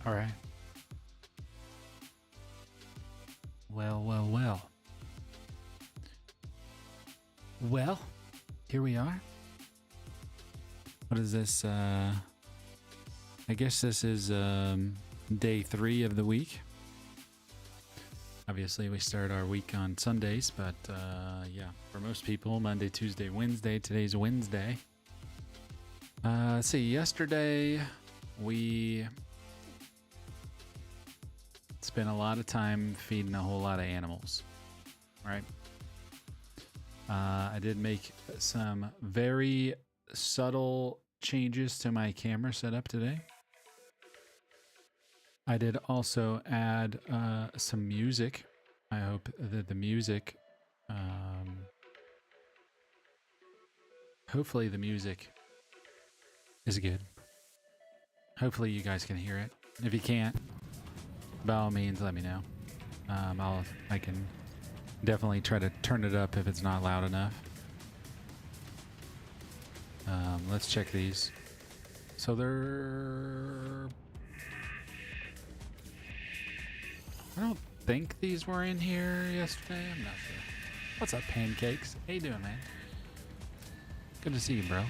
All right. Well, well, well. Well, here we are. What is this? I guess this is day 3 of the week. Obviously, we start our week on Sundays, but yeah, for most people, Monday, Tuesday, Wednesday. Today's Wednesday. Let's see. Yesterday, we spent a lot of time feeding a whole lot of animals, right? I did make some very subtle changes to my camera setup today. I did also add some music. I hope that the music, hopefully the music is good. Hopefully you guys can hear it. If you can't, by all means, let me know. I can definitely try to turn it up if it's not loud enough. Let's check these. So they're... I don't think these were in here yesterday. I'm not sure. What's up, Pancakes? How you doing, man? Good to see you, bro.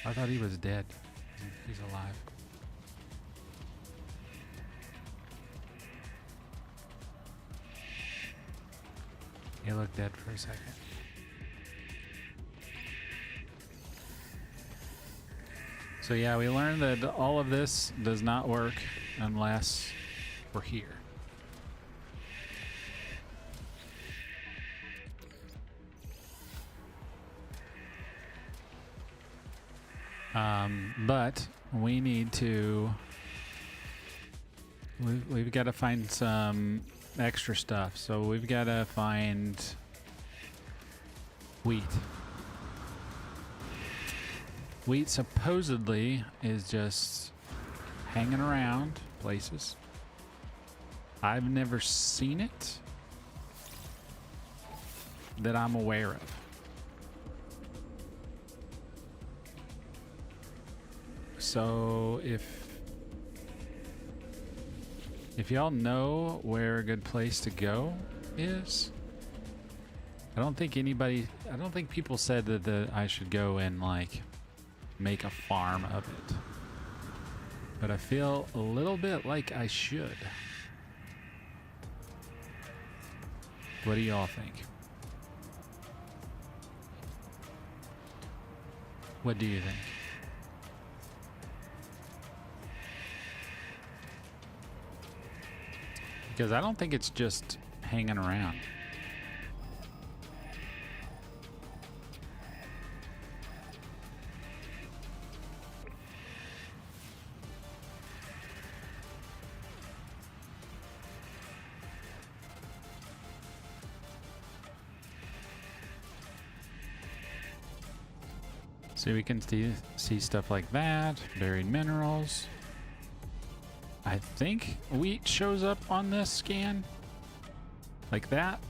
I thought he was dead. He's alive. He looked dead for a second. So yeah, we learned that all of this does not work unless we're here. But we need to... We've got to find some extra stuff. So we've got to find wheat. Wheat supposedly is just hanging around places. I've never seen it that I'm aware of. So if y'all know where a good place to go is, I don't think people said that I should go and like make a farm of it, but I feel a little bit like I should. What do y'all think? What do you think? Because I don't think it's just hanging around. So we can see stuff like that, buried minerals. I think wheat shows up on this scan like that,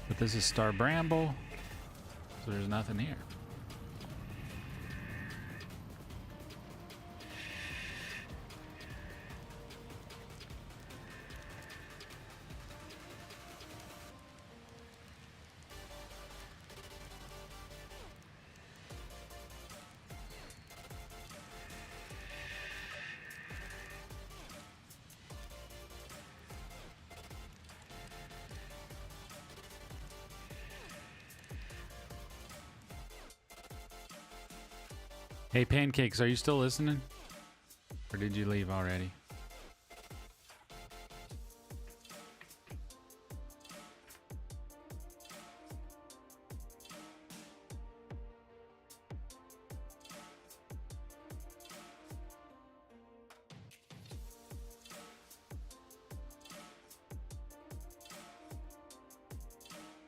but this is star bramble, so there's nothing here. Hey, Pancakes, are you still listening? Or did you leave already?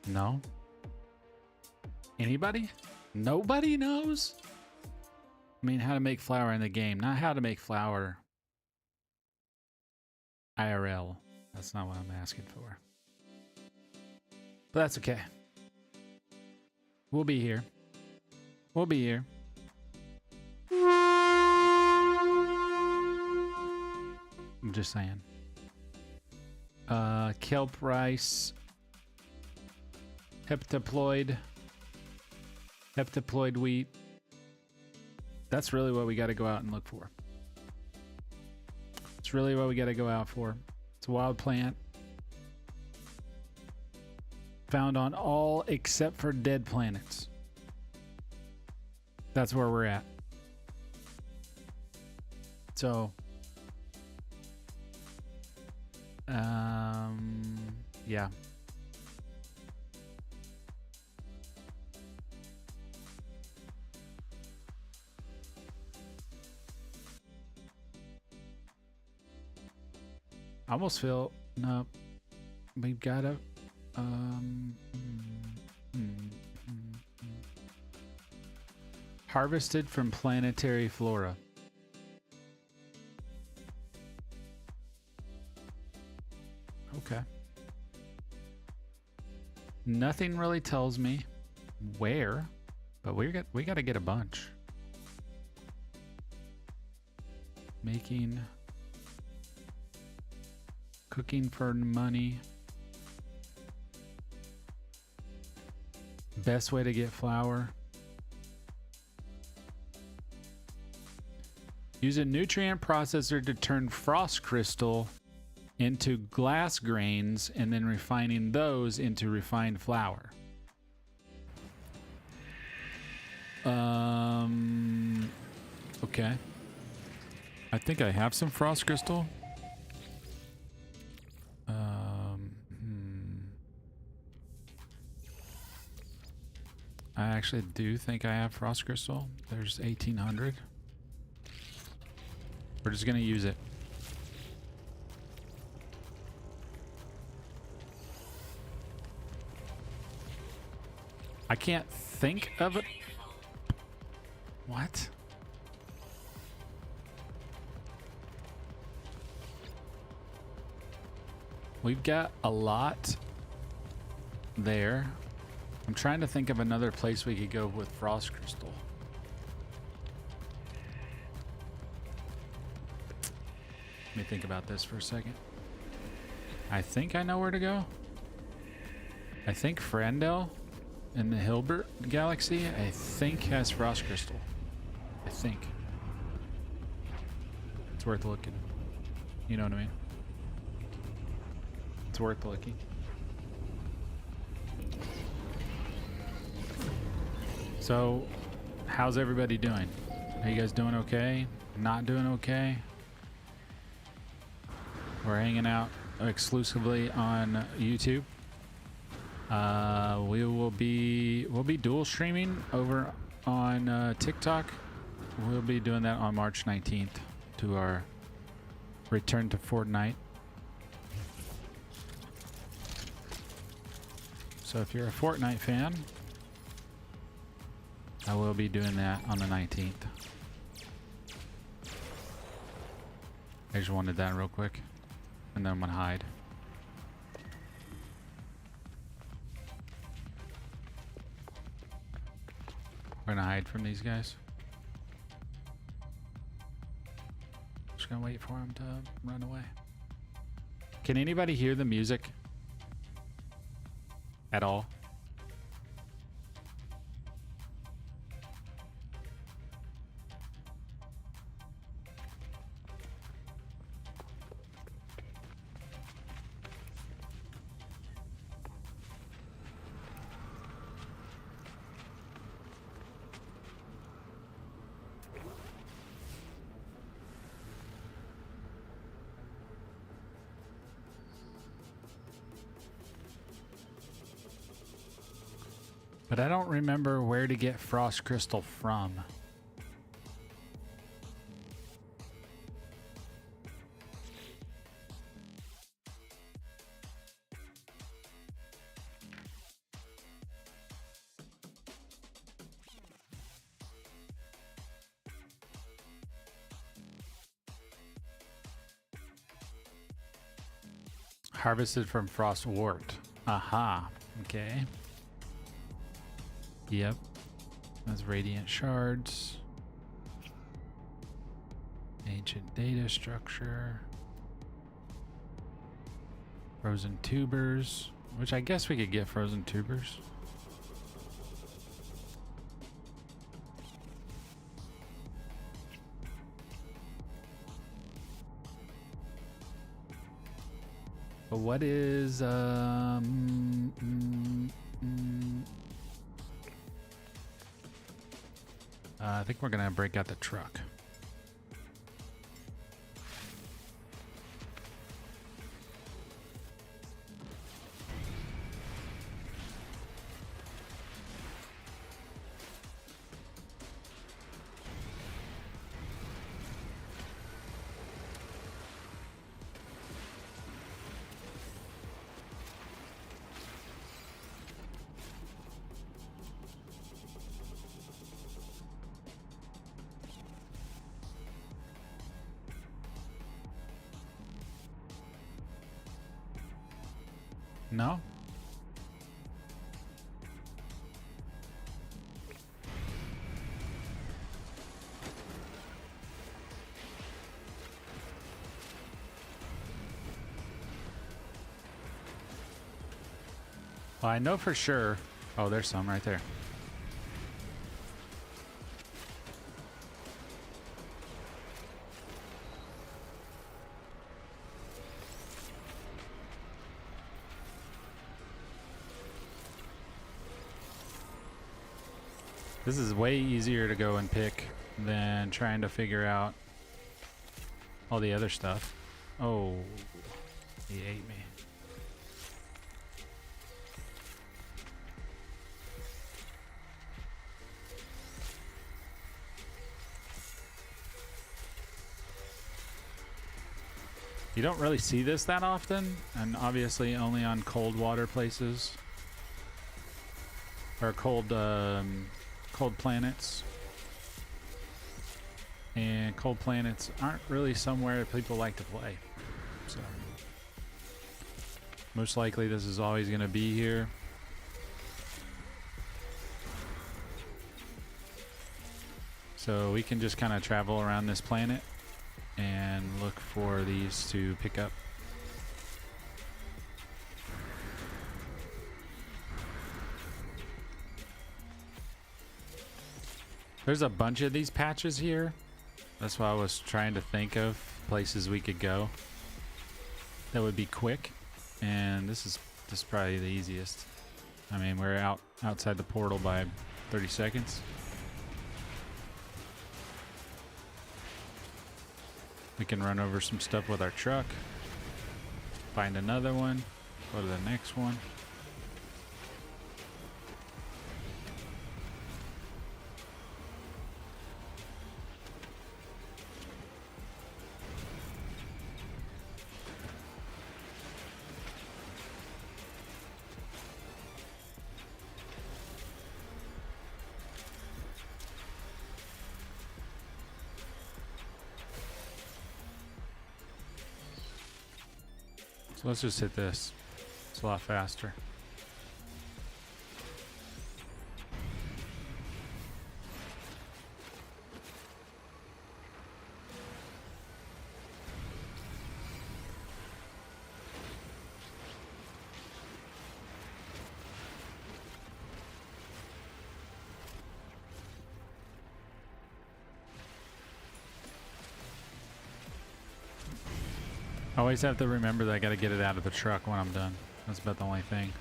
No? Anybody? Nobody knows? I mean, how to make flour in the game, not how to make flour IRL. That's not what I'm asking for. But that's okay. We'll be here. We'll be here. I'm just saying. Kelp rice. Heptaploid wheat. That's really what we got to go out and look for. It's really what we got to go out for. It's a wild plant. Found on all except for dead planets. That's where we're at. So, yeah. I almost feel, no, we've got to, harvested from planetary flora. Okay. Nothing really tells me where, but we got to get a bunch. Making, cooking for money. Best way to get flour. Use a nutrient processor to turn frost crystal into glass grains and then refining those into refined flour. Okay. I think I have some frost crystal. I actually do think I have frost crystal. There's 1800. We're just gonna use it. I can't think of it. What? We've got a lot there. I'm trying to think of another place we could go with frost crystal. Let me think about this for a second. I think I know where to go. I think Frandel in the Hilbert Galaxy, I think has frost crystal. I think. It's worth looking. You know what I mean? It's worth looking. So, how's everybody doing? Are you guys doing okay? Not doing okay? We're hanging out exclusively on YouTube. We'll be dual streaming over on TikTok. We'll be doing that on March 19th to our return to Fortnite. So if you're a Fortnite fan, I will be doing that on the 19th. I just wanted that real quick. And then I'm gonna hide. We're gonna hide from these guys. Just gonna wait for them to run away. Can anybody hear the music? At all? But I don't remember where to get frost crystal from. Harvested from frost wart. Aha. Okay. Yep. That's radiant shards. Ancient data structure. Frozen tubers, which I guess we could get frozen tubers. But what is I think we're gonna break out the truck. No? Well, I know for sure. Oh, there's some right there. This is way easier to go and pick than trying to figure out all the other stuff. Oh, he ate me. You don't really see this that often, and obviously only on cold water places or cold planets. And cold planets aren't really somewhere people like to play. So most likely this is always going to be here. So we can just kind of travel around this planet and look for these to pick up. There's a bunch of these patches here. That's why I was trying to think of places we could go that would be quick, and this is probably the easiest. I mean, we're outside the portal by 30 seconds. We can run over some stuff with our truck, find another one, go to the next one. So let's just hit this. It's a lot faster. I always have to remember that I gotta get it out of the truck when I'm done. That's about the only thing.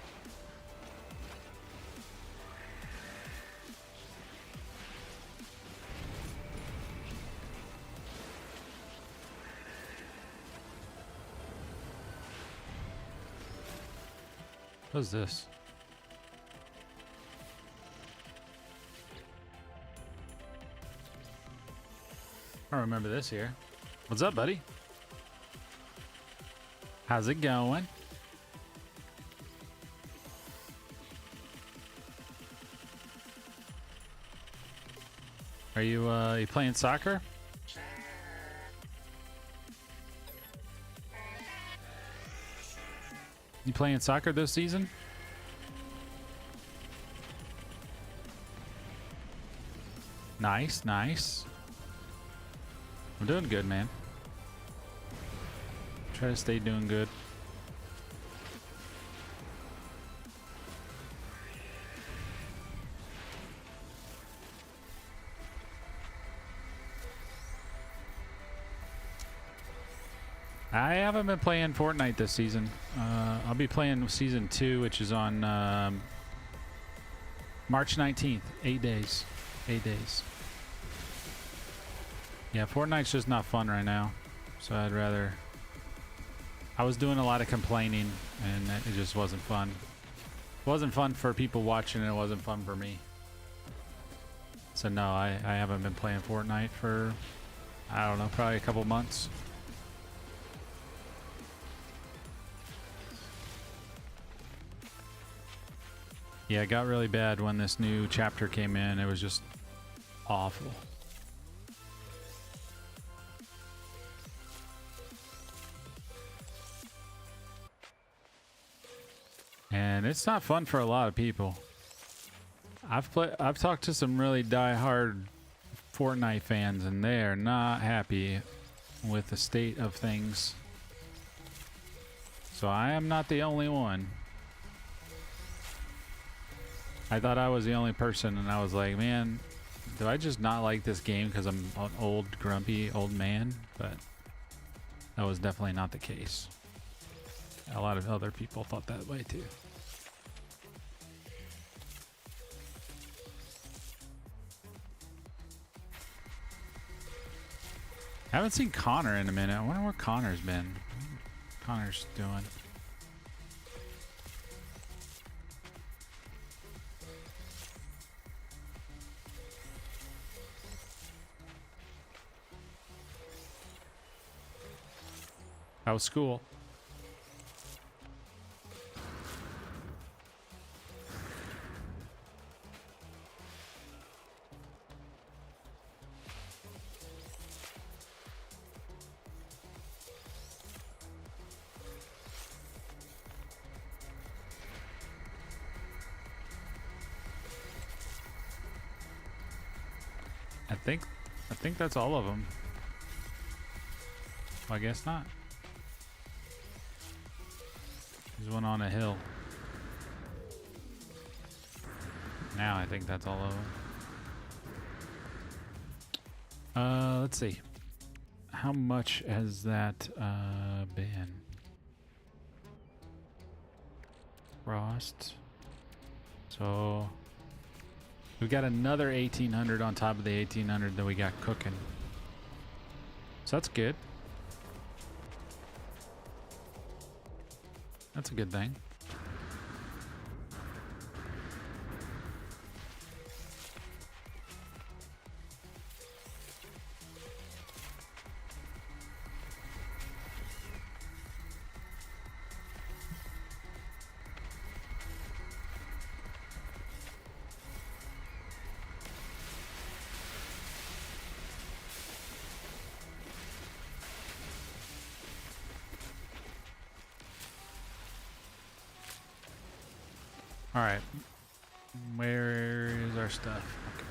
What's this? I don't remember this here. What's up, buddy? How's it going? Are you playing soccer? You playing soccer this season? Nice, nice. I'm doing good, man. Try to stay doing good. I haven't been playing Fortnite this season. I'll be playing season 2, which is on March 19th. 8 days. 8 days. Yeah, Fortnite's just not fun right now. So I'd rather... I was doing a lot of complaining, and it just wasn't fun. It wasn't fun for people watching, and it wasn't fun for me. So no, I haven't been playing Fortnite for, I don't know, probably a couple months. Yeah, it got really bad when this new chapter came in. It was just awful. And it's not fun for a lot of people. I've talked to some really die-hard Fortnite fans, and they are not happy with the state of things. So I am not the only one. I thought I was the only person, and I was like, man, do I just not like this game because I'm an old, grumpy old man? But that was definitely not the case. A lot of other people thought that way too. I haven't seen Connor in a minute. I wonder where Connor's been. Connor's doing. How was school? I think that's all of them. Well, I guess not. There's one on a hill. Now I think that's all of them. Let's see. How much has that been? Frost. So we got another 1800 on top of the 1800 that we got cooking. So that's good. That's a good thing. All right, where is our stuff? Okay.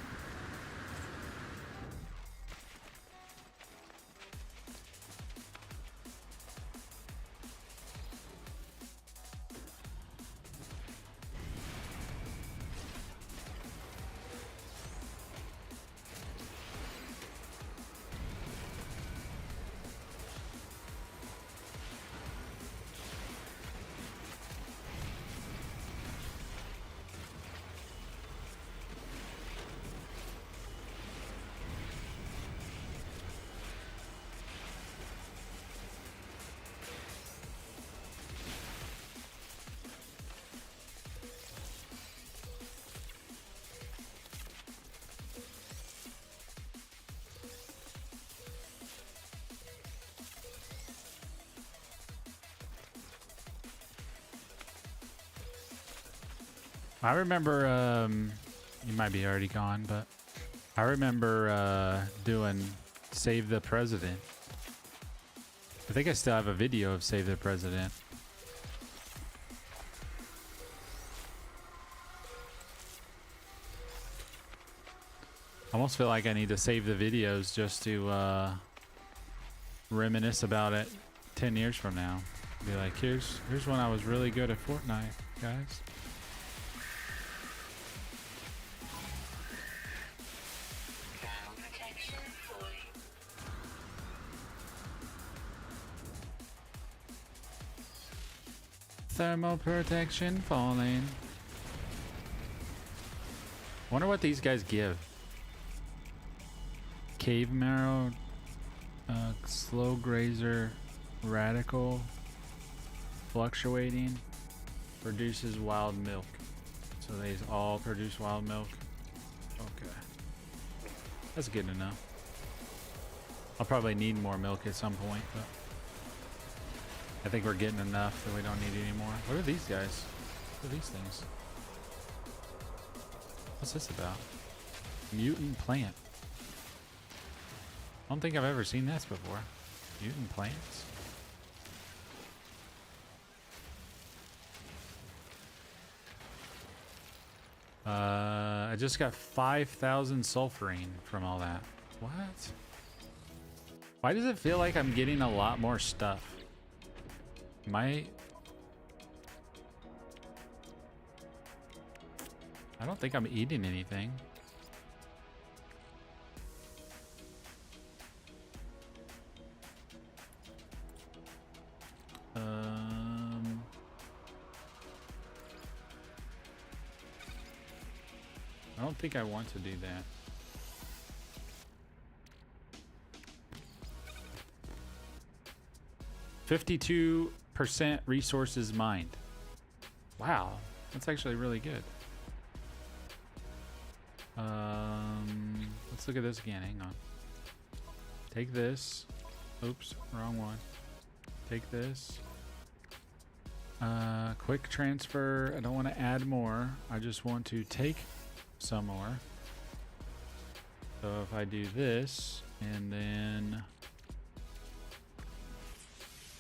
I remember, you might be already gone, but I remember doing Save the President. I think I still have a video of Save the President. I almost feel like I need to save the videos just to reminisce about it 10 years from now. Be like, here's when I was really good at Fortnite, guys. thermal protection falling. Wonder what these guys give. Cave marrow, slow grazer, radical, fluctuating, produces wild milk. So these all produce wild milk. Okay, that's good to know. I'll probably need more milk at some point, but I think we're getting enough that we don't need any more. What are these guys? What are these things? What's this about? Mutant plant. I don't think I've ever seen this before. Mutant plants? I just got 5,000 sulfurine from all that. What? Why does it feel like I'm getting a lot more stuff? I don't think I'm eating anything. I don't think I want to do that. %52% resources mined. Wow, that's actually really good. Let's look at this again. Hang on. Take this. Oops, wrong one. Take this. Quick transfer. I don't want to add more. I just want to take some more. So if I do this and then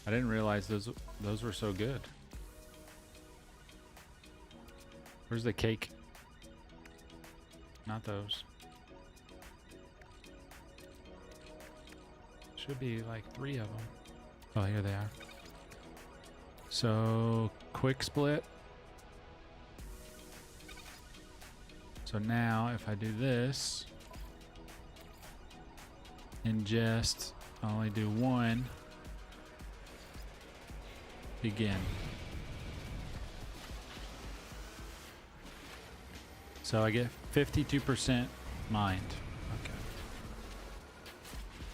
I didn't realize those were so good. Where's the cake? Not those. Should be like 3 of them. Oh, here they are. So quick split. So now if I do this, ingest, I'll only do 1. Begin. So I get 52% mined. Okay.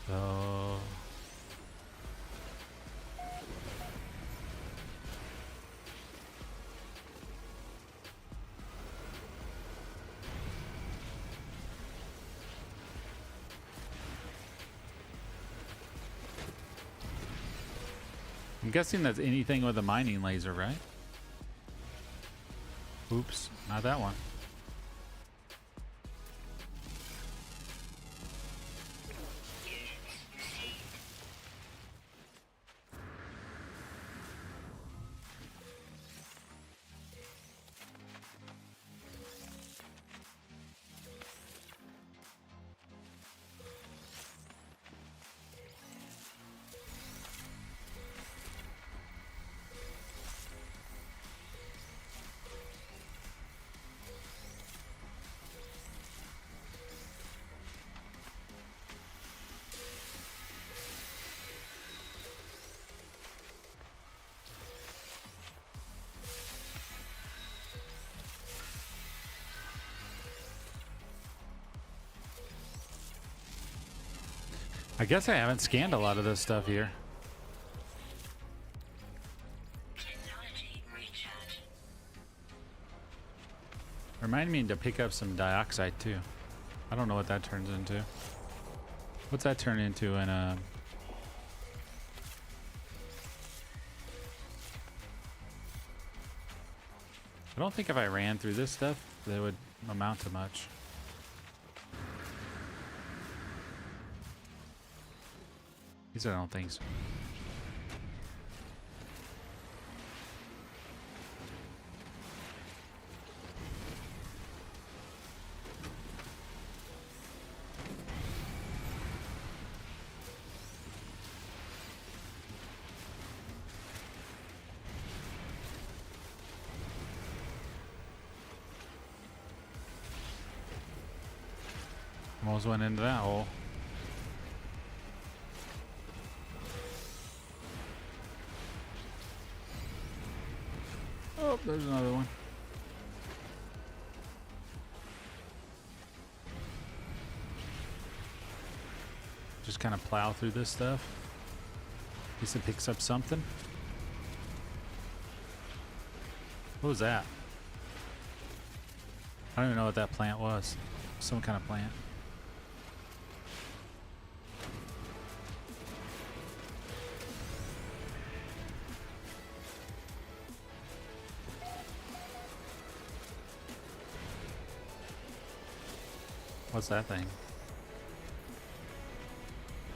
So I'm guessing that's anything with a mining laser, right? Oops, not that one. I guess I haven't scanned a lot of this stuff here. Remind me to pick up some dioxide too. I don't know what that turns into. What's that turn into in a... I don't think if I ran through this stuff, that would amount to much. These I don't think so. Almost went into that hole. there's another one. Just kind of plow through this stuff. At least it picks up something. What was that? I don't even know what that plant was. Some kind of plant. What's that thing?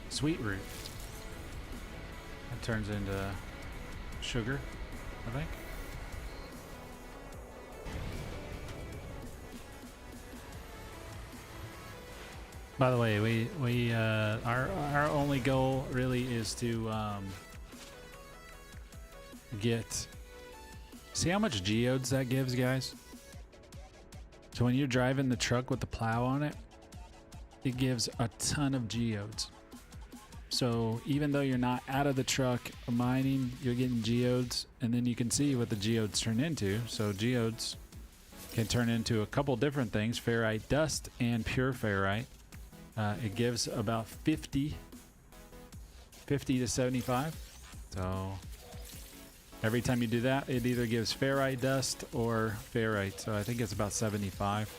Sweet root. It turns into sugar, I think. By the way, our only goal really is to get. See how much geodes that gives, guys? So when you're driving the truck with the plow on it, it gives a ton of geodes. So even though you're not out of the truck mining, you're getting geodes, and then you can see what the geodes turn into. So geodes can turn into a couple different things: ferrite dust and pure ferrite. It gives about 50 to 75. So every time you do that, it either gives ferrite dust or ferrite. So I think it's about 75.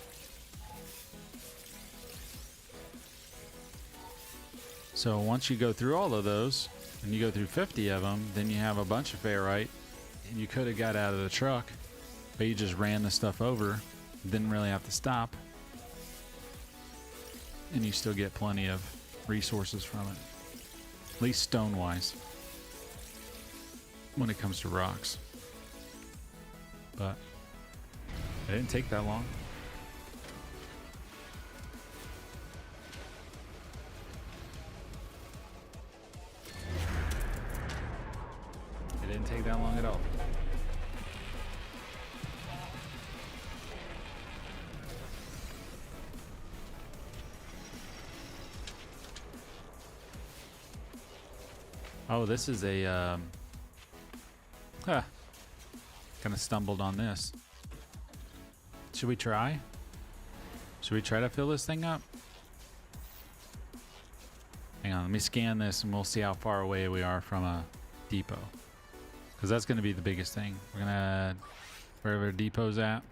So once you go through all of those, and you go through 50 of them, then you have a bunch of ferrite, and you could have got out of the truck, but you just ran the stuff over, didn't really have to stop, and you still get plenty of resources from it, at least stone-wise, when it comes to rocks. But it didn't take that long. It didn't take that long at all. Oh, this is a kind of stumbled on this. Should we try? Should we try to fill this thing up? Hang on, let me scan this and we'll see how far away we are from a depot. Because that's going to be the biggest thing. We're going to, wherever a depot's at,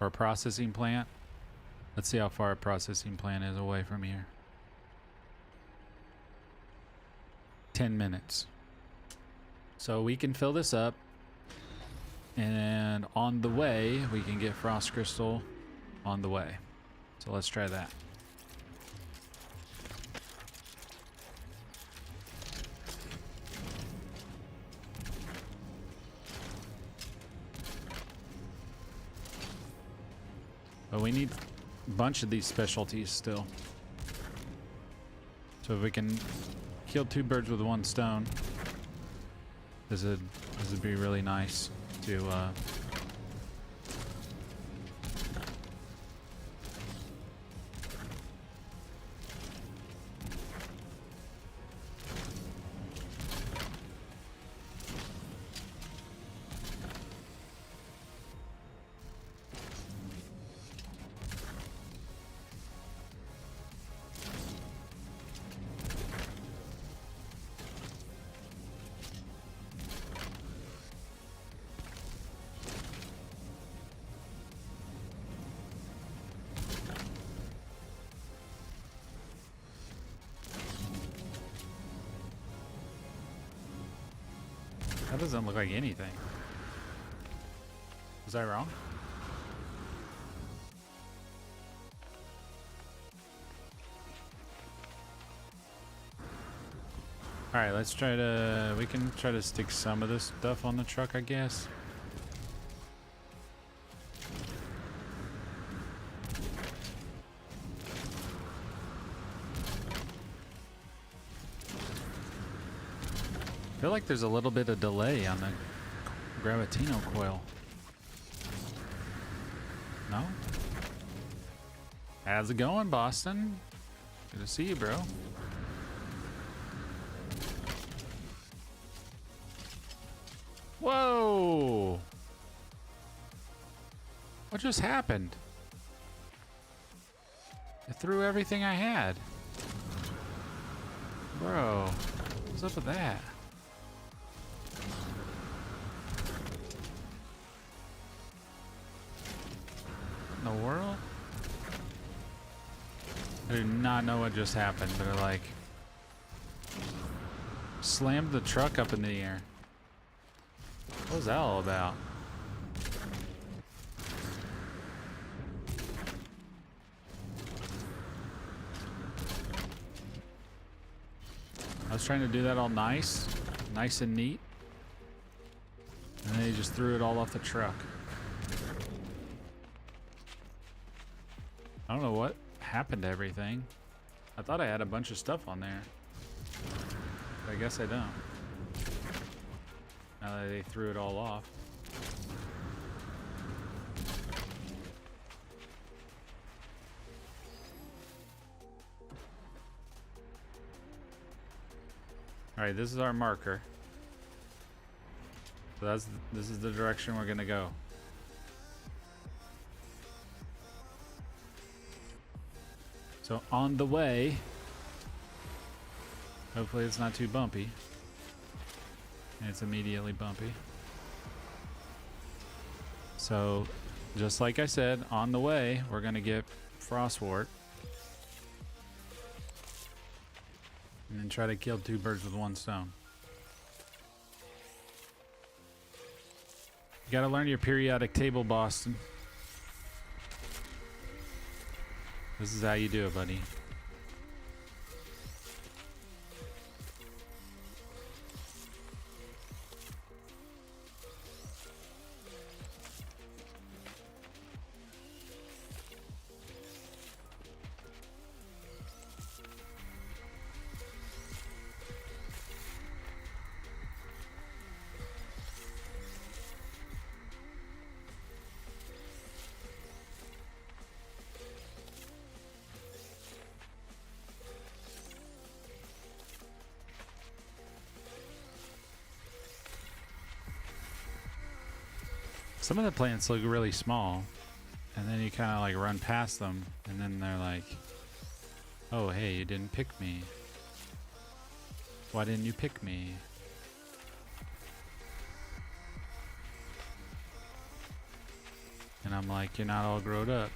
or a processing plant. Let's see how far a processing plant is away from here. 10 minutes. So we can fill this up, and on the way we can get frost crystal on the way. So let's try that. But we need a bunch of these specialties still. So if we can kill two birds with one stone, this would be really nice to that doesn't look like anything. Was I wrong? Alright, let's try to... We can try to stick some of this stuff on the truck, I guess. I feel like there's a little bit of delay on the Gravitino coil. No? How's it going, Boston? Good to see you, bro. Whoa! What just happened? I threw everything I had. Bro, what's up with that? What in the world? I do not know what just happened, but it like slammed the truck up in the air. What was that all about? I was trying to do that all nice and neat, and then he just threw it all off the truck. I don't know what happened to everything. I thought I had a bunch of stuff on there, but I guess I don't. Now that they threw it all off. All right, this is our marker. So this is the direction we're gonna go. So on the way, hopefully it's not too bumpy. And it's immediately bumpy. So just like I said, on the way, we're gonna get Frostwort. And then try to kill two birds with one stone. You gotta learn your periodic table, Boston. This is how you do it, buddy. Some of the plants look really small, and then you kind of like run past them, and then they're like, oh, hey, you didn't pick me. Why didn't you pick me? And I'm like, you're not all grown up.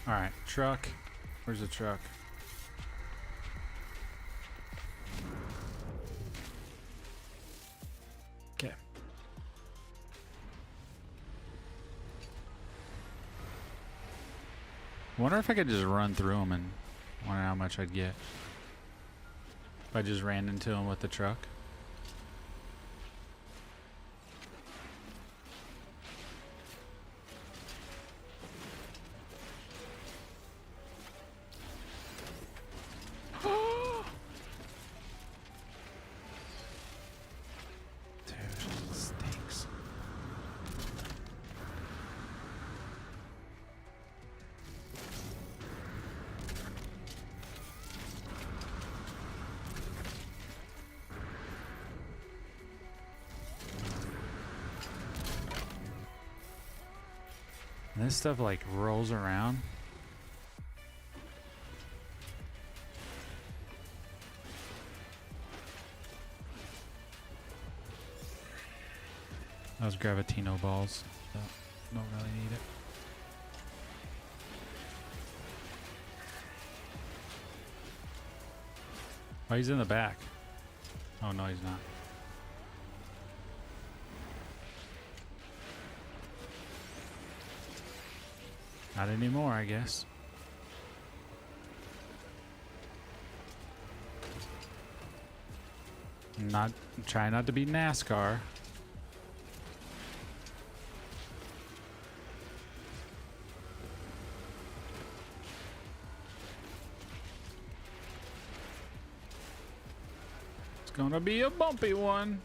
All right, truck. Where's the truck? Okay. Wonder if I could just run through them and wonder how much I'd get if I just ran into them with the truck. Dude, it stinks. And this stuff like rolls around. Those Gravitino balls. Don't really need it. Oh, he's in the back. Oh, no, he's not. Not anymore, I guess. Try not to be NASCAR. It's gonna be a bumpy one.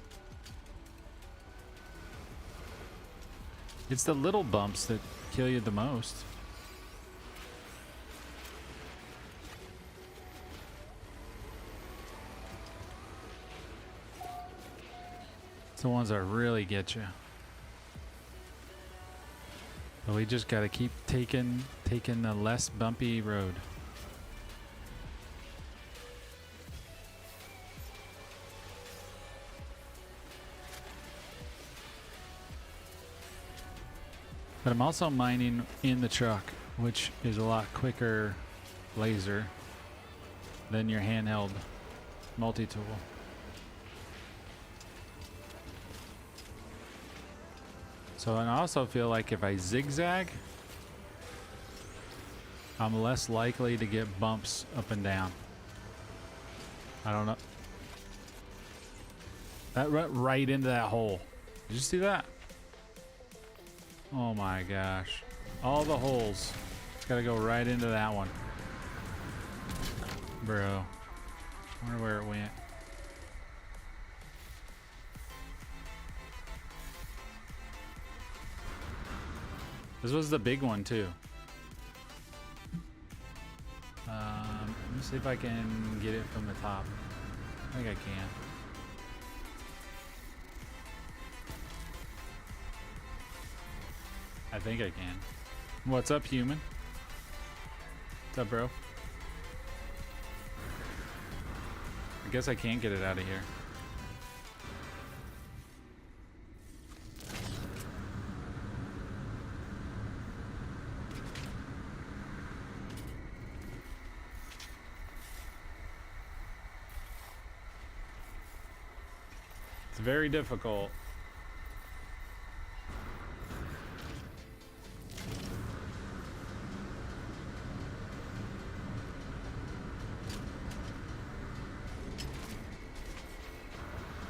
It's the little bumps that kill you the most. It's the ones that really get you. But we just gotta keep taking the less bumpy road. But I'm also mining in the truck, which is a lot quicker laser than your handheld multi-tool. So and I also feel like if I zigzag, I'm less likely to get bumps up and down. I don't know. That went right into that hole. Did you see that? Oh my gosh. All the holes. It's gotta go right into that one. Bro. I wonder where it went. This was the big one too. Let me see if I can get it from the top. I think I can. I think I can. What's up, human? What's up, bro? I guess I can't get it out of here. It's very difficult.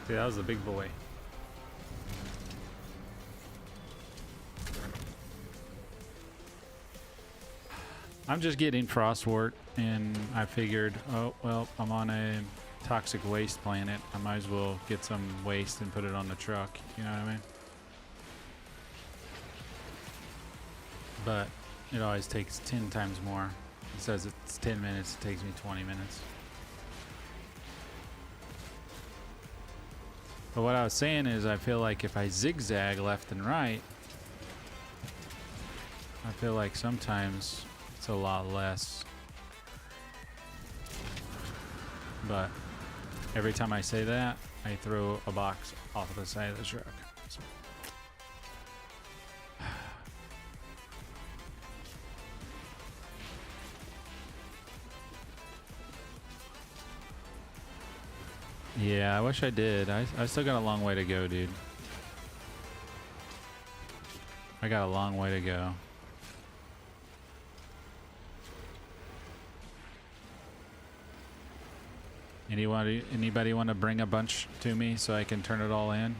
See, that was the big boy. I'm just getting frostwort, and I figured, oh, well, I'm on a toxic waste planet. I might as well get some waste and put it on the truck. You know what I mean? But it always takes 10 times more. It says it's 10 minutes. It takes me 20 minutes. But what I was saying is I feel like if I zigzag left and right, I feel like sometimes it's a lot less. But every time I say that, I throw a box off the side of the truck. So. Yeah, I wish I did. I still got a long way to go, dude. I got a long way to go. Anybody want to bring a bunch to me so I can turn it all in?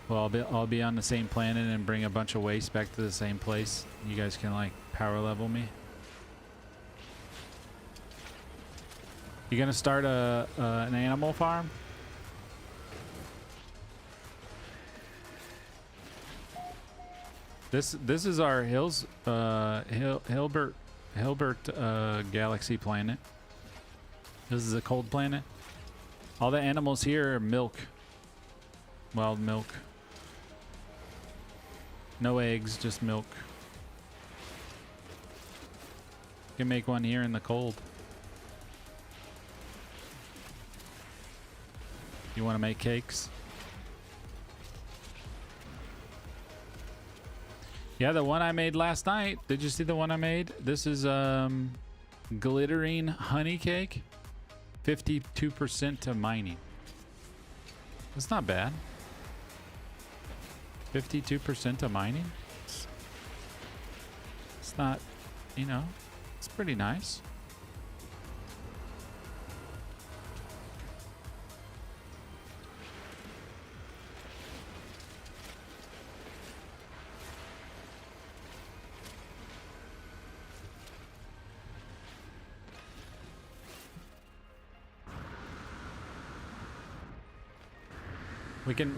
Well, I'll be on the same planet and bring a bunch of waste back to the same place. You guys can like power level me. You gonna start an animal farm? This is our Hilbert galaxy planet. This is a cold planet. All the animals here are milk. Wild milk. No eggs, just milk. You can make one here in the cold. You want to make cakes? Yeah, the one I made last night. Did you see the one I made? This is glittering honey cake. 52% to mining. That's not bad. 52% to mining. It's not, you know, it's pretty nice.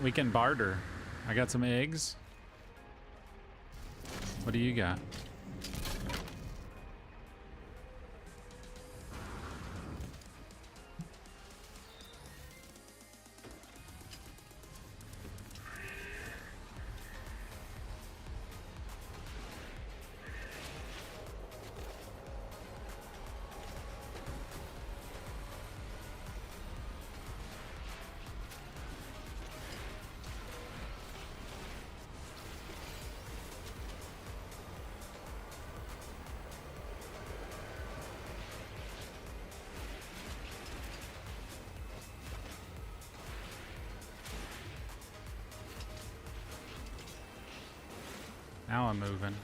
We can barter. I got some eggs. What do you got? Now I'm moving.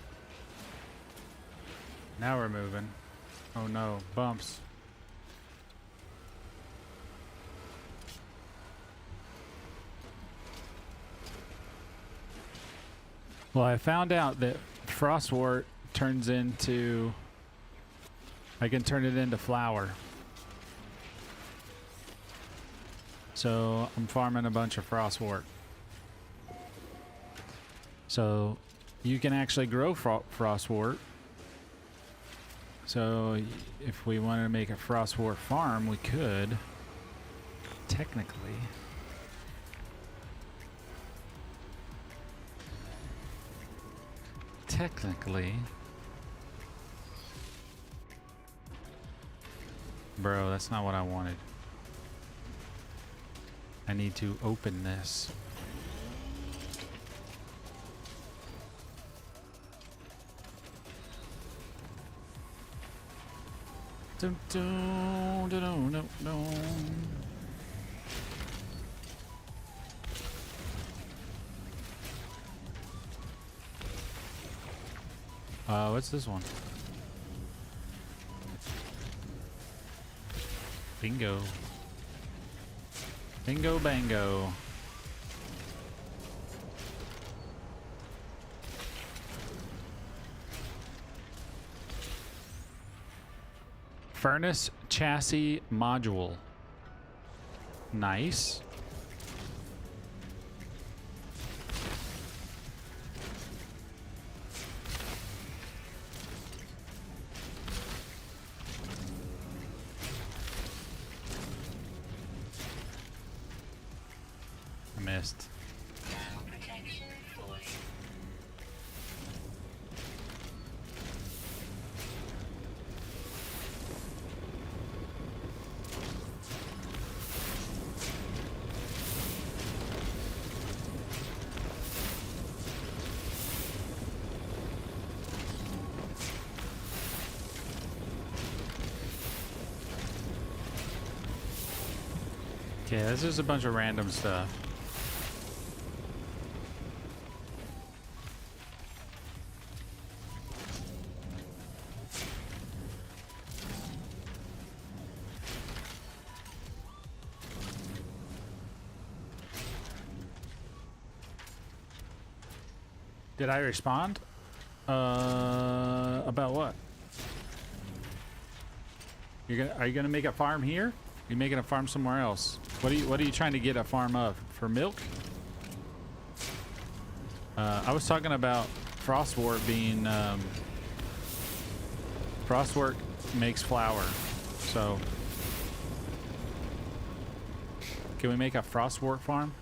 Now we're moving. Oh no, bumps. Well, I found out that frostwort turns into... I can turn it into flour. So I'm farming a bunch of frostwort. So you can actually grow frostwort. So if we wanted to make a frostwort farm, we could. Technically. Bro, that's not what I wanted. I need to open this. Dun, dun, dun, dun, dun, dun. What's this one? Bingo. Bingo bango. Furnace chassis module. Nice. I missed. Okay, this is a bunch of random stuff. Did I respond? About what? Are you gonna make a farm here? You're making a farm somewhere else. What are you trying to get a farm of? For milk? I was talking about frostwort being frostwort makes flour. So can we make a frostwort farm?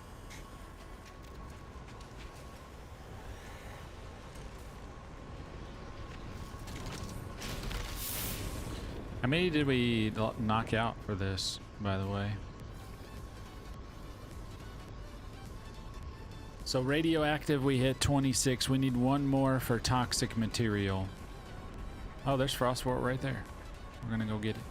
How many did we knock out for this, by the way? So radioactive, we hit 26. We need one more for toxic material. Oh, there's frostwort right there. We're gonna go get it.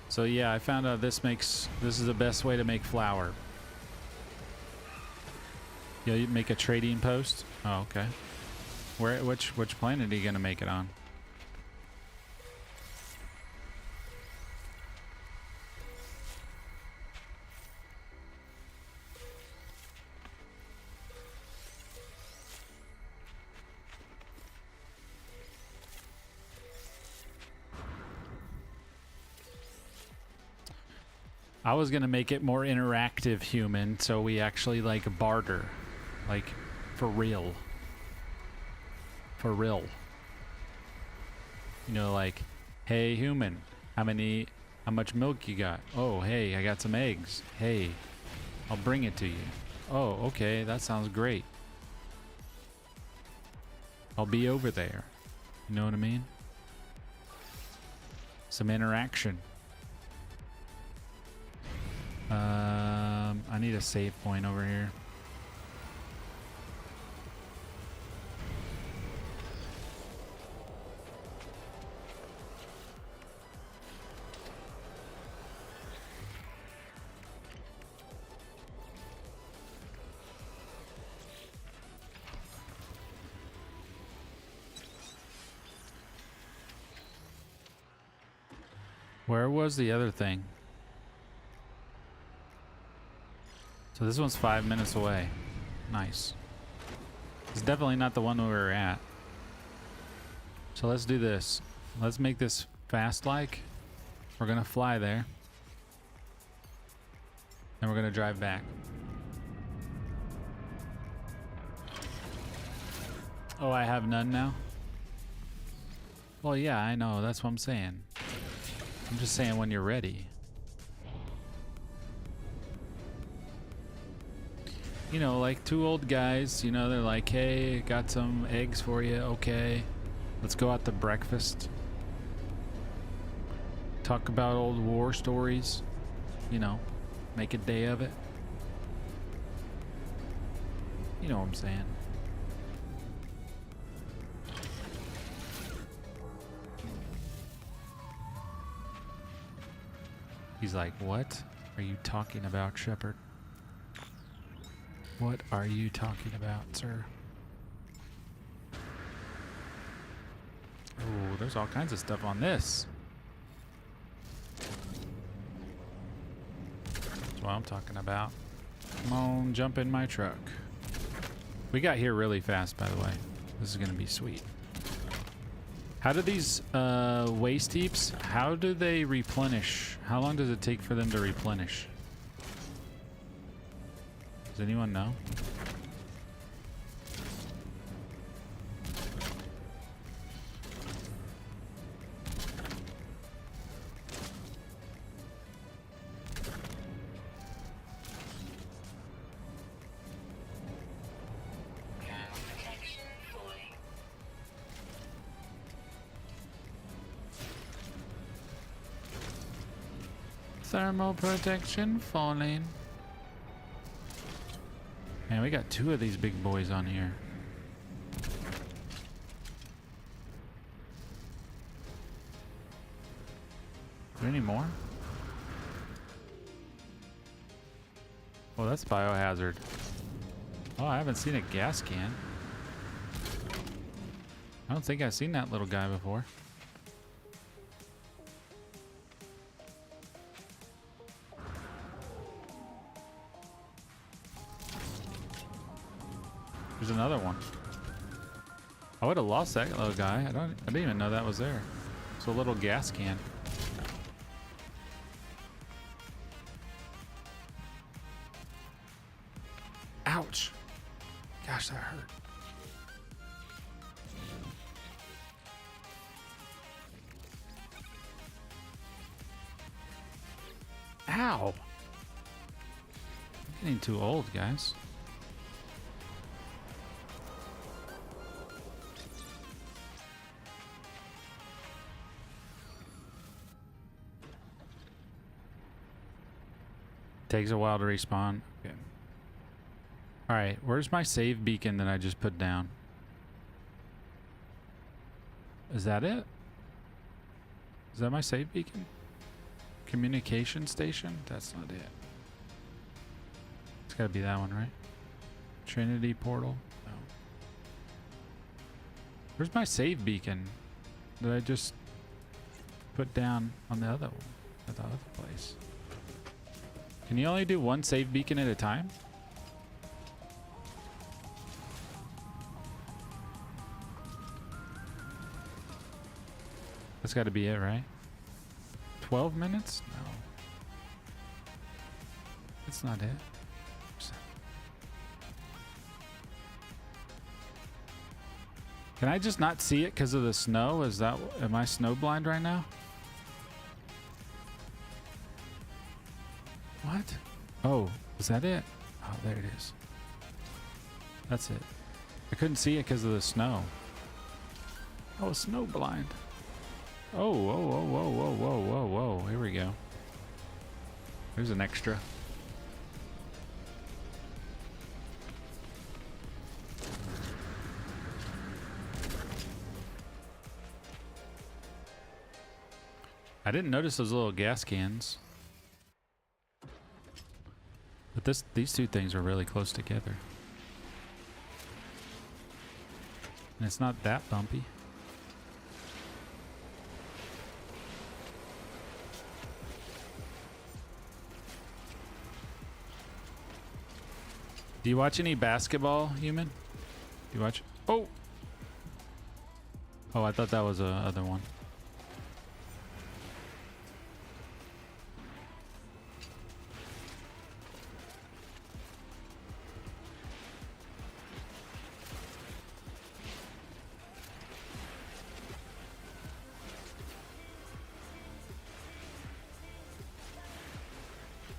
So yeah, I found out this is the best way to make flour. Yeah, you make a trading post? Oh, okay. Which planet are you gonna make it on? I was gonna make it more interactive human, so we actually like barter. Like, for real. For real. You know, like, hey human, how much milk you got? Oh, hey, I got some eggs. Hey, I'll bring it to you. Oh, okay, that sounds great. I'll be over there. You know what I mean? Some interaction. I need a save point over here. Where was the other thing? So this one's 5 minutes away. Nice. It's definitely not the one we were at. So let's do this. Let's make this fast like. We're gonna fly there. And we're gonna drive back. Oh, I have none now? Well, yeah, I know. That's what I'm saying. I'm just saying when you're ready. You know, like two old guys, you know, they're like, hey, got some eggs for you. Okay, let's go out to breakfast. Talk about old war stories. You know, make a day of it. You know what I'm saying. He's like, what are you talking about, Shepard? What are you talking about, sir? Oh, there's all kinds of stuff on this. That's what I'm talking about. Come on, jump in my truck. We got here really fast, by the way. This is gonna be sweet. How do these waste heaps, how do they replenish? How long does it take for them to replenish? Does anyone know? Thermal protection falling. Man, we got two of these big boys on here. Is there any more? Oh, that's biohazard. Oh, I haven't seen a gas can. I don't think I've seen that little guy before. There's another one. I would have lost that little guy. I didn't even know that was there. It's a little gas can. Ouch. Gosh, that hurt. Ow. I'm getting too old, guys. Takes a while to respawn. Okay. All right, where's my save beacon that I just put down? Is that it? Is that my save beacon? Communication station? That's not it. It's gotta be that one, right? Trinity portal? No. Where's my save beacon that I just put down on the other one? At the other place. Can you only do one save beacon at a time? That's got to be it, right? 12 minutes? No. That's not it. Can I just not see it because of the snow? Is that, am I snow blind right now? What? Oh, is that it? Oh, there it is. That's it. I couldn't see it because of the snow. Oh, snow blind. Oh, whoa, whoa, whoa, whoa, whoa, whoa, whoa. Here we go. There's an extra. I didn't notice those little gas cans. But these two things are really close together. And it's not that bumpy. Do you watch any basketball, Human? Do you watch? Oh! Oh, I thought that was a other one.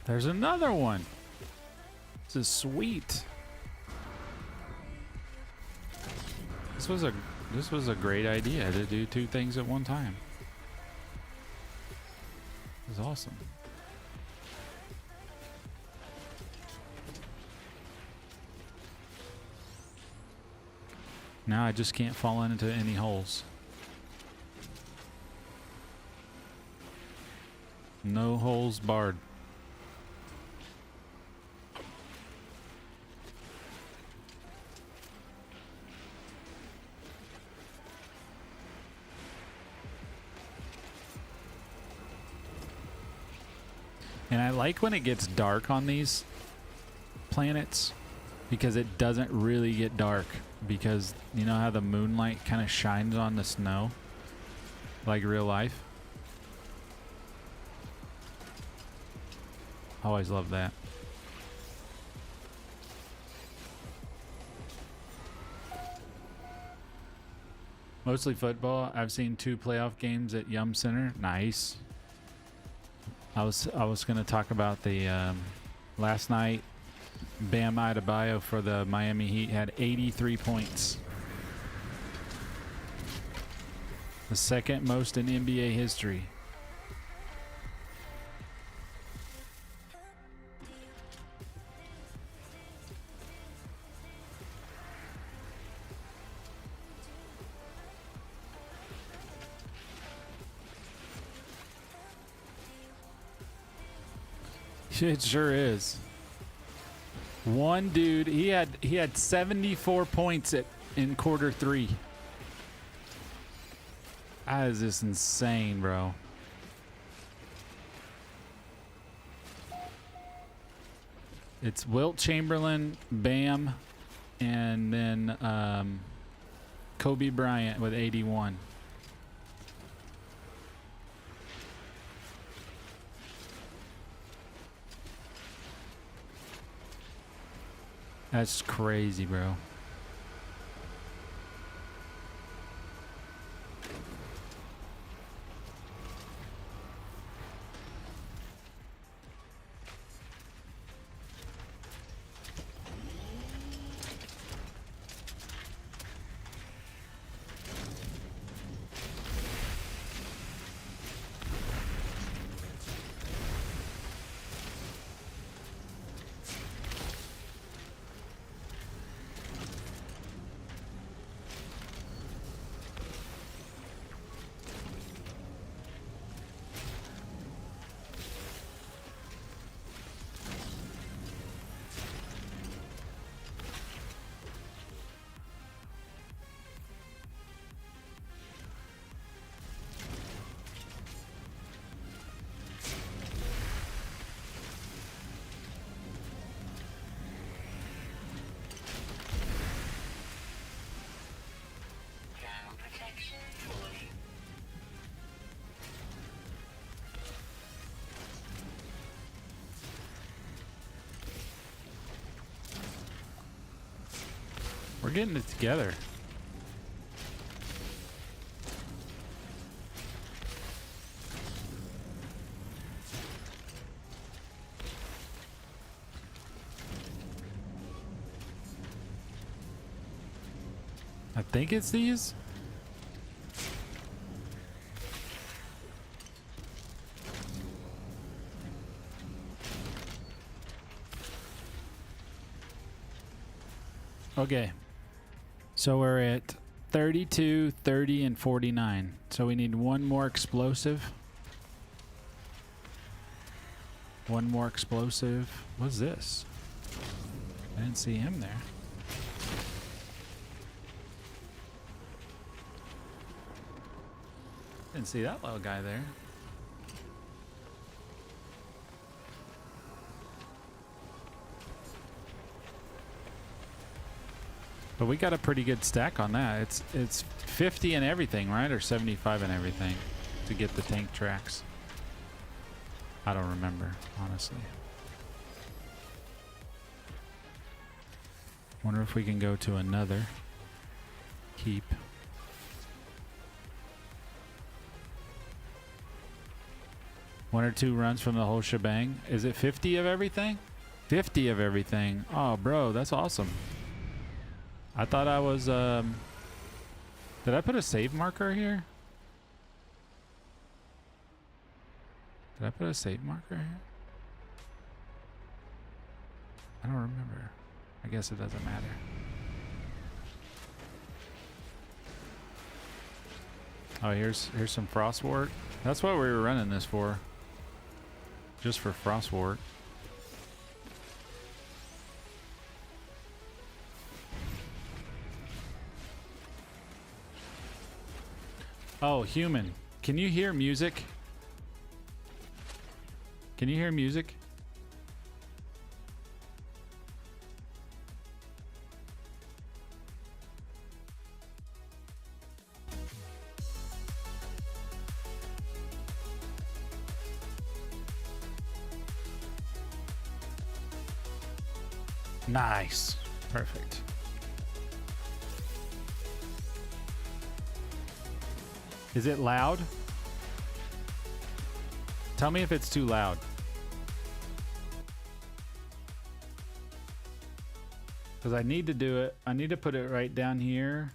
There's another one. This is sweet. This was a great idea to do two things at one time. It was awesome. Now I just can't fall into any holes. No holes barred. And I like when it gets dark on these planets because it doesn't really get dark, because you know how the moonlight kind of shines on the snow like real life. Always love that. Mostly football. I've seen 2 playoff games at Yum Center. Nice. I was going to talk about the last night. Bam Adebayo for the Miami Heat had 83 points. The second most in NBA history. It sure is. One dude, he had 74 points in quarter 3. That is just insane, bro. It's Wilt Chamberlain, Bam, and then Kobe Bryant with 81. That's crazy, bro. We're getting it together. I think it's these. Okay. So we're at 32, 30, and 49. So we need one more explosive. One more explosive. What's this? I didn't see him there. Didn't see that little guy there. But we got a pretty good stack on that. It's 50 and everything, right? Or 75 and everything to get the tank tracks. I don't remember, honestly. Wonder if we can go to another keep. One or two runs from the whole shebang. Is it 50 of everything? 50 of everything. Oh, bro, that's awesome. I thought I was, did I put a save marker here? Did I put a save marker here? I don't remember. I guess it doesn't matter. Oh, here's some frostwort. That's what we were running this for. Just for frostwort. Oh, human. Can you hear music? Can you hear music? Nice. Perfect. Is it loud? Tell me if it's too loud. Because I need to do it. I need to put it right down here.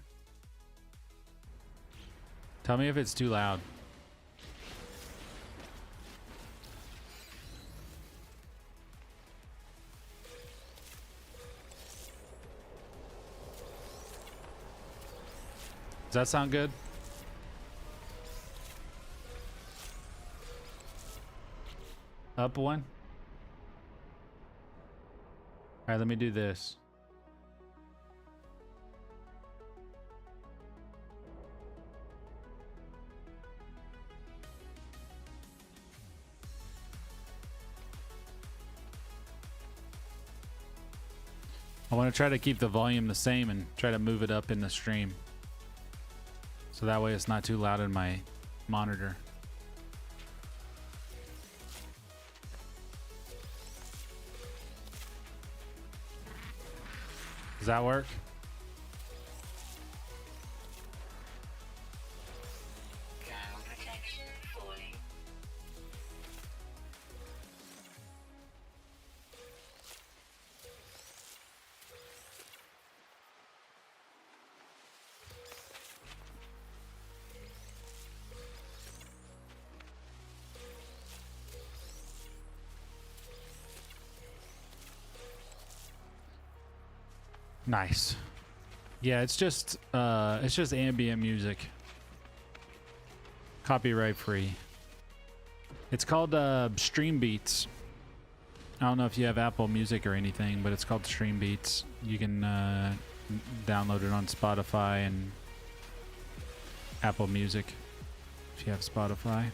Tell me if it's too loud. Does that sound good? Up one? All right, let me do this. I want to try to keep the volume the same and try to move it up in the stream. So that way it's not too loud in my monitor. Does that work? Ground protection falling. Nice. Yeah, it's just ambient music. Copyright free. It's called Stream Beats. I don't know if you have Apple Music or anything, but it's called Stream Beats. You can download it on Spotify and Apple Music if you have Spotify.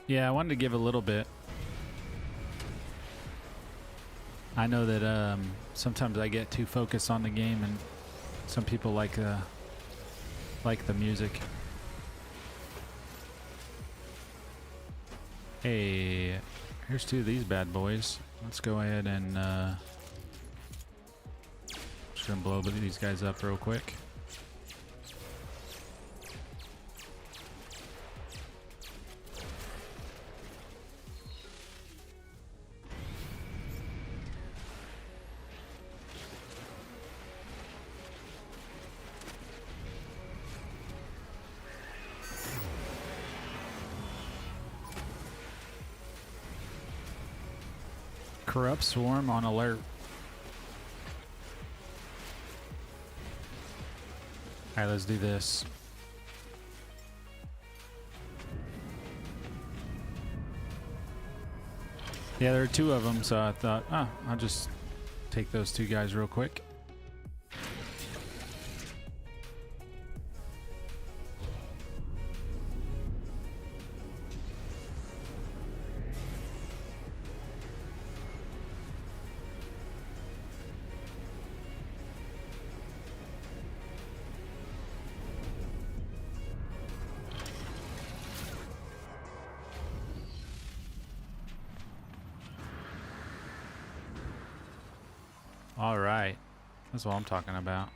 Yeah, I wanted to give a little bit. I know that sometimes I get too focused on the game, and some people like the music. Hey, here's two of these bad boys. Let's go ahead and just gonna blow these guys up real quick. Corrupt swarm on alert. Alright, let's do this. Yeah, there are two of them, so I thought, I'll just take those two guys real quick. All right. That's what I'm talking about.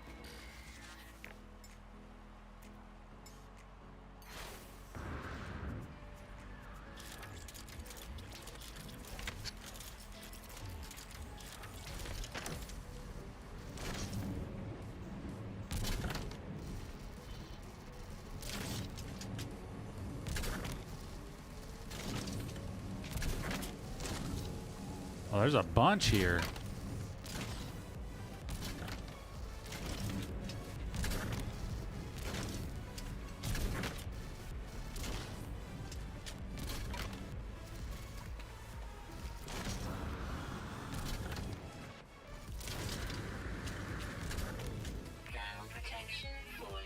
Oh, there's a bunch here. Ground protection falling.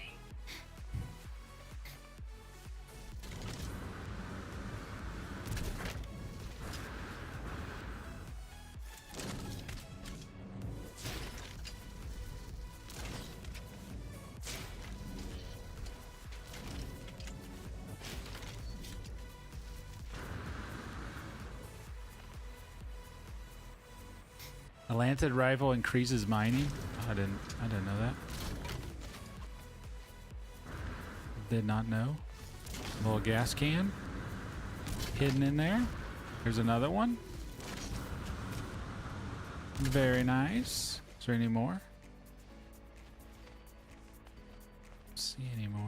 A lancet rifle increases mining. I didn't know that. Did not know. Little gas can hidden in there. Here's another one. Very nice. Is there any more? Don't see any more.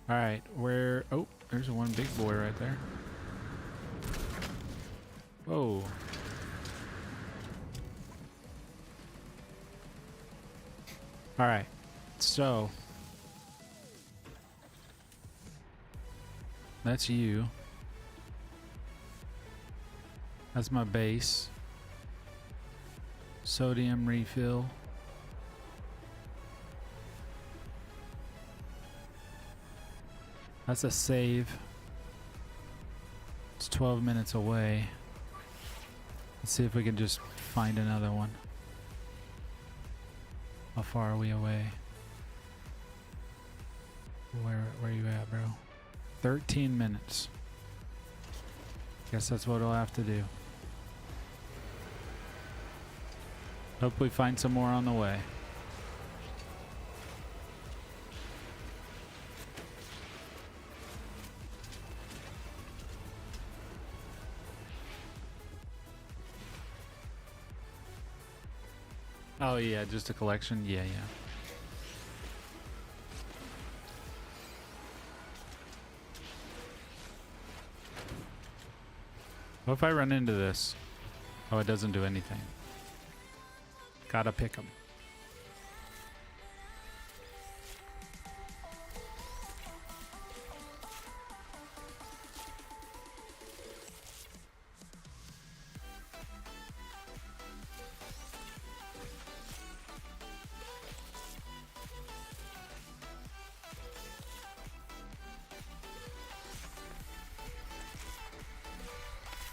All right, where? Oh, there's one big boy right there. Whoa. All right, so that's you. That's my base. Sodium refill. That's a save. It's 12 minutes away. Let's see if we can just find another one. How far are we away? Where are you at, bro? 13 minutes. Guess that's what I'll have to do. Hope we find some more on the way. Oh yeah, just a collection? Yeah. What if I run into this? Oh, it doesn't do anything. Gotta pick them.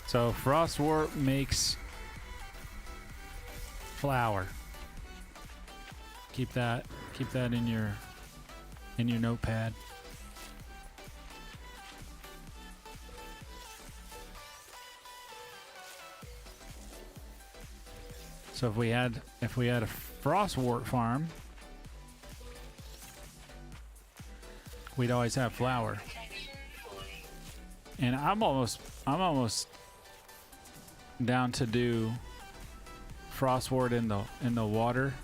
So Frostwort makes flour. Keep that in your notepad. So if we had a Frostwort farm, we'd always have flour. Protection falling. And I'm almost down to do Frostwort in the water,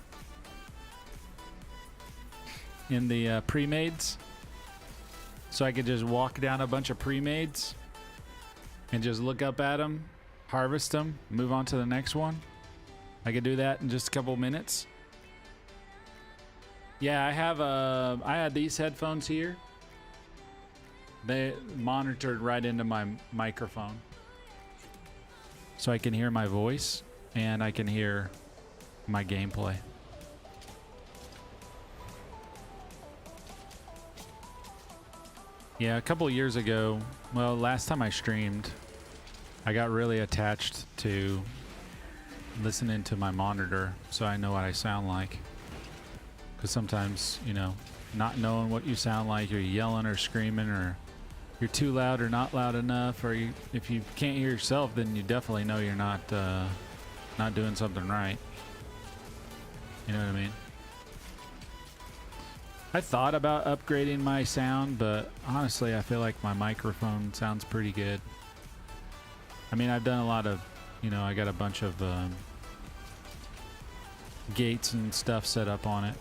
in the pre-mades, so I could just walk down a bunch of pre-mades and just look up at them, harvest them, move on to the next one. I could do that in just a couple minutes. Yeah, I had these headphones here. They monitored right into my microphone, so I can hear my voice and I can hear my gameplay. Yeah, a couple of years ago, well, last time I streamed, I got really attached to listening to my monitor so I know what I sound like. Because sometimes, you know, not knowing what you sound like, you're yelling or screaming or you're too loud or not loud enough, or if you can't hear yourself, then you definitely know you're not doing something right. You know what I mean? I thought about upgrading my sound, but honestly, I feel like my microphone sounds pretty good. I mean, I've done a lot of, I got a bunch of gates and stuff set up on it.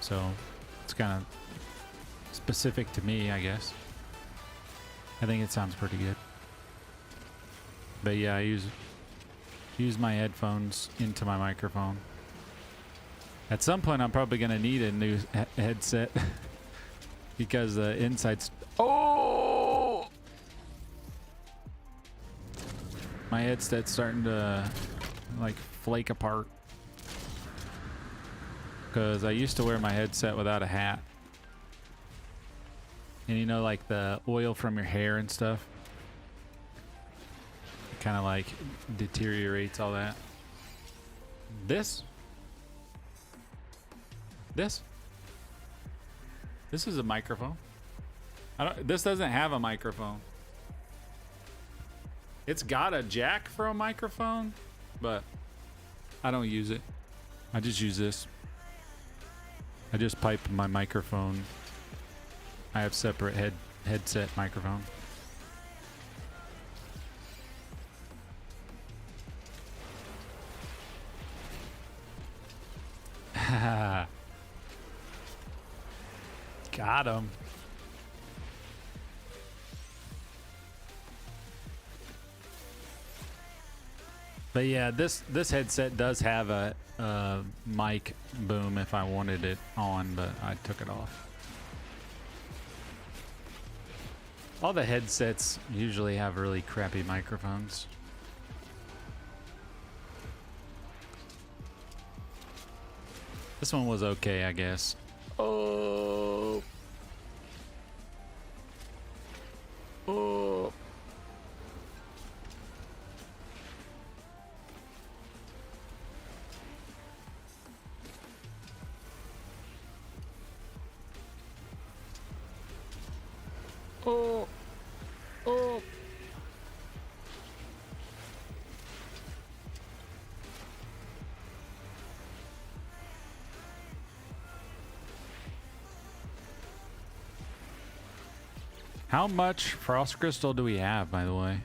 So it's kind of specific to me, I guess. I think it sounds pretty good. But yeah, I use my headphones into my microphone. At some point, I'm probably going to need a new headset because the inside's... Oh! My headset's starting to like flake apart because I used to wear my headset without a hat. And like the oil from your hair and stuff kind of like deteriorates all that. This is a microphone. This doesn't have a microphone. It's got a jack for a microphone, but I don't use it. I just use this. I just pipe my microphone. I have separate headset microphone. Got him. But yeah, this headset does have a mic boom if I wanted it on, but I took it off. All the headsets usually have really crappy microphones. This one was okay, I guess. Oh. Oh. Oh. Oh. How much frost crystal do we have, by the way?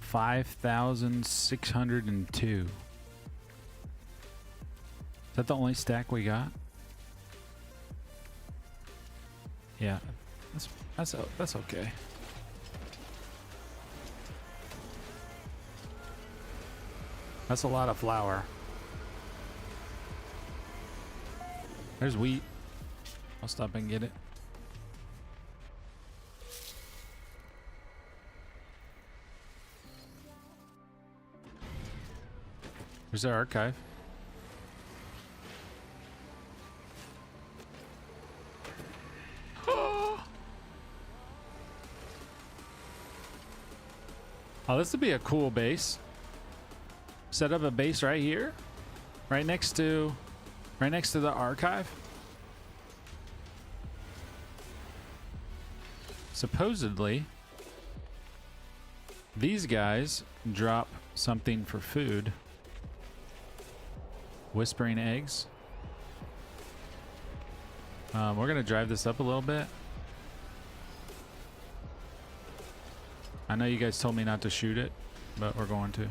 5,602. Is that the only stack we got? Yeah, that's okay. That's a lot of flour. There's wheat. I'll stop and get it. There's our archive. Oh, this would be a cool base. Set up a base right here, right next to the archive. Supposedly, these guys drop something for food. Whispering eggs. We're gonna drive this up a little bit. I know you guys told me not to shoot it, but we're going to.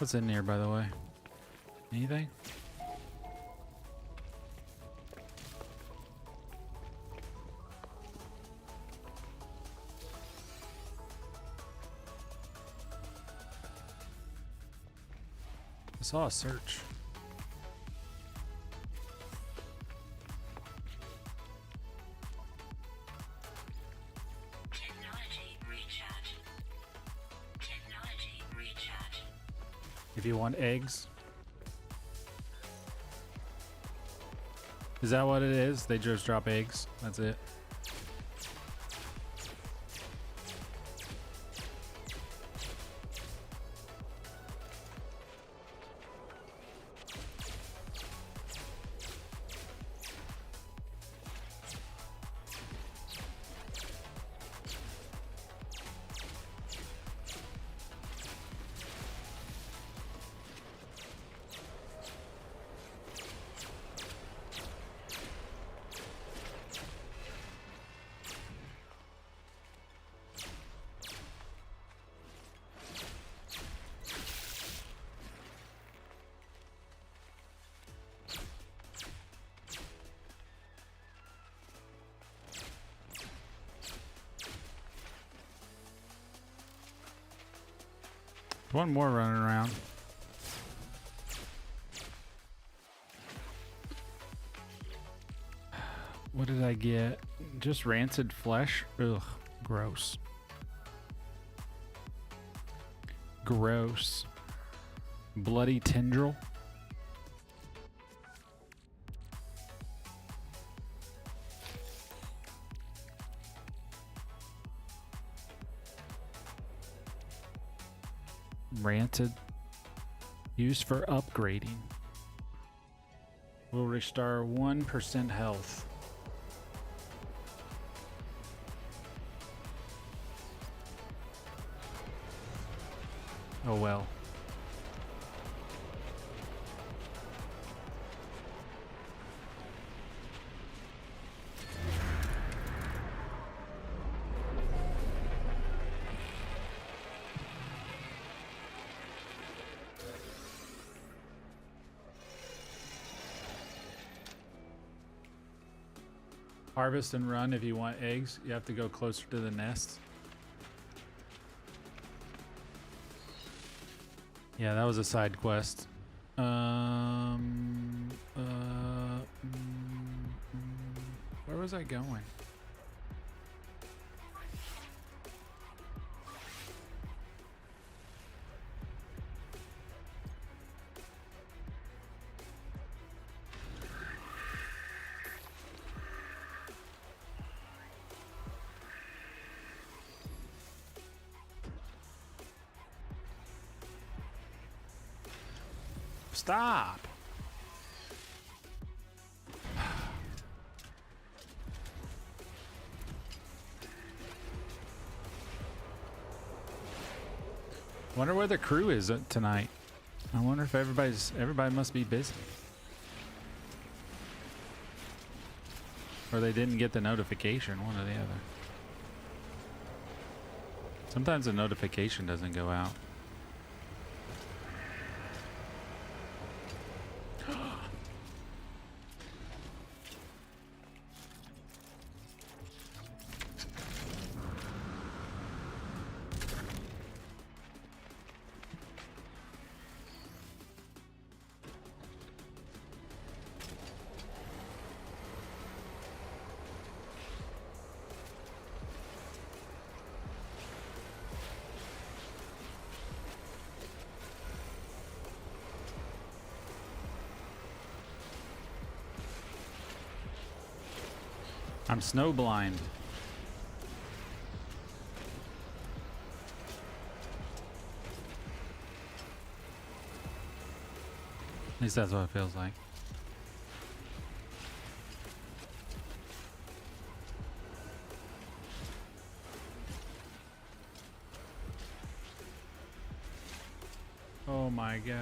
What's in here, by the way? Anything? I saw a search. Technology recharge. Technology recharge. If you want eggs. Is that what it is? They just drop eggs. That's it. One more running around. What did I get? Just rancid flesh? Ugh, gross. Gross. Bloody tendril? Rancid. Used for upgrading. Will restore 1% health. Oh well. Harvest and run if you want eggs. You have to go closer to the nest. Yeah, that was a side quest. Where was I going? Stop. Wonder where the crew is tonight. I wonder if everybody must be busy. Or they didn't get the notification, one or the other. Sometimes the notification doesn't go out. I'm snow blind. At least that's what it feels like. Oh my gosh.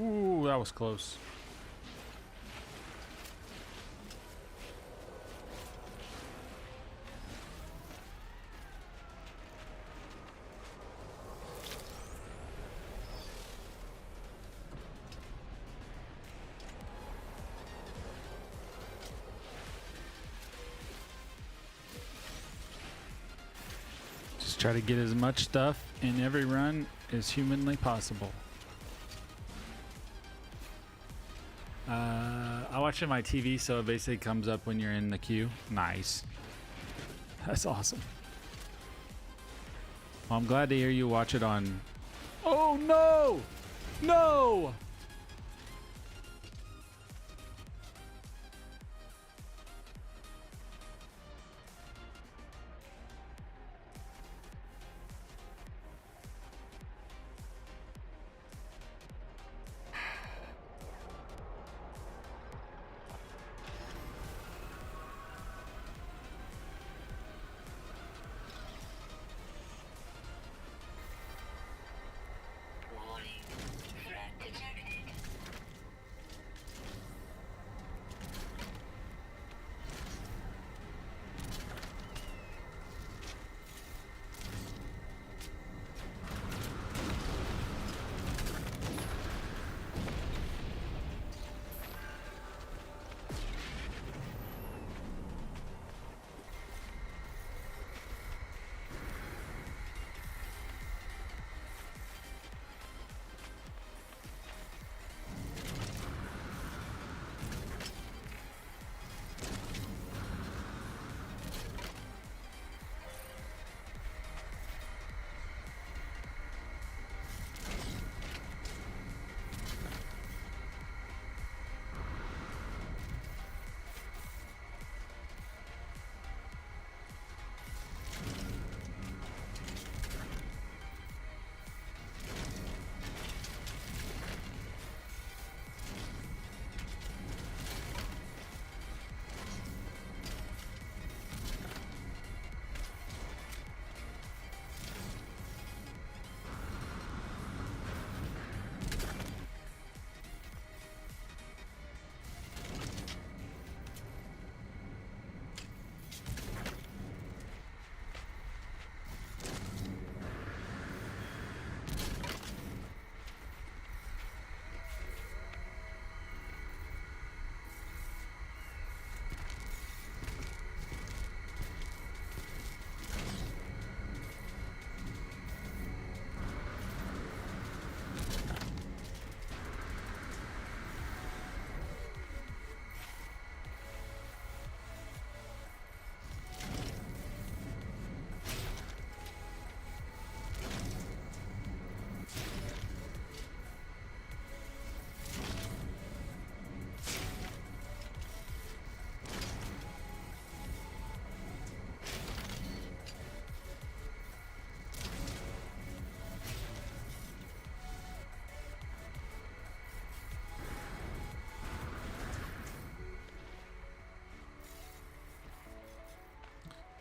Ooh, that was close. Just try to get as much stuff in every run as humanly possible. I watch it on my TV, so it basically comes up when you're in the queue. Nice. That's awesome. Well, I'm glad to hear you watch it on. Oh no! No! Warning. Threat detected.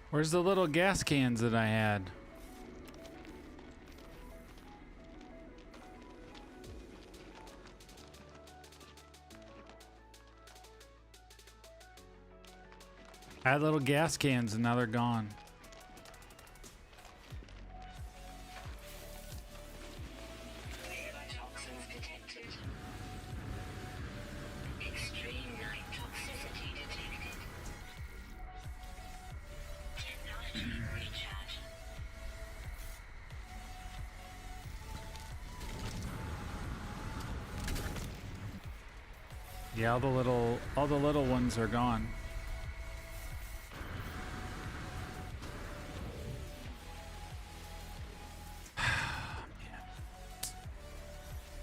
Where's the little gas cans that I had? I had little gas cans and now they're gone. Toxins detected. Extreme night toxicity detected. Technology recharge. Yeah, all the little ones are gone.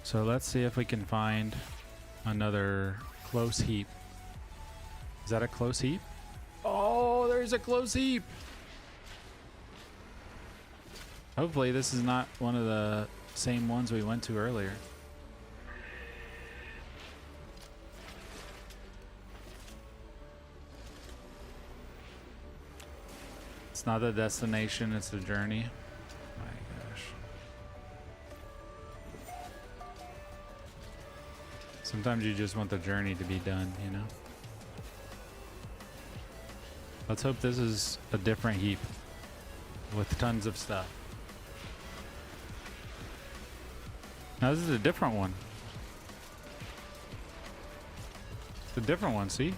So let's see if we can find another close heap. Is that a close heap? Oh, there's a close heap. Hopefully this is not one of the same ones we went to earlier. It's not the destination, it's the journey. My gosh. Sometimes you just want the journey to be done, you know? Let's hope this is a different heap with tons of stuff. Now this is a different one. It's a different one, see?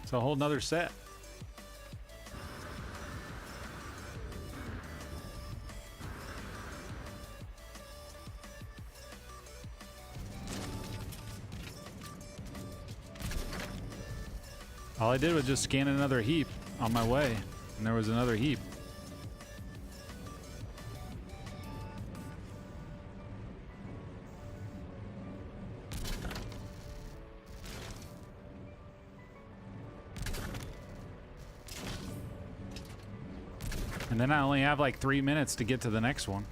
It's a whole nother set. All I did was just scan another heap on my way, and there was another heap. And then I only have like 3 minutes to get to the next one.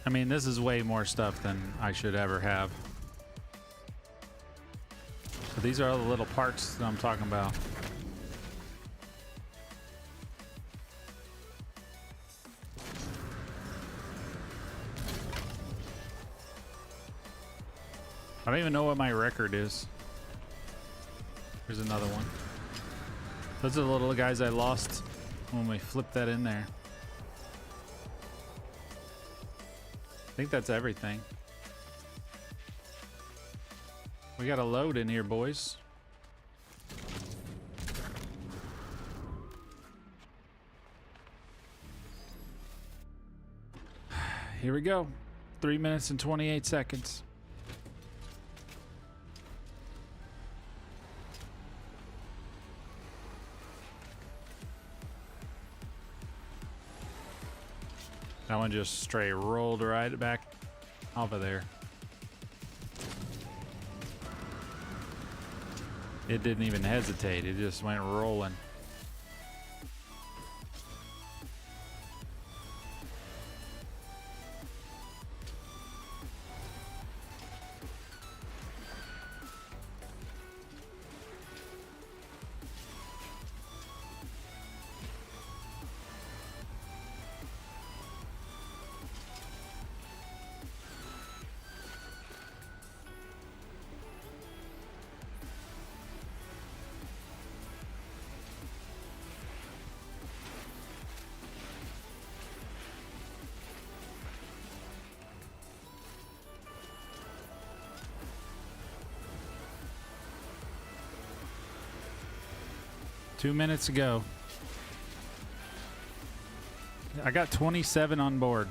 I mean, this is way more stuff than I should ever have. So these are all the little parts that I'm talking about. I don't even know what my record is. Here's another one. Those are the little guys I lost when we flipped that in there. I think that's everything. We got a load in here, boys. Here we go. 3 minutes and 28 seconds. That one just straight rolled right back off of there. It didn't even hesitate. It just went rolling. Two minutes ago. I got 27 on board.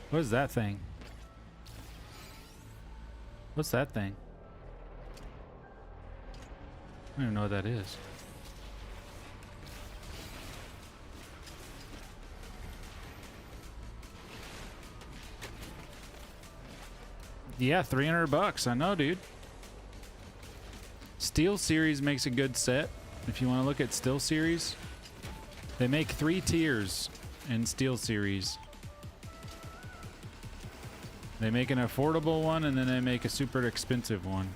What is that thing? What's that thing? I don't even know what that is. Yeah, $300. I know, dude. Steel Series makes a good set. If you want to look at Steel Series, they make 3 tiers in Steel Series. They make an affordable one and then they make a super expensive one.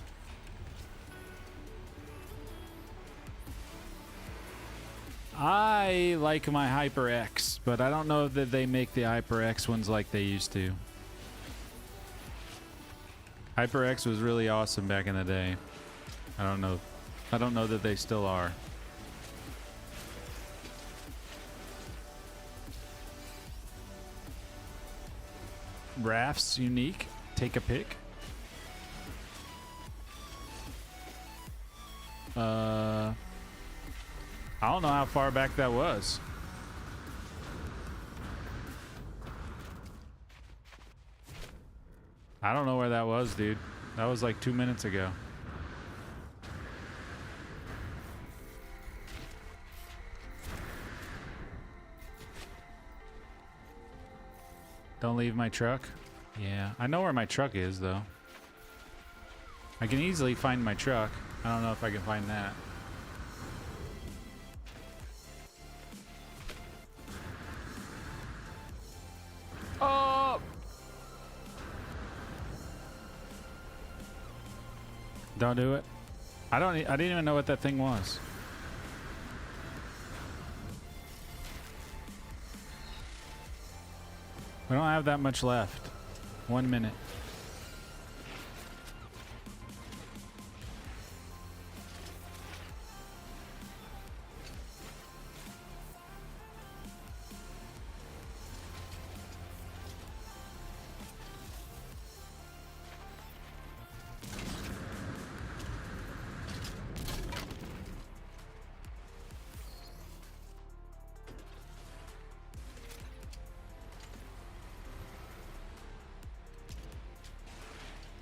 I like my HyperX, but I don't know that they make the HyperX ones like they used to. HyperX was really awesome back in the day. I don't know. I don't know that they still are. Rafts unique. Take a pick. I don't know how far back that was. I don't know where that was, dude. That was like 2 minutes ago. Don't leave my truck. Yeah, I know where my truck is, though. I can easily find my truck. I don't know if I can find that. Oh! Don't do it. I didn't even know what that thing was. We don't have that much left. 1 minute.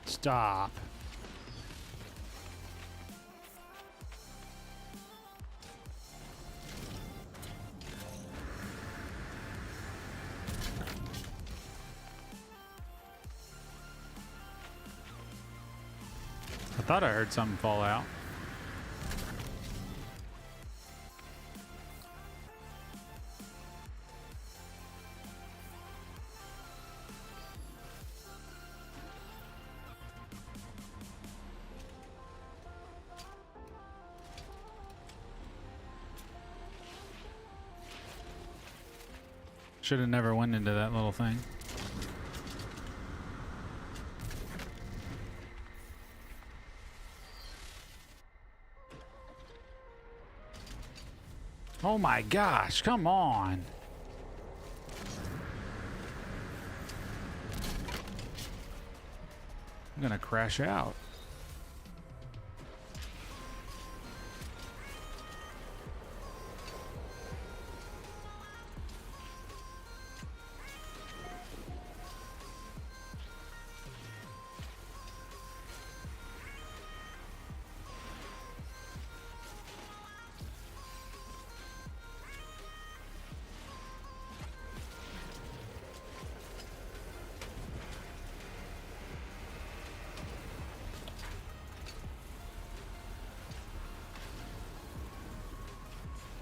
Stop. I thought I heard something fall out. Should have never went into that little thing. Oh my gosh, come on. I'm gonna crash out.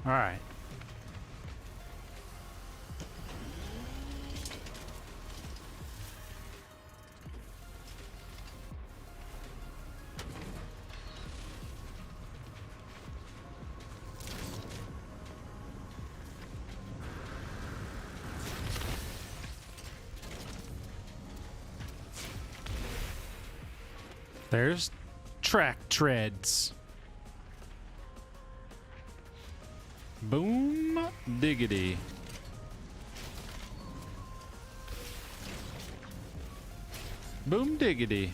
All right. There's track treads. Boom diggity. Boom diggity.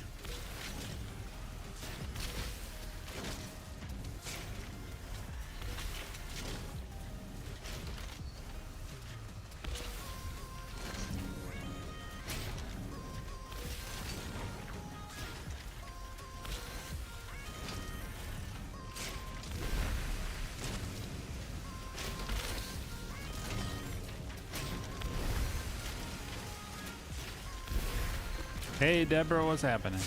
Hey, Deborah, what's happening?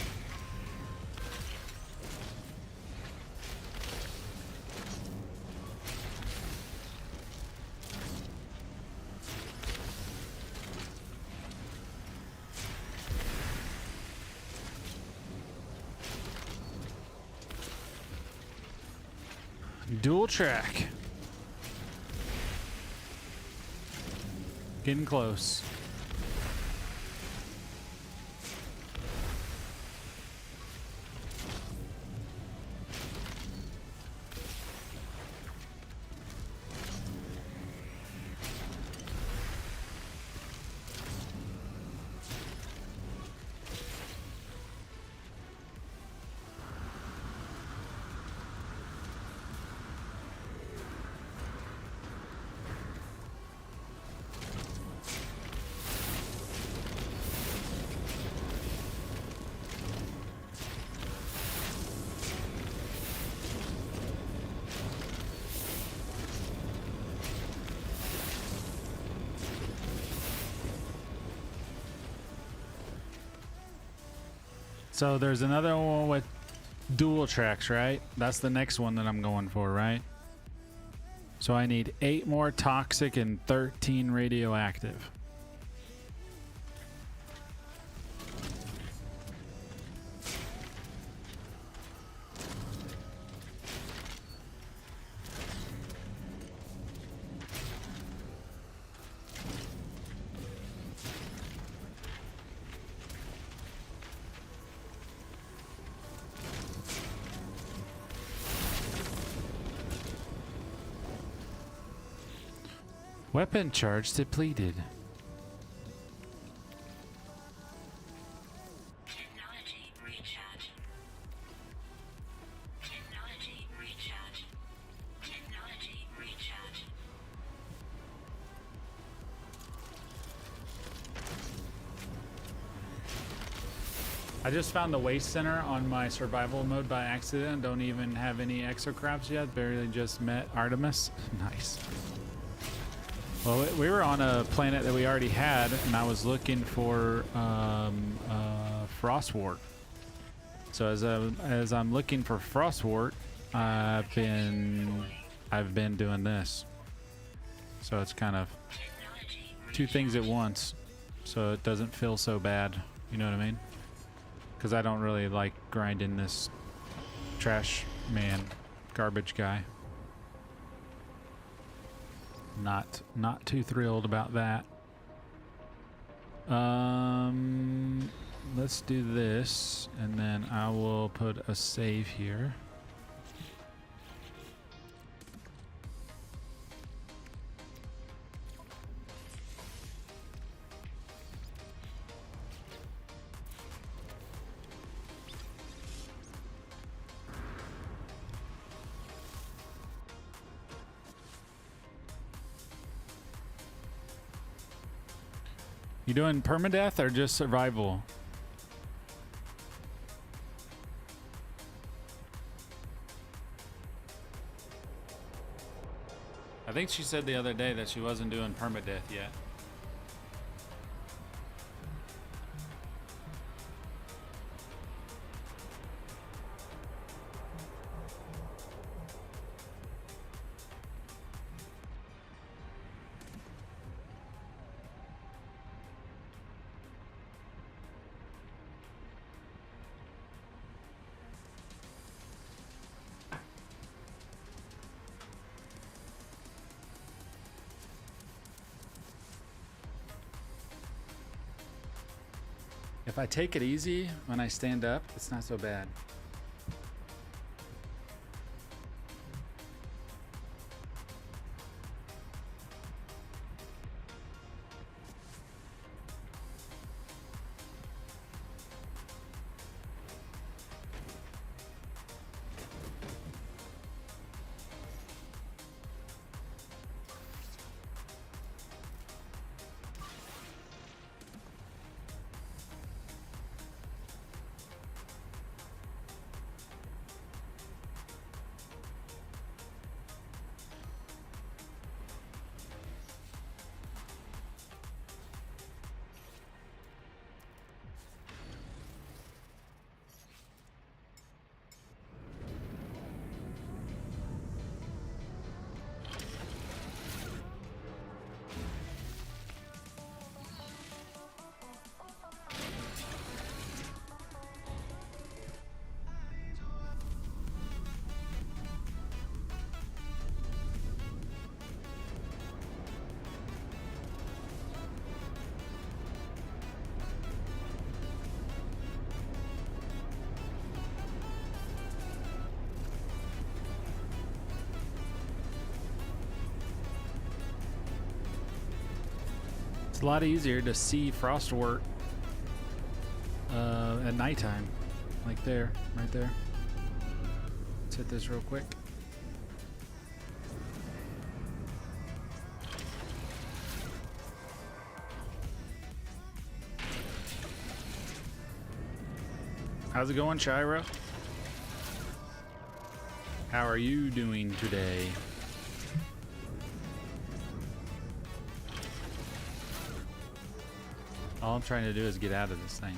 Dual track. Getting close. So there's another one with dual tracks, right? That's the next one that I'm going for, right? So I need 8 more toxic and 13 radioactive. Weapon charge depleted. Technology recharge. Technology recharge. Technology recharge. I just found the waste center on my survival mode by accident. Don't even have any exocrabs yet. Barely just met Artemis. Nice. Well, we were on a planet that we already had, and I was looking for frostwort. So as I'm looking for frostwort, I've been doing this. So it's kind of Technology 2 things at once, so it doesn't feel so bad. You know what I mean? Because I don't really like grinding this trash man, garbage guy. Not too thrilled about that. Let's do this, and then I will put a save here. You doing permadeath or just survival? I think she said the other day that she wasn't doing permadeath yet. If I take it easy when I stand up, it's not so bad. It's a lot easier to see frostwort at nighttime, like there, right there. Let's hit this real quick. How's it going, Shira? How are you doing today? All I'm trying to do is get out of this thing.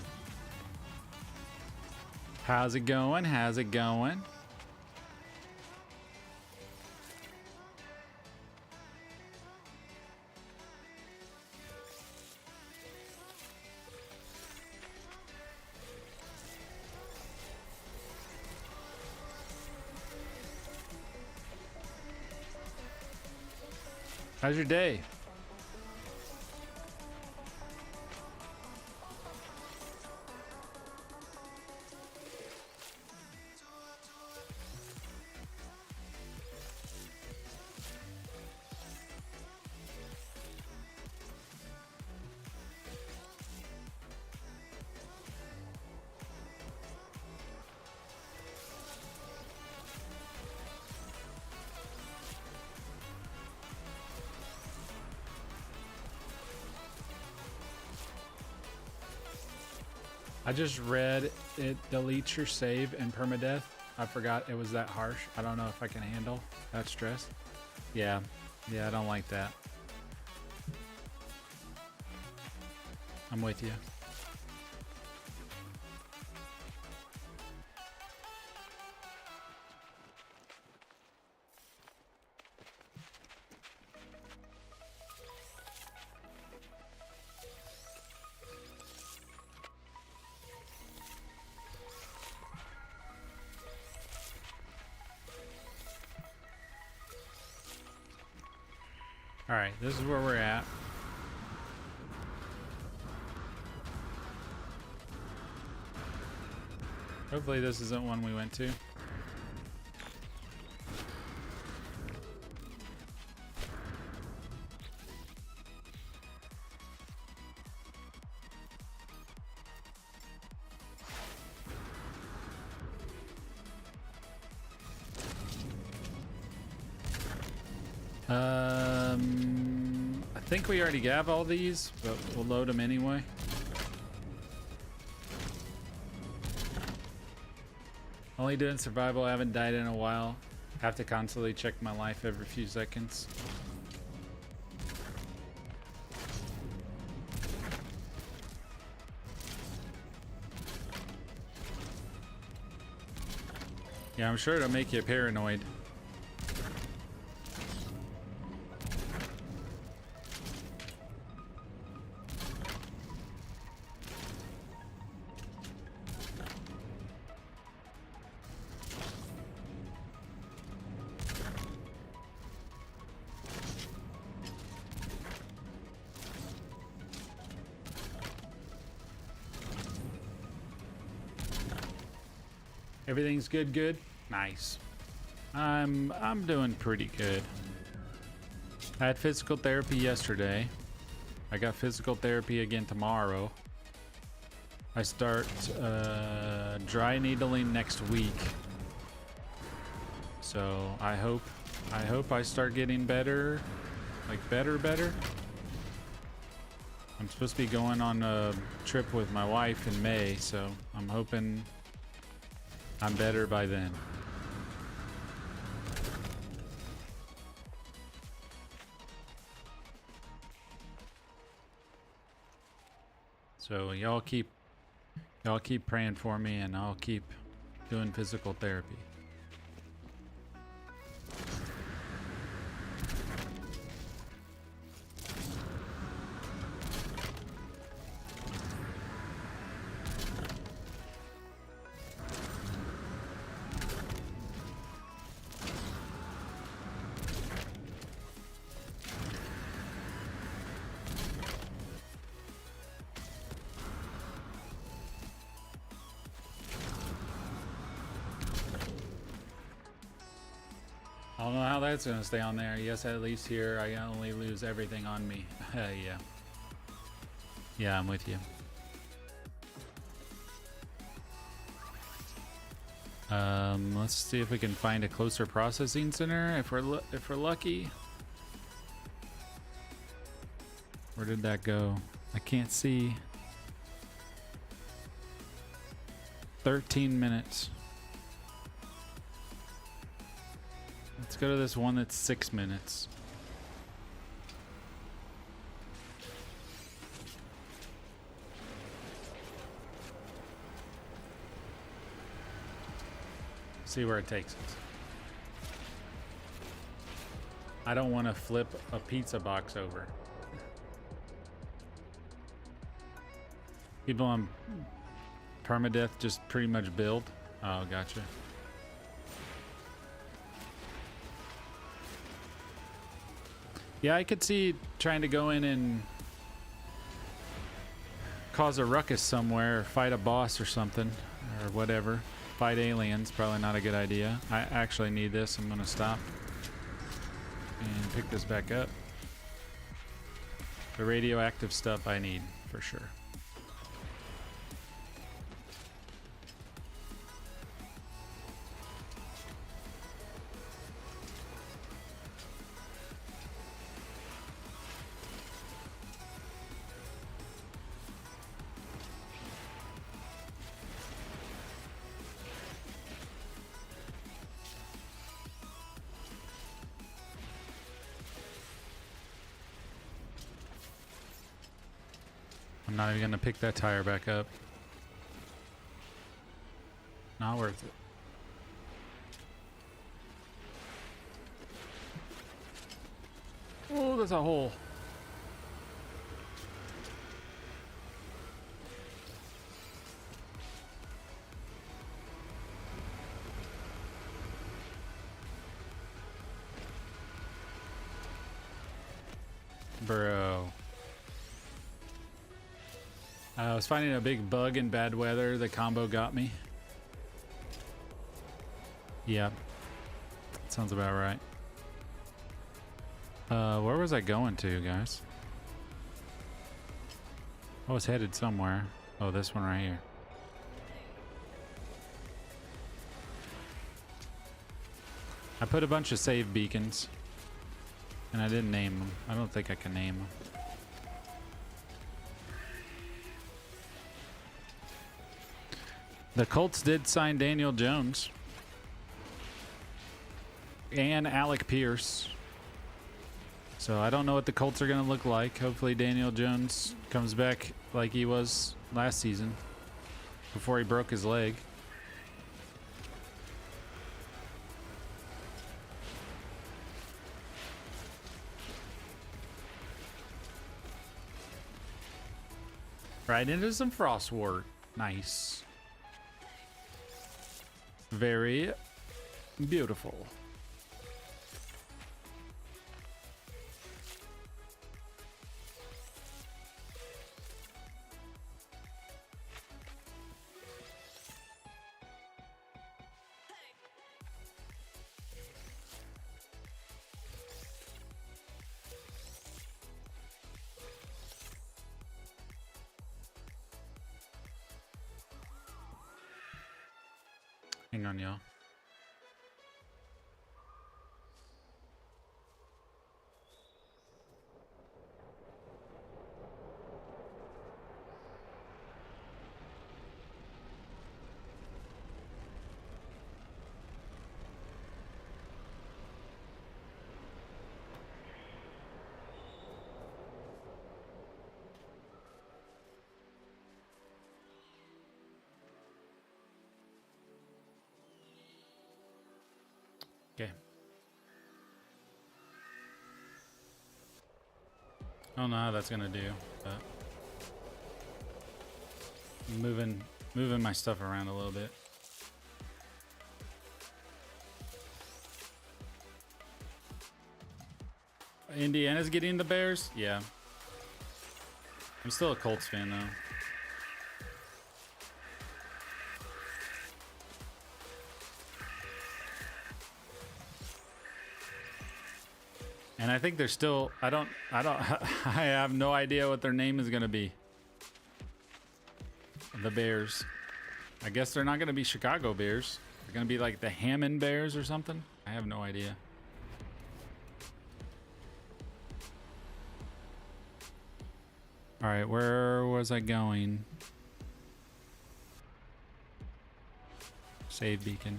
How's it going? How's it going? How's your day? I just read it deletes your save in permadeath. I forgot it was that harsh. I don't know if I can handle that stress. Yeah, I don't like that. I'm with you. All right, this is where we're at. Hopefully this isn't one we went to. I think we already have all these, but we'll load them anyway. Only doing survival. I haven't died in a while. Have to constantly check my life every few seconds. Yeah, I'm sure it'll make you paranoid. Everything's good. Nice. I'm doing pretty good. I had physical therapy yesterday. I got physical therapy again tomorrow. I start dry needling next week. So I hope I start getting better, like better. I'm supposed to be going on a trip with my wife in May, so I'm hoping I'm better by then. So y'all keep praying for me, and I'll keep doing physical therapy. I don't know how that's gonna stay on there. Yes, at least here I only lose everything on me. Yeah. Yeah, I'm with you. Let's see if we can find a closer processing center if we're lucky. Where did that go? I can't see. 13 minutes. Let's go to this one that's 6 minutes. See where it takes us. I don't want to flip a pizza box over. People on permadeath just pretty much build. Oh, gotcha. Yeah, I could see trying to go in and cause a ruckus somewhere, or fight a boss or something, or whatever. Fight aliens, probably not a good idea. I actually need this. I'm gonna stop and pick this back up. The radioactive stuff I need, for sure. I'm not even gonna pick that tire back up. Not worth it. Oh, there's a hole. Bro. I was finding a big bug in bad weather. The combo got me. Yeah. Sounds about right. Where was I going to, guys? I was headed somewhere. Oh, this one right here. I put a bunch of save beacons. And I didn't name them. I don't think I can name them. The Colts did sign Daniel Jones and Alec Pierce. So I don't know what the Colts are going to look like. Hopefully Daniel Jones comes back like he was last season before he broke his leg. Right into some frostwort. Nice. Very beautiful. Hang on, y'all. Okay. I don't know how that's gonna do, but I'm moving my stuff around a little bit. Indiana's getting the Bears? Yeah. I'm still a Colts fan though. And I think they're still, I have no idea what their name is going to be. The Bears. I guess they're not going to be Chicago Bears. They're going to be like the Hammond Bears or something. I have no idea. All right, where was I going? Save beacon.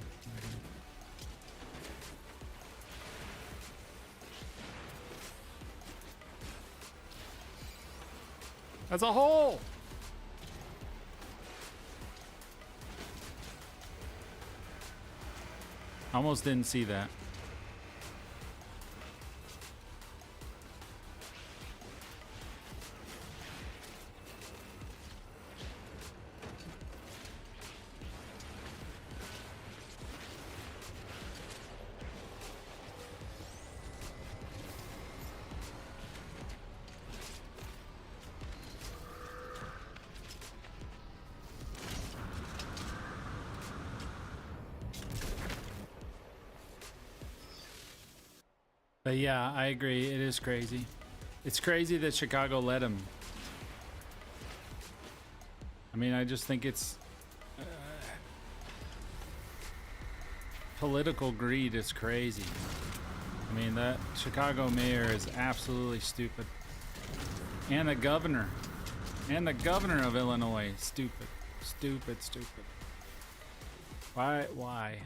That's a hole. Almost didn't see that. But yeah, I agree. It is crazy. It's crazy that Chicago let him. I mean, I just think it's political greed is crazy. I mean, that Chicago mayor is absolutely stupid. And the governor. And the governor of Illinois. Stupid. Stupid, stupid. Why? Why?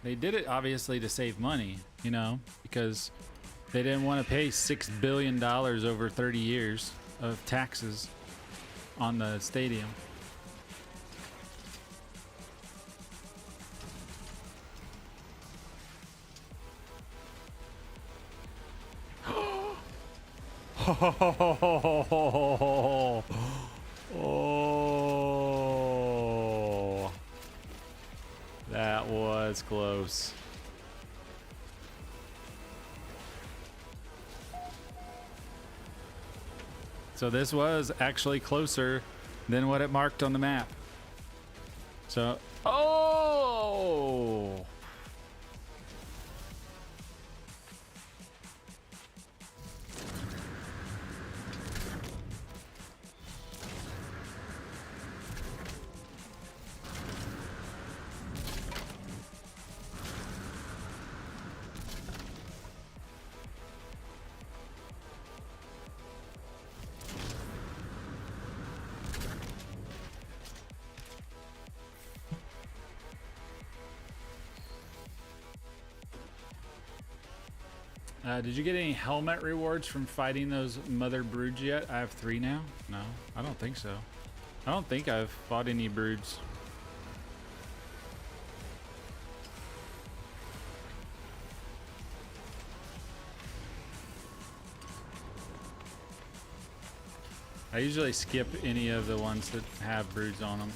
They did it obviously to save money, you know, because they didn't want to pay $6 billion over 30 years of taxes on the stadium. Oh, that was close. So this was actually closer than what it marked on the map. So, oh! Did you get any helmet rewards from fighting those mother broods yet? I have 3 now. No, I don't think so. I don't think I've fought any broods. I usually skip any of the ones that have broods on them.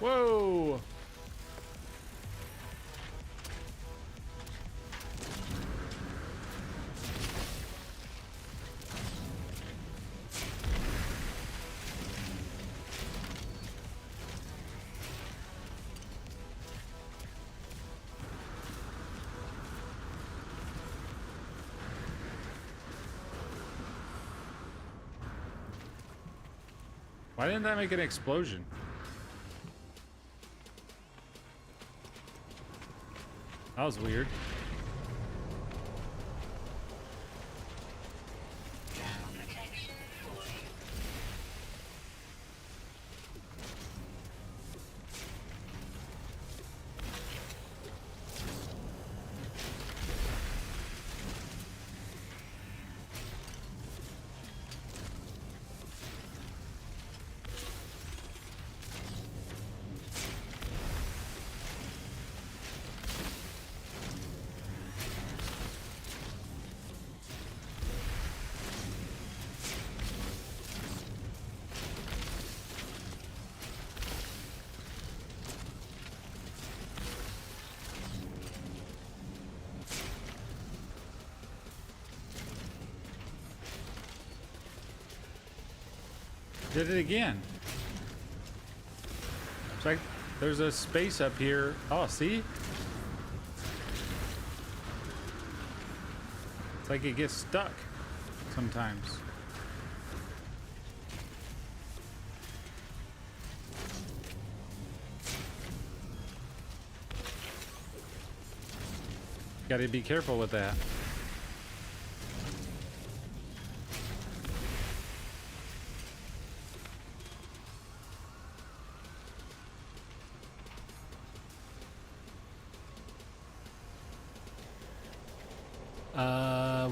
Whoa! Why didn't that make an explosion? That was weird. Did it again. It's like there's a space up here. Oh, see? It's like it gets stuck sometimes. Got to be careful with that.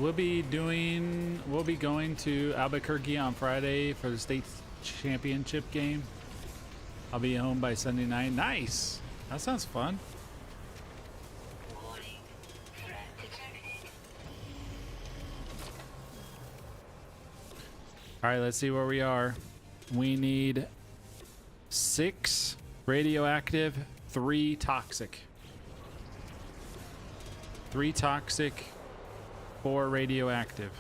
we'll be going to Albuquerque on Friday for the state championship game. I'll be home by Sunday night. Nice. That sounds fun. Warning. Threat detected. All right, let's see where we are. We need 6 radioactive, 3 toxic. 3 toxic, 4 radioactive.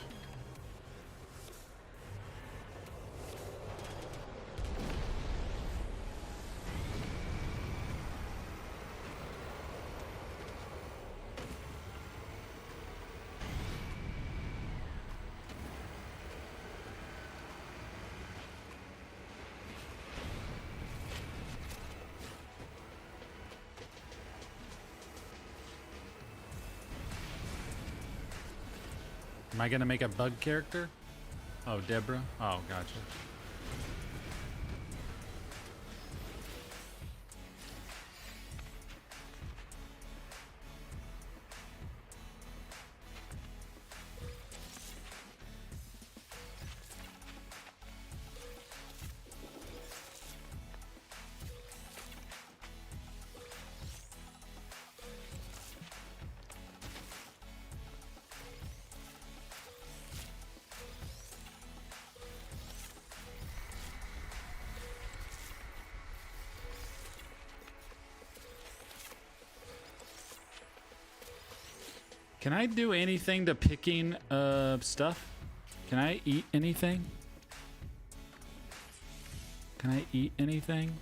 Am I gonna make a bug character? Oh, Deborah? Oh, gotcha. Can I do anything to picking stuff? Can I eat anything? Can I eat anything?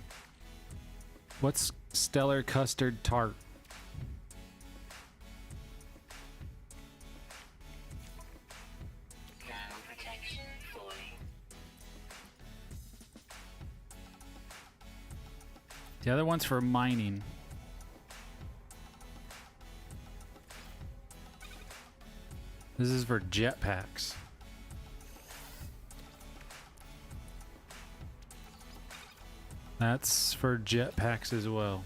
What's stellar custard tart? Ground protection fully. The other one's for mining. This is for jetpacks. That's for jetpacks as well.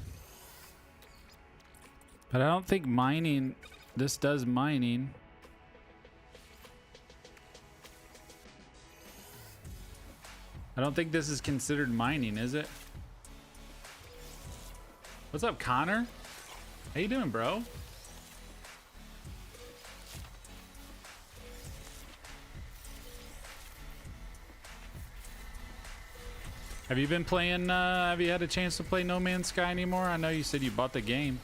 But I don't think mining, this does mining. I don't think this is considered mining, is it? What's up, Connor? How you doing, bro? Have you been playing, have you had a chance to play No Man's Sky anymore? I know you said you bought the game.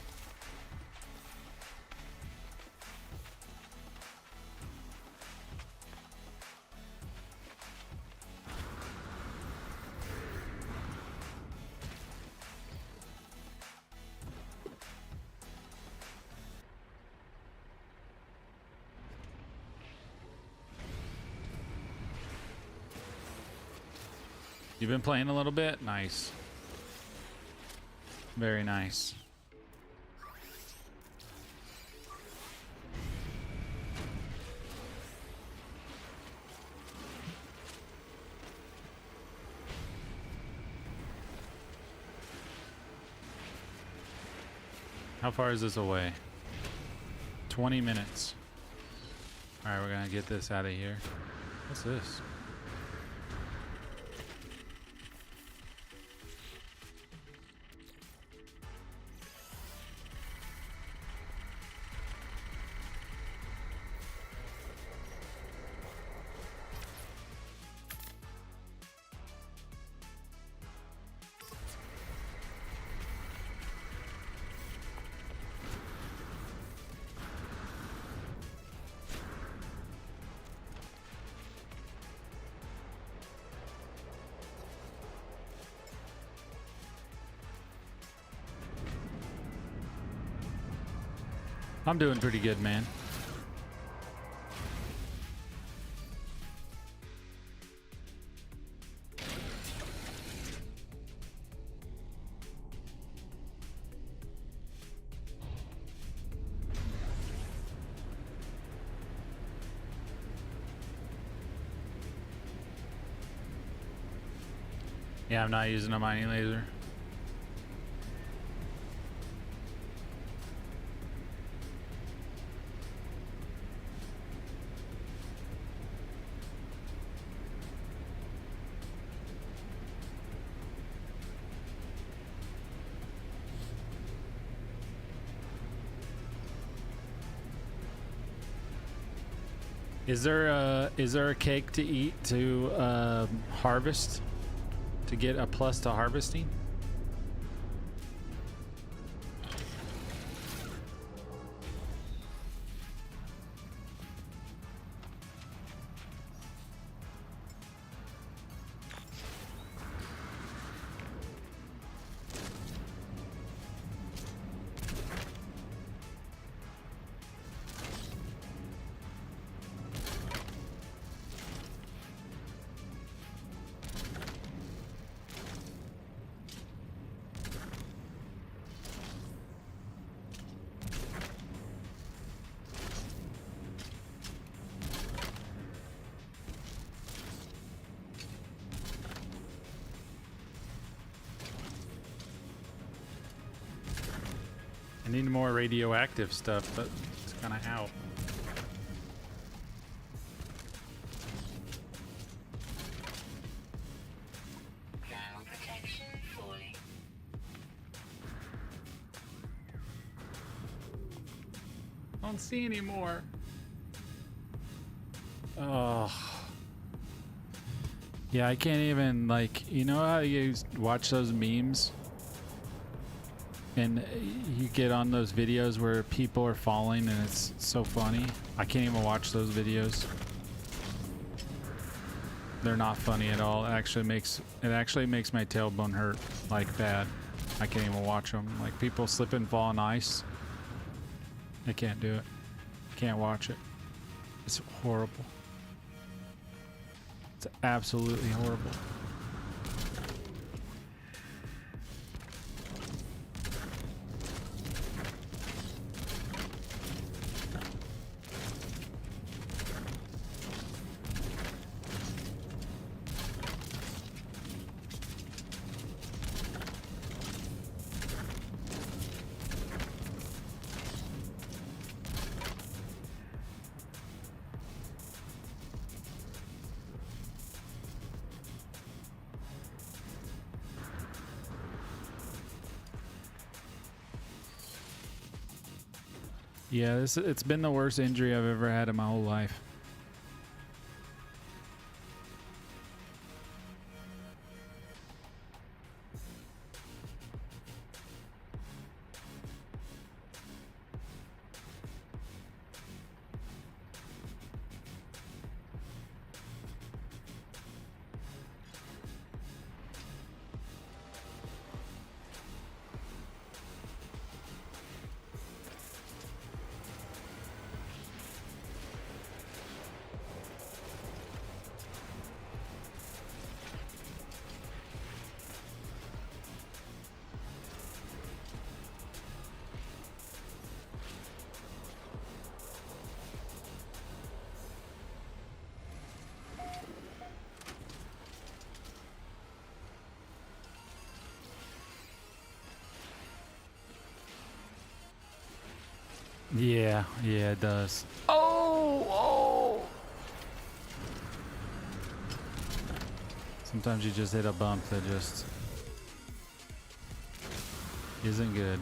You've been playing a little bit? Nice. Very nice. How far is this away? 20 minutes. All right, we're gonna get this out of here. What's this? I'm doing pretty good, man. Yeah, I'm not using a mining laser. Is there a cake to eat to harvest to get a plus to harvesting? I need more radioactive stuff, but it's kind of out. Ground protection falling. I don't see any more. Oh. Yeah, I can't even, like, you know how you watch those memes? And you get on those videos where people are falling and it's so funny. I can't even watch those videos. They're not funny at all. It actually makes my tailbone hurt like bad. I can't even watch them. Like people slip and fall on ice. I can't do it. Can't watch it. It's horrible. It's absolutely horrible. Yeah, it's been the worst injury I've ever had in my whole life. Yeah, it does. Oh! Sometimes you just hit a bump that just isn't good.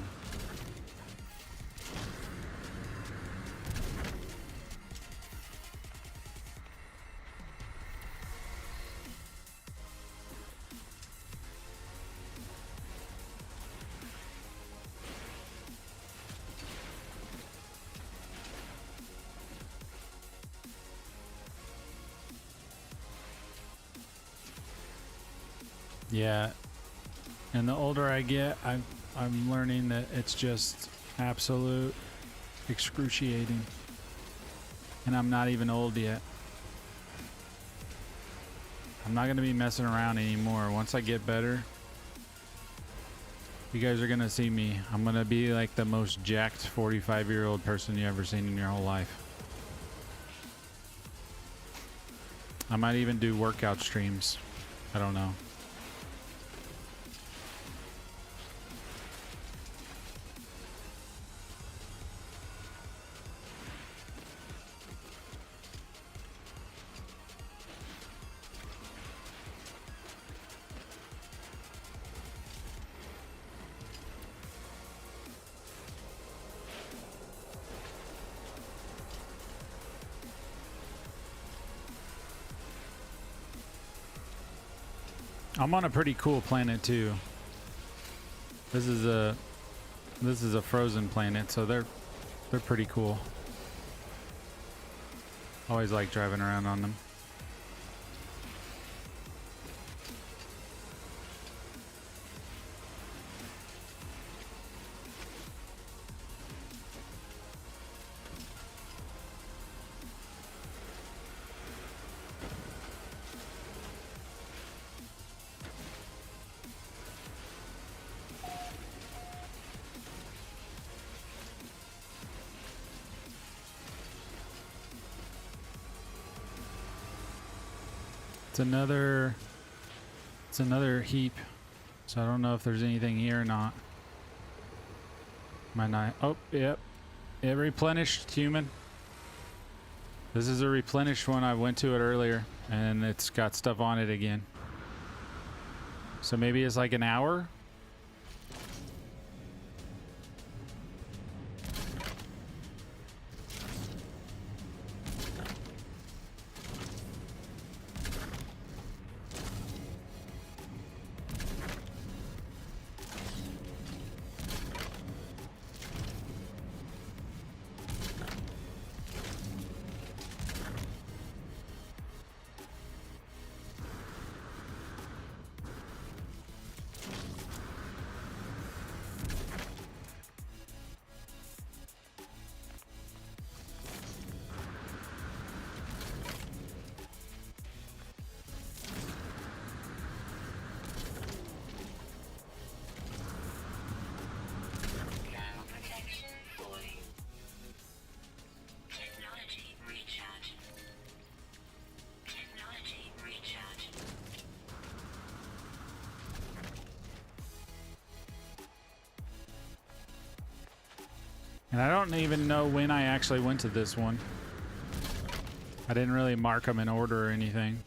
Yeah, and the older I get, I'm learning that it's just absolute excruciating, and I'm not even old yet. I'm not gonna be messing around anymore. Once I get better, you guys are gonna see me. I'm gonna be like the most jacked 45-year-old person you ever seen in your whole life. I might even do workout streams. I don't know. I'm on a pretty cool planet too. This is a frozen planet, so they're pretty cool. Always like driving around on them. It's another heap, so I don't know if there's anything here or not. Might not. Oh, yep, it replenished, human. This is a replenished one. I went to it earlier and it's got stuff on it again, so maybe it's like an hour. Ground protection falling. Technology recharge. Technology recharge. And I don't even know when I actually went to this one. I didn't really mark them in order or anything,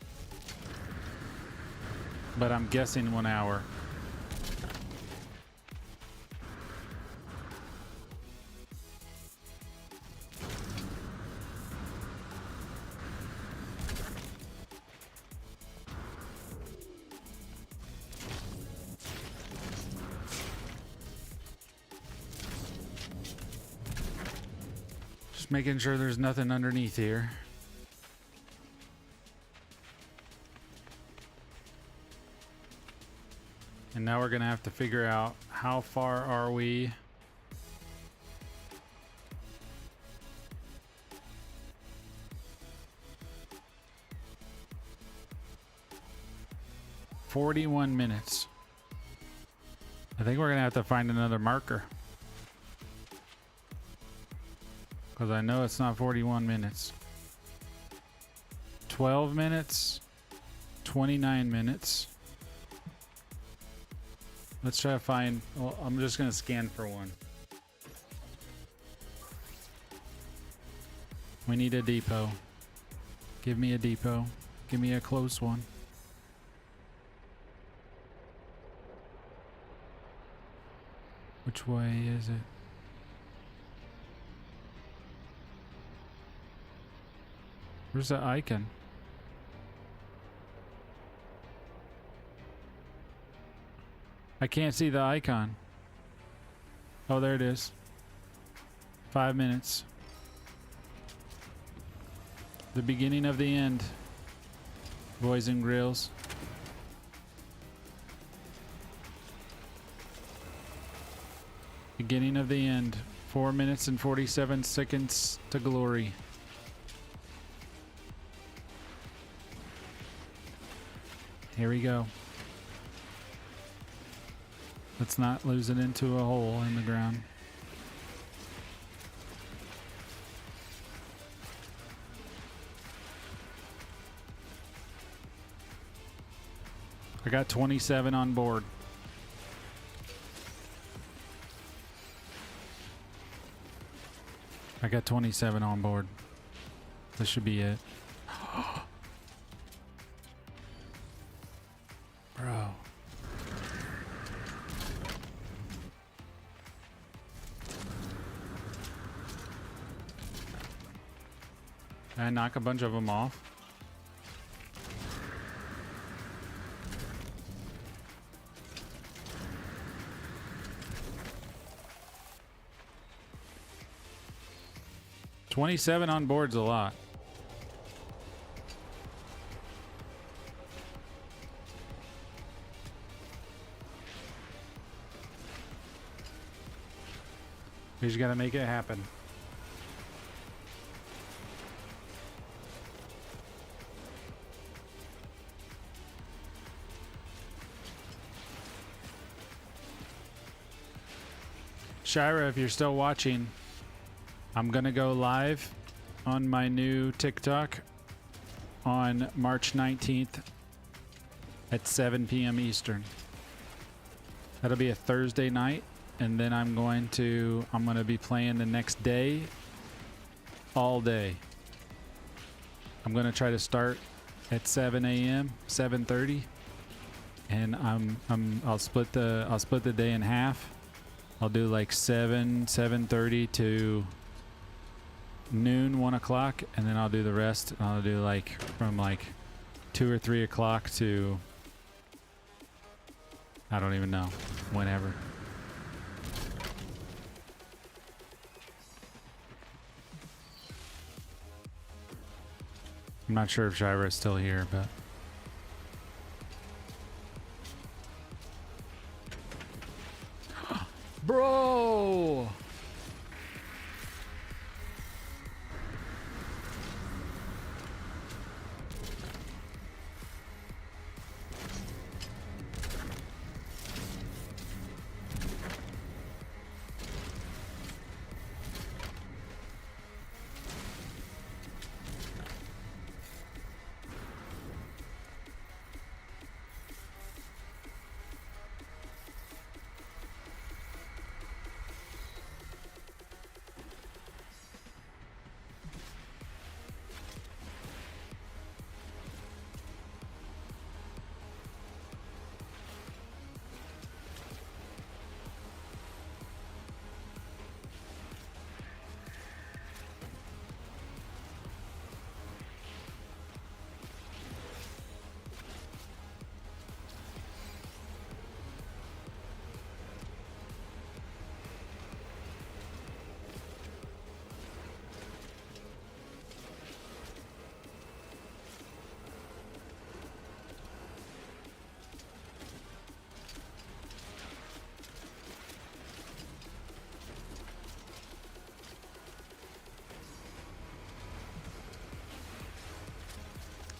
but I'm guessing 1 hour. Just making sure there's nothing underneath here. And now we're gonna have to figure out how far are we. "41 minutes. I think we're gonna have to find another marker, because I know it's not 41 minutes. 12 minutes, 29 minutes. Let's try to find, well, I'm just gonna scan for one. We need a depot. Give me a depot. Give me a close one. Which way is it? Where's the icon? I can't see the icon. Oh, there it is. 5 minutes. The beginning of the end, boys and grills. Beginning of the end. 4 minutes and 47 seconds to glory. Here we go. Let's not lose it into a hole in the ground. I got 27 on board. I got 27 on board. This should be it. Bro. Did I knock a bunch of them off? 27 on board's a lot. We just gotta make it happen. Shira, if you're still watching, I'm gonna go live on my new TikTok on March 19th at 7 p.m. Eastern. That'll be a Thursday night, and then I'm gonna be playing the next day, all day. I'm gonna try to start at 7 a.m., 7:30, and I'll split the day in half. I'll do like 7:30 to noon, 1 o'clock, and then I'll do the rest. I'll do like from like 2 or 3 o'clock to I don't even know, whenever. I'm not sure if Shira is still here, but bro.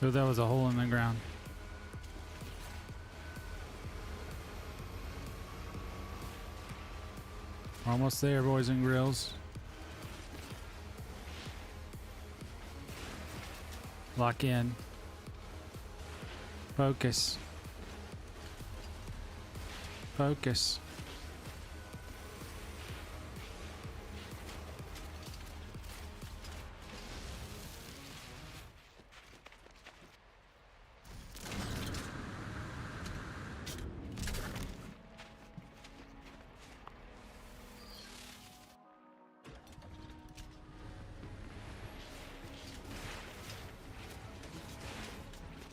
So that was a hole in the ground. Almost there, boys and grills. Lock in. Focus. Focus.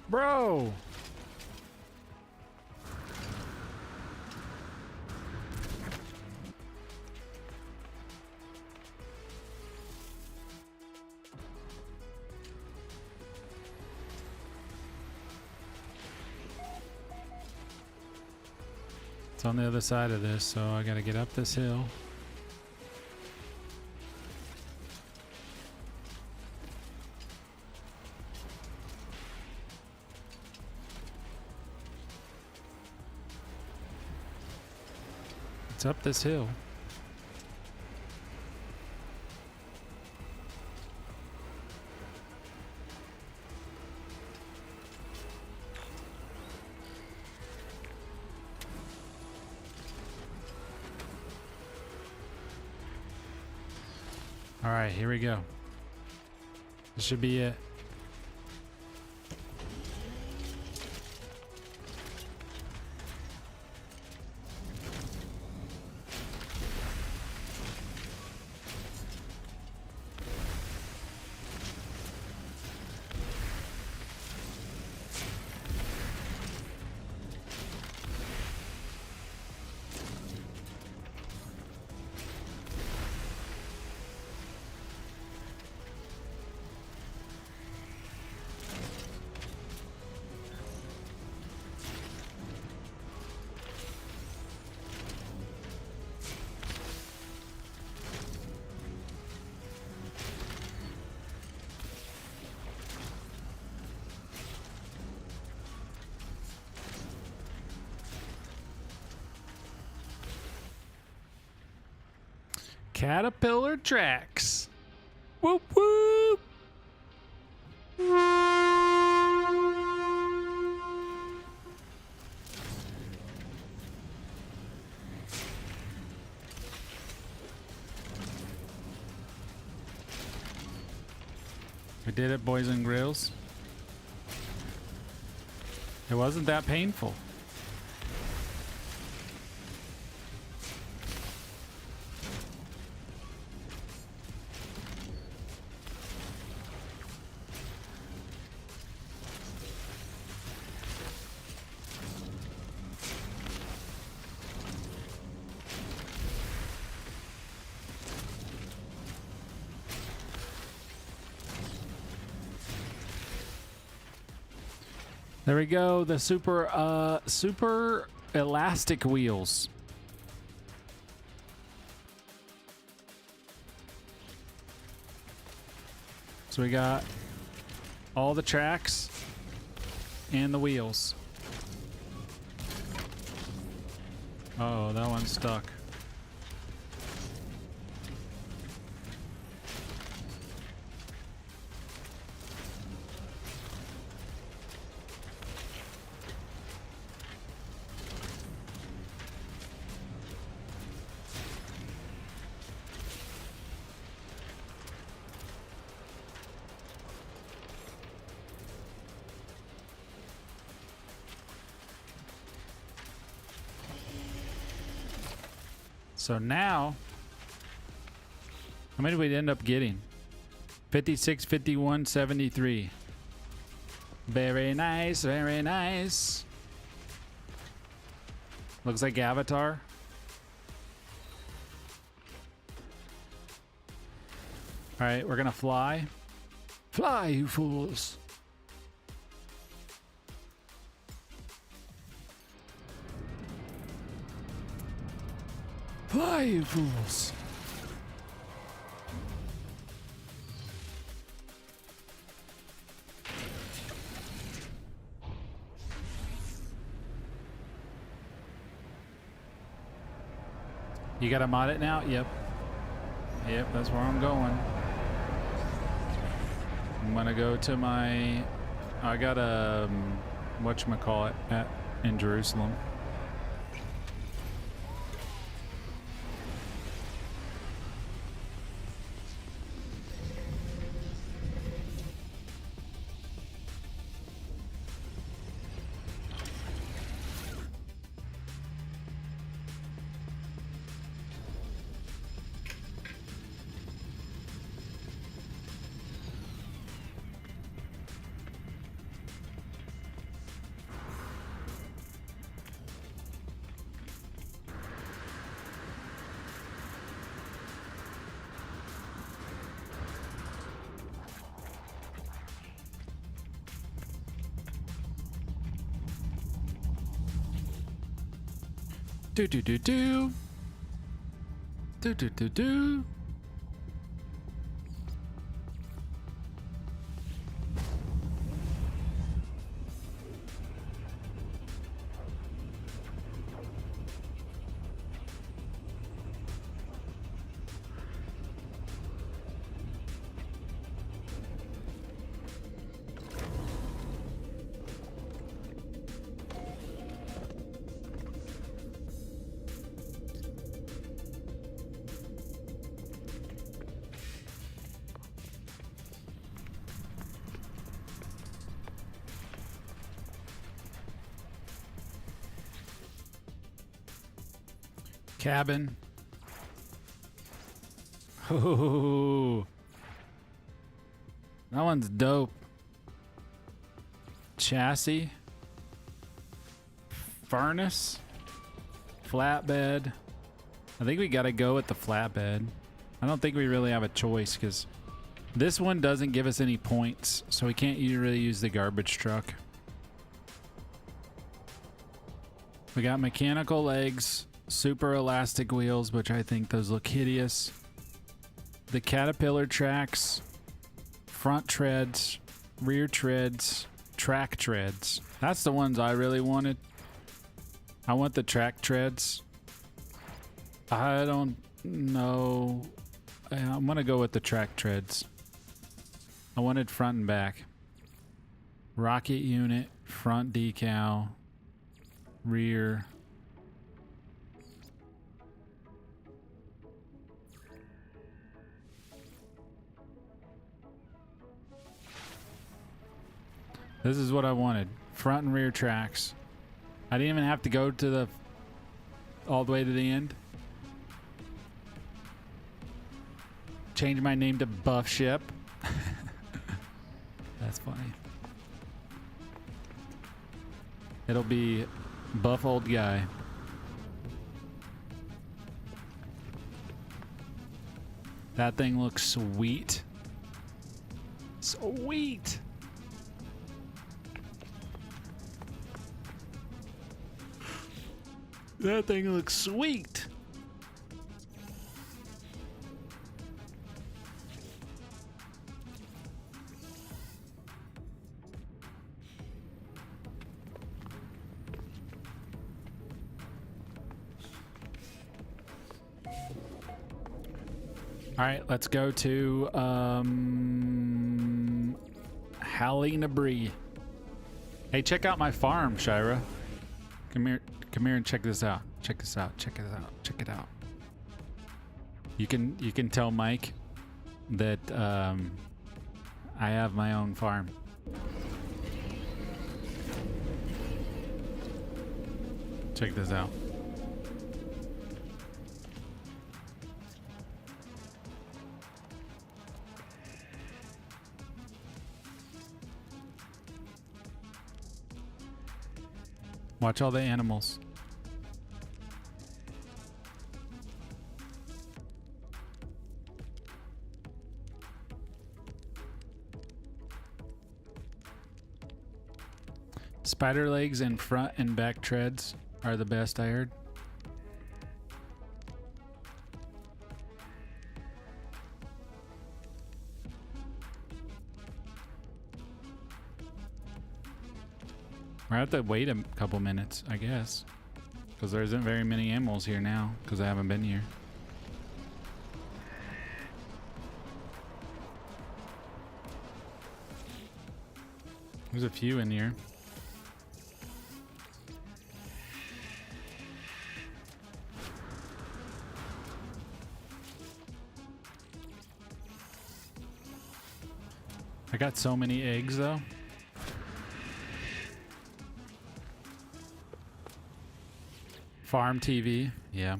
Bro! It's on the other side of this, so I gotta get up this hill. It's up this hill. All right, here we go. This should be it. Caterpillar tracks. Whoop whoop. We did it, boys and grills. It wasn't that painful. There we go, the super elastic wheels. So we got all the tracks and the wheels. Oh, that one's stuck. So now, how many did we end up getting? 56, 51, 73. Very nice, very nice. Looks like Avatar. All right, we're gonna fly. Fly, you fools. Fly, you fools. You gotta mod it now? Yep. Yep, that's where I'm going. I'm gonna go to my... I got a... whatchamacallit in Jerusalem. Do do do do. Do do do do. Cabin. Ooh. That one's dope. Chassis. Furnace. Flatbed. I think we gotta go with the flatbed. I don't think we really have a choice because this one doesn't give us any points, so we can't really use the garbage truck. We got mechanical legs. Super elastic wheels, which I think those look hideous. The Caterpillar tracks, front treads, rear treads, track treads. That's the ones I really wanted. I want the track treads. I don't know I'm gonna go with the track treads. I wanted front and back. Rocket unit, front decal, rear. This is what I wanted. Front and rear tracks. I didn't even have to go to the all the way to the end. Change my name to Buff Ship. That's funny. It'll be Buff Old Guy. That thing looks sweet. Sweet. That thing looks sweet. All right, let's go to Halina Bree. Hey, check out my farm, Shira. Come here and check this out. Check this out. Check it out. Check it out. You can tell Mike that I have my own farm. Check this out. Watch all the animals. Spider legs and front and back treads are the best, I heard. I have to wait a couple minutes, I guess, because there isn't very many animals here now, because I haven't been here. There's a few in here. I got so many eggs, though. Farm TV, yeah.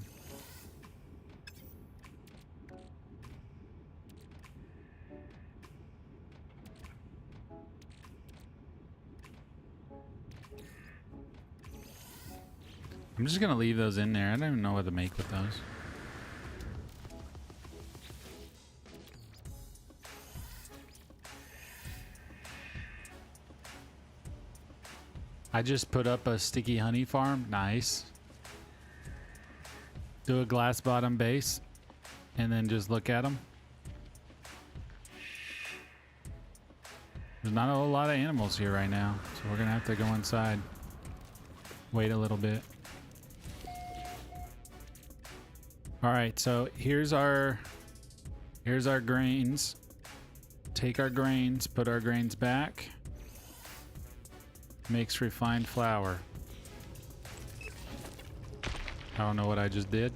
I'm just gonna leave those in there. I don't even know what to make with those. I just put up a sticky honey farm. Nice. Do a glass bottom base and then just look at them. There's not a whole lot of animals here right now, so we're gonna have to go inside. Wait a little bit. All right, so here's our grains. Take our grains, put our grains back. Makes refined flour. I don't know what I just did.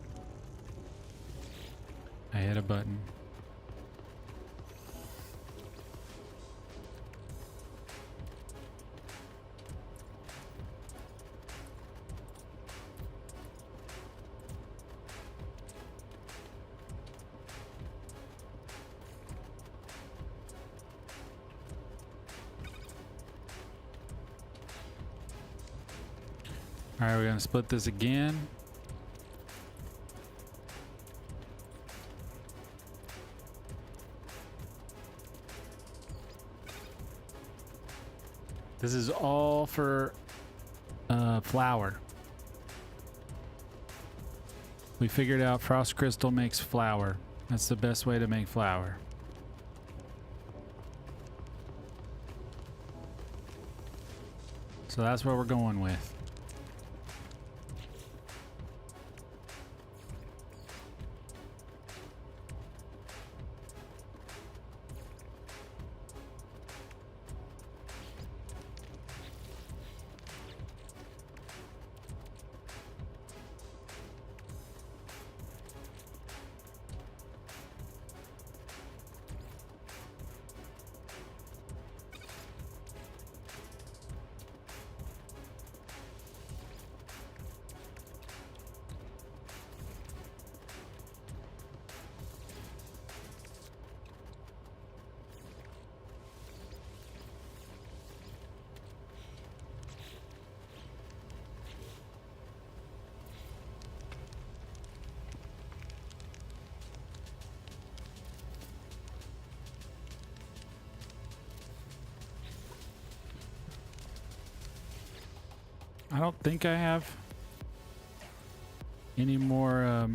I hit a button. All right, we're gonna split this again. This is all for flour. We figured out frost crystal makes flour. That's the best way to make flour. So that's what we're going with. I don't think I have any more.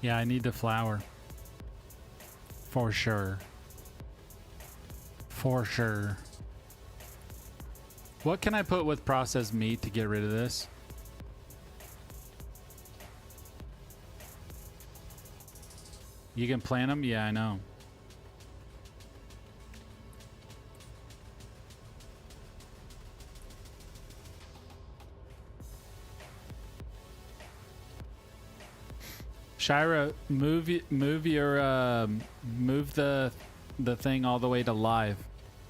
Yeah, I need the flour. For sure. For sure. What can I put with processed meat to get rid of this? You can plant them? Yeah, I know. Shira, move the thing all the way to live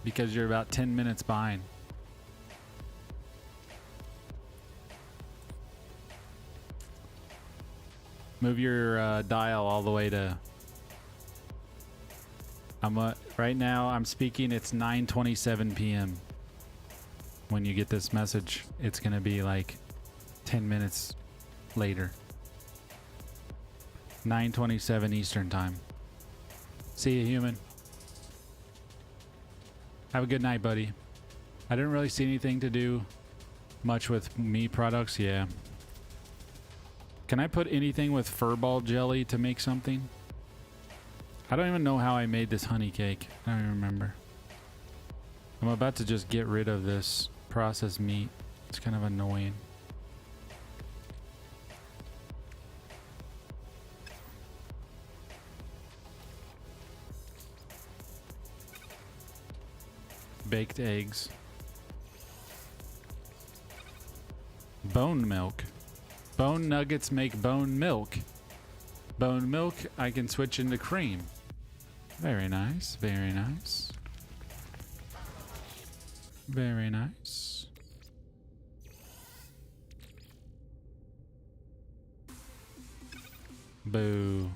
because you're about 10 minutes behind. Move your dial all the way to. Right now I'm speaking. It's 9:27 p.m. When you get this message, it's gonna be like 10 minutes later. 9:27 Eastern time. See you, human. Have a good night, buddy. I didn't really see anything to do much with meat products. Yeah. Can I put anything with furball jelly to make something? I don't even know how I made this honey cake. I don't even remember. I'm about to just get rid of this processed meat. It's kind of annoying. Baked eggs. Bone milk. Bone nuggets make bone milk. Bone milk I can switch into cream. Very nice, very nice. Very nice. Boo.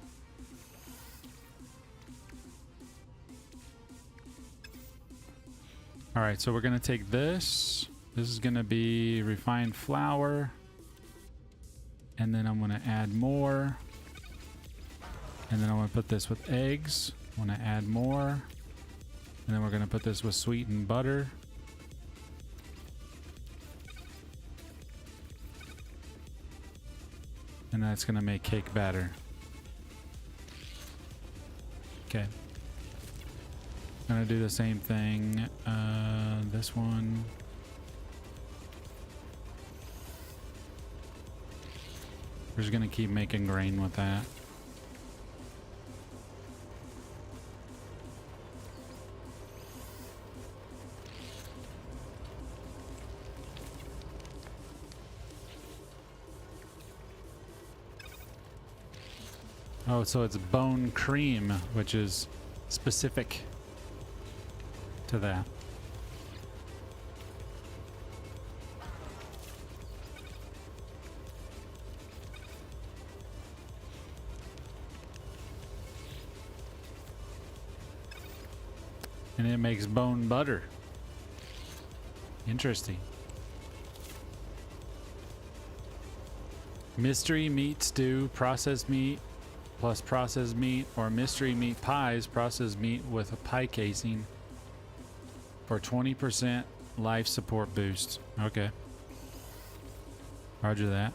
All right, so we're gonna take this. This is gonna be refined flour. And then I'm gonna add more. And then I'm gonna put this with eggs. I'm gonna add more. And then we're gonna put this with sweetened butter. And that's gonna make cake batter. Okay. Gonna do the same thing. This one. We're just gonna keep making grain with that. Oh, so it's bone cream, which is specific to that. And it makes bone butter. Interesting. Mystery meat stew, processed meat plus processed meat, or mystery meat pies, processed meat with a pie casing for 20% life support boost. Okay. Roger that.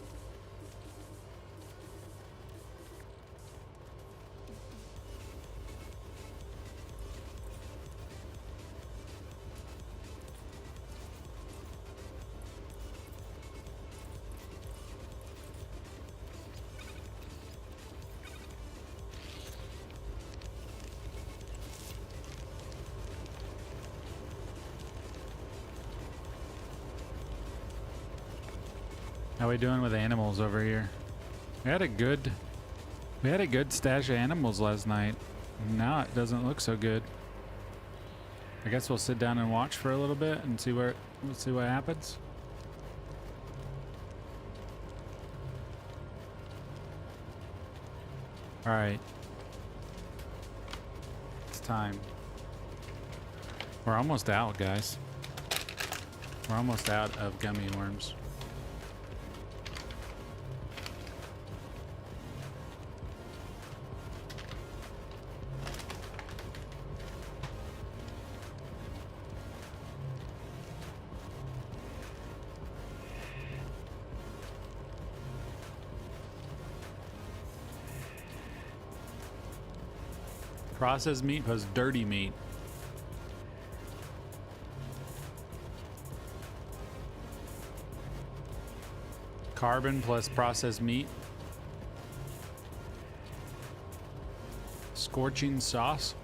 How we doing with animals over here? We had a good stash of animals last night. Now it doesn't look so good. I guess we'll sit down and watch for a little bit and see what happens. All right. It's time. We're almost out, guys. We're almost out of gummy worms. Processed meat plus dirty meat. Carbon plus processed meat. Scorching sauce.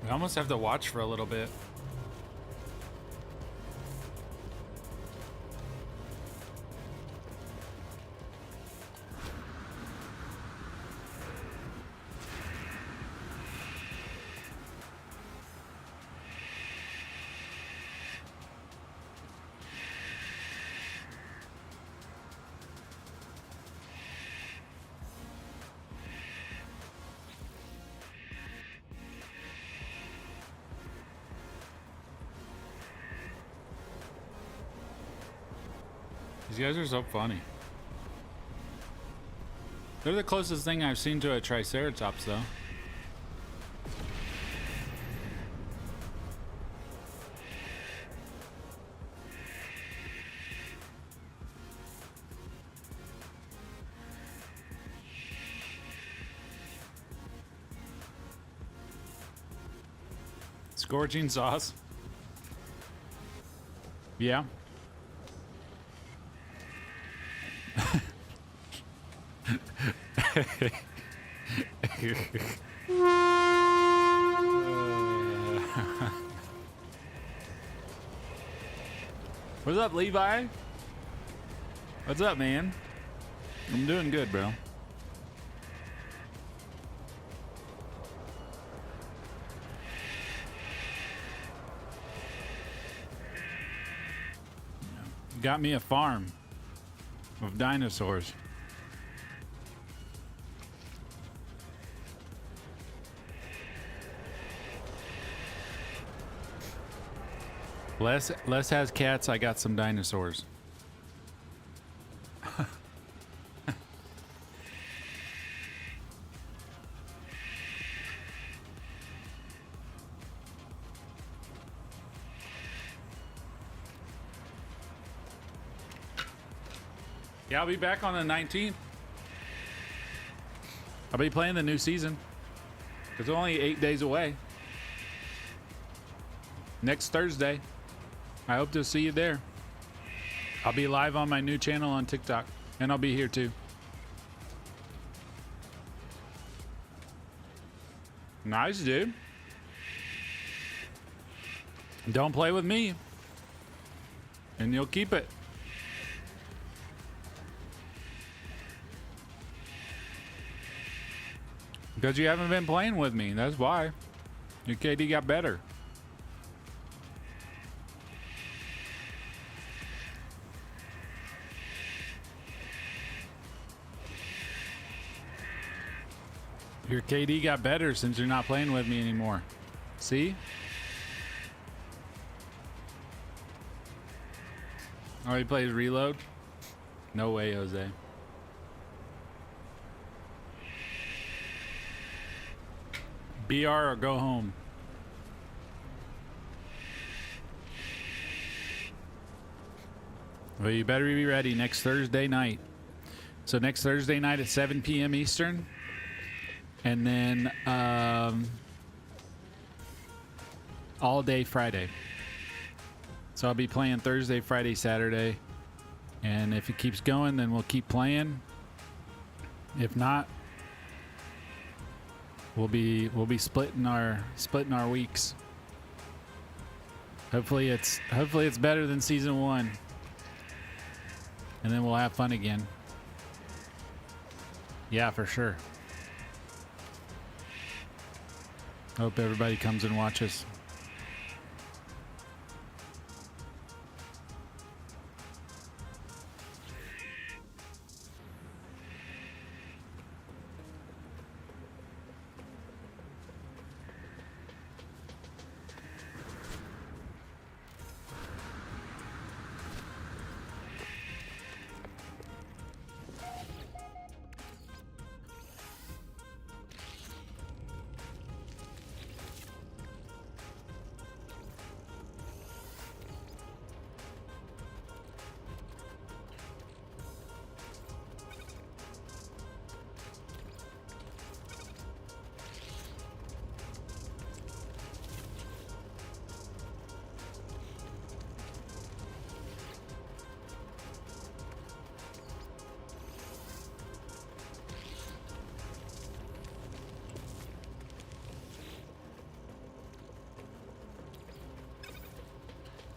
We almost have to watch for a little bit. These guys are so funny. They're the closest thing I've seen to a Triceratops, though. Scorching sauce. Yeah. What's up, Levi? What's up, man? I'm doing good, bro. Got me a farm of dinosaurs. Les has cats. I got some dinosaurs. Yeah, I'll be back on the 19th. I'll be playing the new season. It's only 8 days away. Next Thursday. I hope to see you there. I'll be live on my new channel on TikTok, and I'll be here too. Nice, dude. Don't play with me, and you'll keep it. Because you haven't been playing with me, that's why. Your KD got better. Your KD got better since you're not playing with me anymore. See? Oh, he plays reload? No way, Jose. BR or go home. Well, you better be ready next Thursday night. So next Thursday night at 7 p.m. Eastern. And then all day Friday. So I'll be playing Thursday, Friday, Saturday. And if it keeps going, then we'll keep playing. If not, we'll be splitting our weeks. Hopefully it's better than season 1. And then we'll have fun again. Yeah, for sure. Hope everybody comes and watches.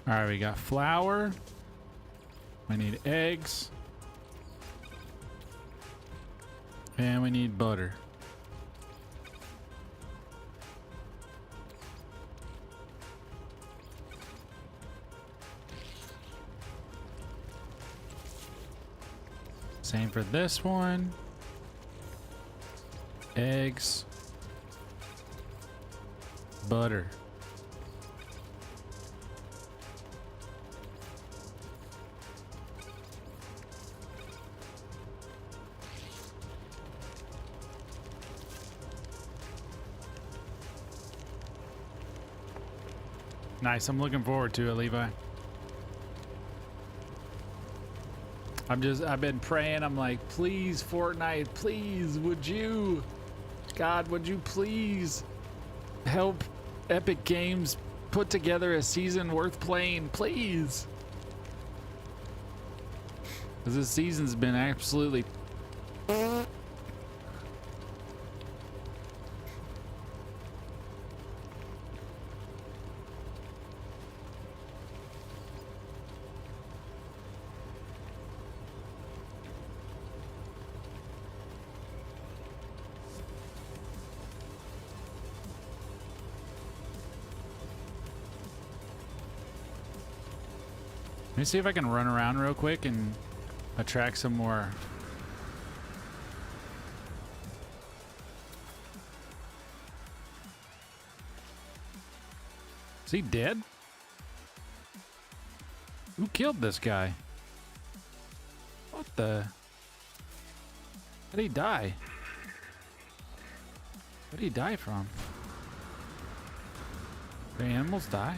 All right, we got flour. We need eggs. And we need butter. Same for this one. Eggs. Butter. Nice. I'm looking forward to it, Levi. I've been praying. I'm like, please, Fortnite, please, would you? God, would you please help Epic Games put together a season worth playing, please? Because this season's been absolutely... Let me see if I can run around real quick and attract some more. Is he dead? Who killed this guy? What the? How did he die? What did he die from? Do animals die?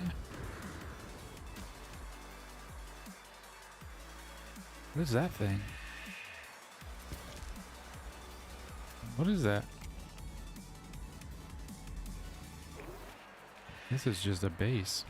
What is that thing? What is that? This is just a base.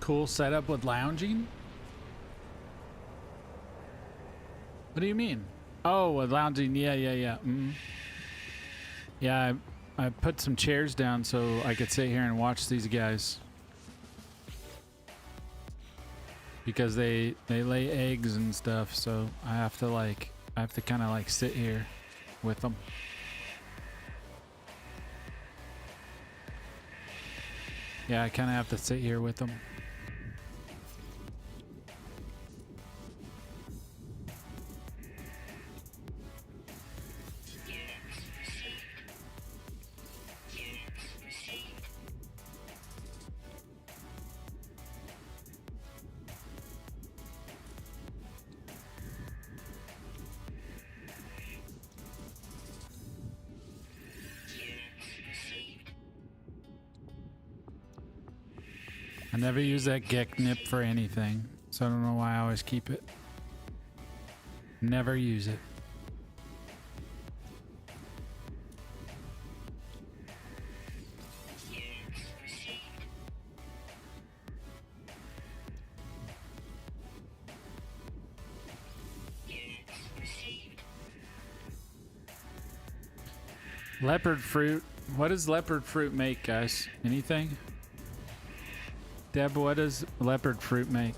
Cool setup with lounging? What do you mean? Oh, with lounging. Yeah. Yeah, I put some chairs down so I could sit here and watch these guys. Because they lay eggs and stuff, so I have to kind of like sit here with them. Yeah, I kind of have to sit here with them. Units received. Units received. Units received. I never use that Gek nip for anything, so I don't know why I always keep it. Never use it. Units received. Units received. Leopard fruit. What does leopard fruit make, guys? Anything? Deb, what does leopard fruit make?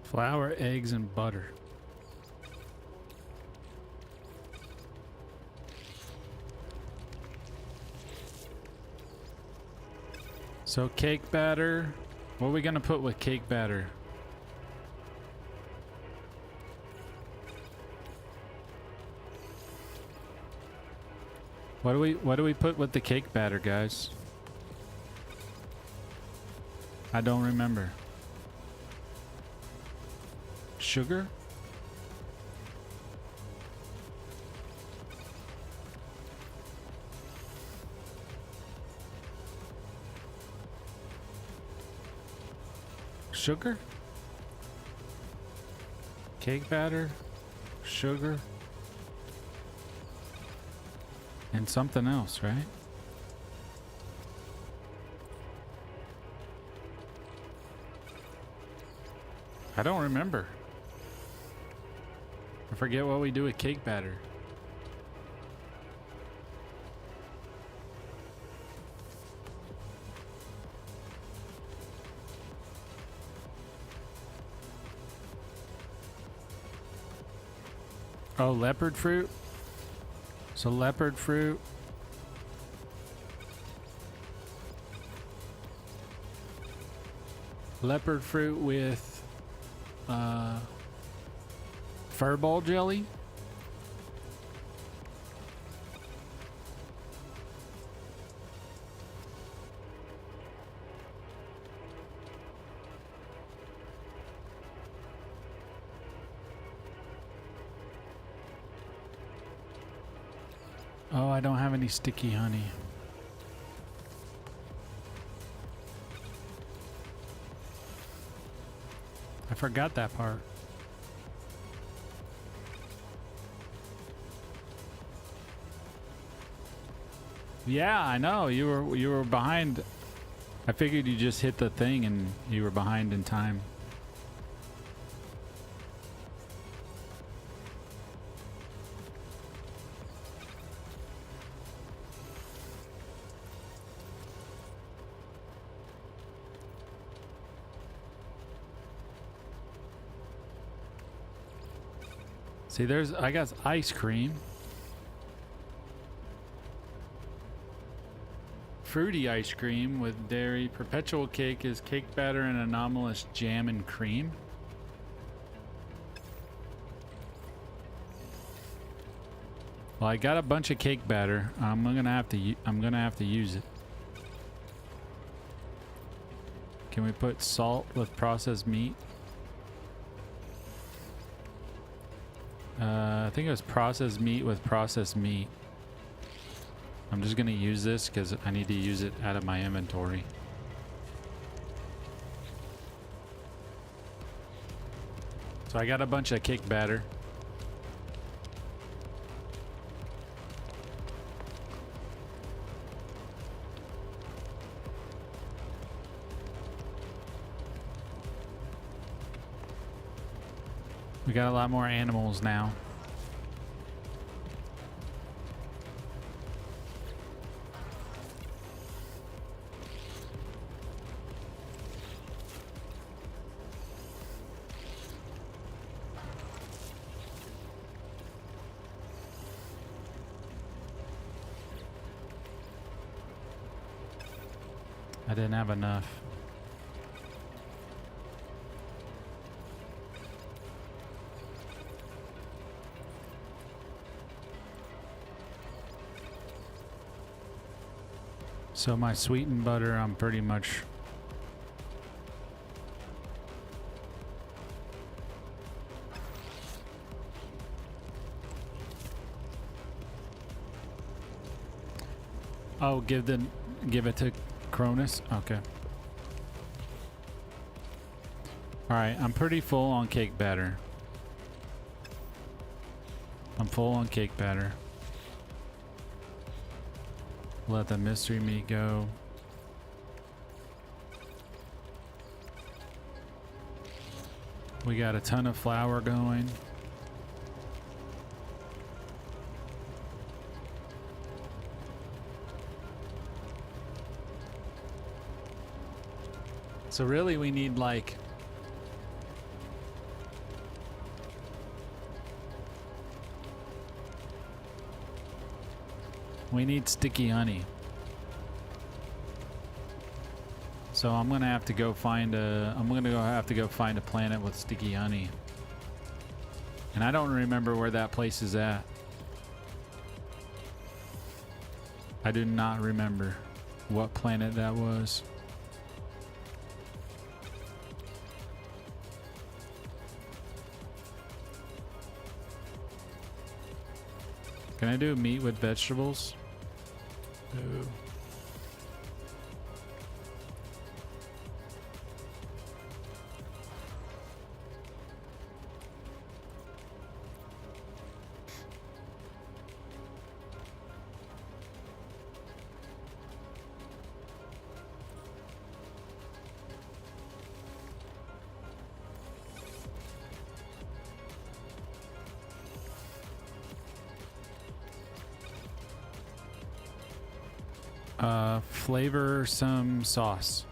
Flour, eggs, and butter. So cake batter. What are we gonna put with cake batter? What do we put with the cake batter, guys? I don't remember. Sugar? Sugar? Cake batter? Sugar? And something else, right? I don't remember. I forget what we do with cake batter. Oh, leopard fruit? So leopard fruit. Leopard fruit with furball jelly. Oh, I don't have any sticky honey. I forgot that part. Yeah, I know. You were behind. I figured you just hit the thing and you were behind in time. See, I got ice cream. Fruity ice cream with dairy. Perpetual cake is cake batter and anomalous jam and cream. Well, I got a bunch of cake batter. I'm gonna have to use it. Can we put salt with processed meat? I think it was processed meat with processed meat. I'm just gonna use this because I need to use it out of my inventory. So I got a bunch of cake batter. We got a lot more animals now. I didn't have enough. So my sweetened butter, I'm pretty much oh, give it to Cronus. Okay. All right, I'm pretty full on cake batter. I'm full on cake batter. Let the mystery meat go. We got a ton of flour going. So really we need like we need sticky honey. So I'm gonna have to go find a planet with sticky honey. And I don't remember where that place is at. I do not remember what planet that was. Can I do meat with vegetables? No. Flavor some sauce.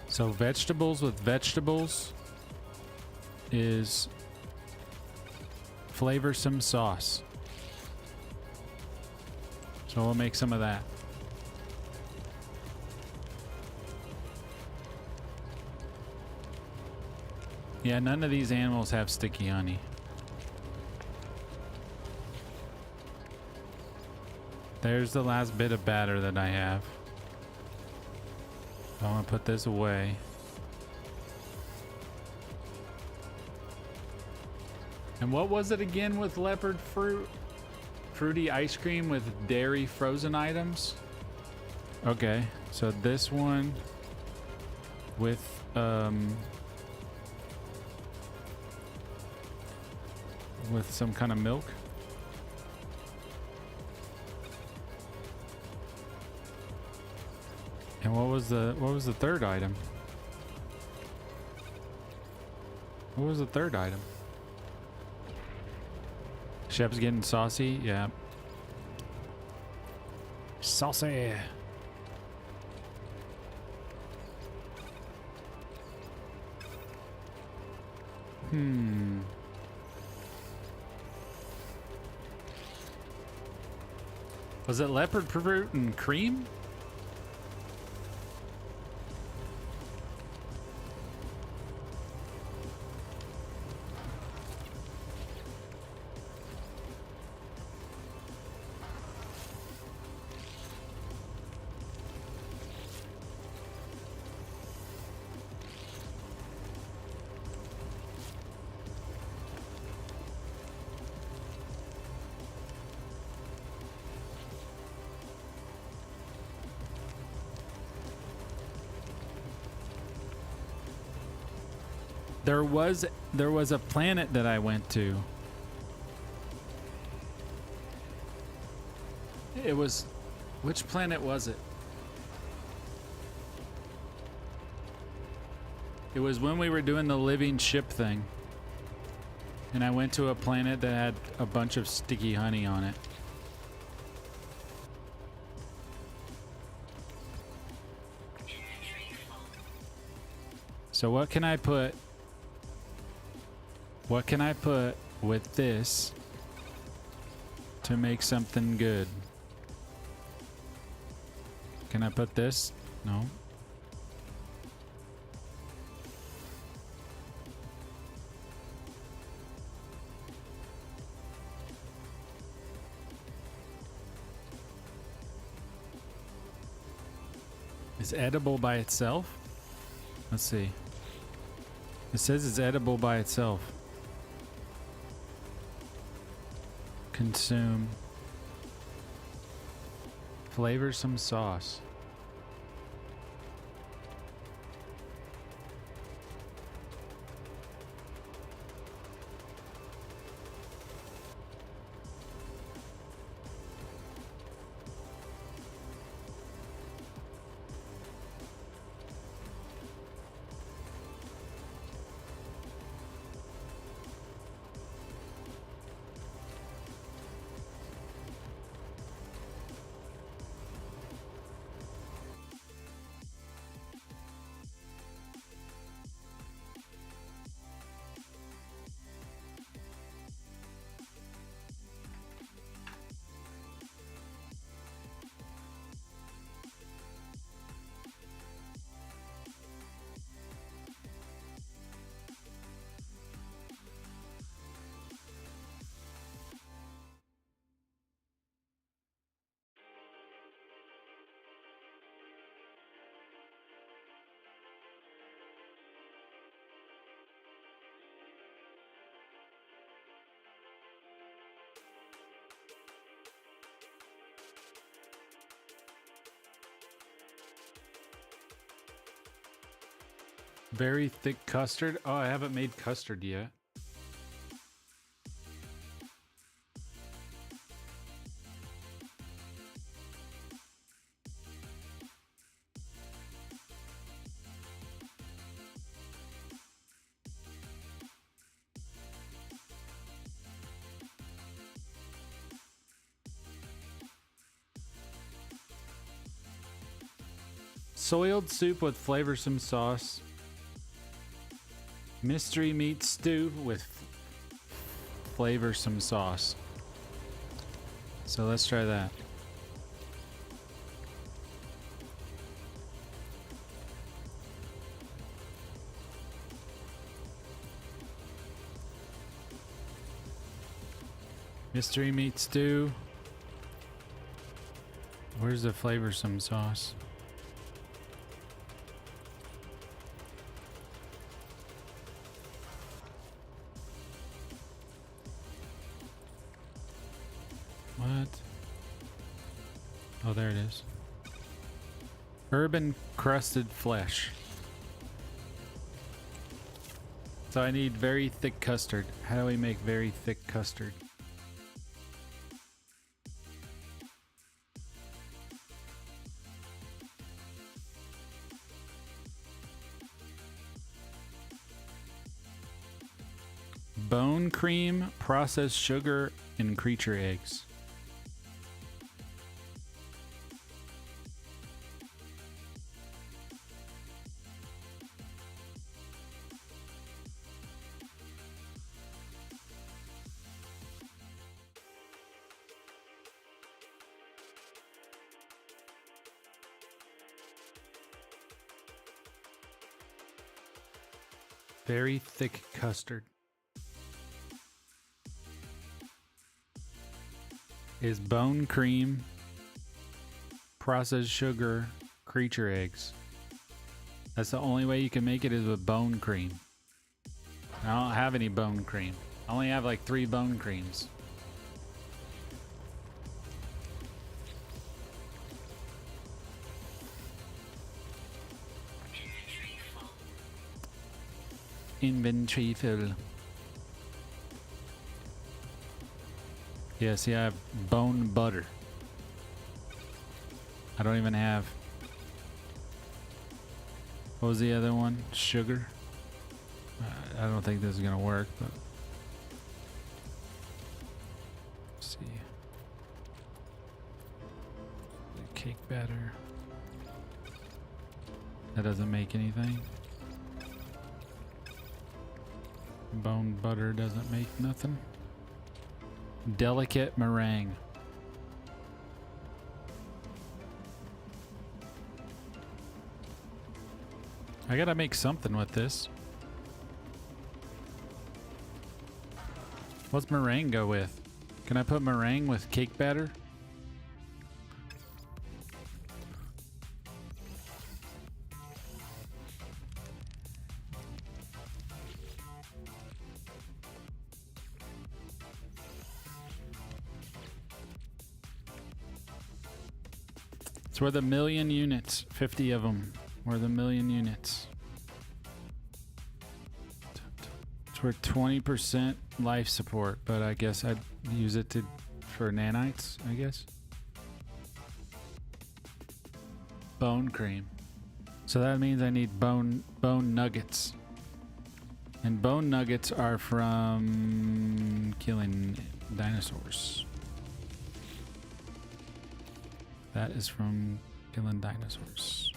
So vegetables with vegetables is flavor some sauce. So we'll make some of that. Yeah, none of these animals have sticky honey. There's the last bit of batter that I have. I'm gonna put this away. And what was it again with leopard fruit? Fruity ice cream with dairy frozen items? Okay, so this one with some kind of milk. And what was the third item? What was the third item? Chef's getting saucy? Yeah. Saucy. Was it leopard fruit and cream? There was a planet that I went to. It was, which planet was it? It was when we were doing the living ship thing. And I went to a planet that had a bunch of sticky honey on it. Inventory full. So what can I put? What can I put with this to make something good? Can I put this? No. Is edible by itself? Let's see. It says it's edible by itself. Consume. Flavor some sauce. Very thick custard. Oh, I haven't made custard yet. Soiled soup with flavorsome sauce. Mystery meat stew with flavorsome sauce. So let's try that. Mystery meat stew. Where's the flavorsome sauce? What? Oh, there it is. Urban crusted flesh. So I need very thick custard. How do we make very thick custard? Bone cream, processed sugar, and creature eggs. Very thick custard. Is bone cream, processed sugar, creature eggs. That's the only way you can make it is with bone cream. I don't have any bone cream. I only have like 3 bone creams. Inventory full. Inventory fill. Yeah, see, I have bone butter. I don't even have. What was the other one? Sugar? I don't think this is gonna work, but. Let's see. The cake batter. That doesn't make anything. Bone butter doesn't make nothing. Delicate meringue. I gotta make something with this. What's meringue go with? Can I put meringue with cake batter? It's worth 1,000,000 units. 50 of them. Worth 1,000,000 units. It's worth 20% life support, but I guess I'd use it for nanites, I guess. Bone cream. So that means I need bone nuggets. And bone nuggets are from killing dinosaurs. That is from killing dinosaurs.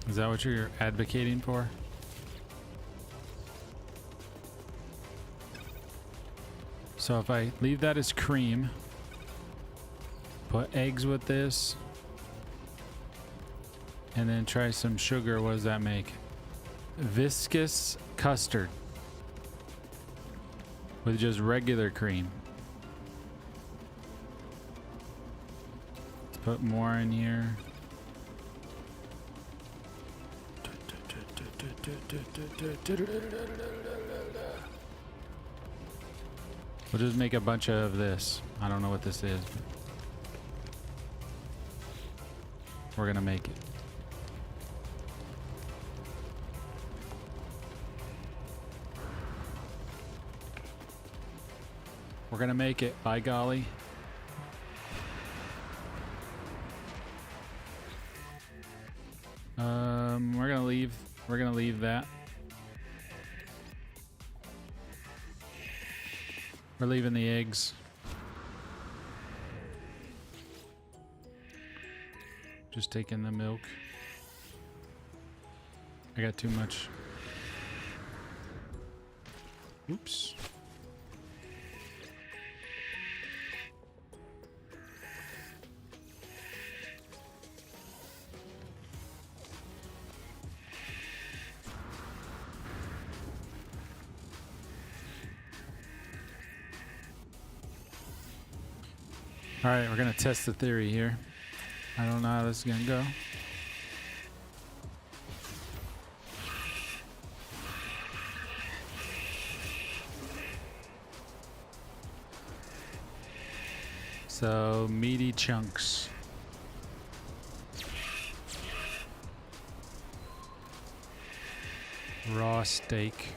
Is that what you're advocating for? So if I leave that as cream, put eggs with this, and then try some sugar, what does that make? Viscous custard with just regular cream. Let's put more in here. We'll just make a bunch of this. I don't know what this is, but we're gonna make it. We're gonna make it, by golly. We're gonna leave that. We're leaving the eggs. Just taking the milk. I got too much. Oops. All right, we're gonna test the theory here. I don't know how this is gonna go. So, meaty chunks. Raw steak.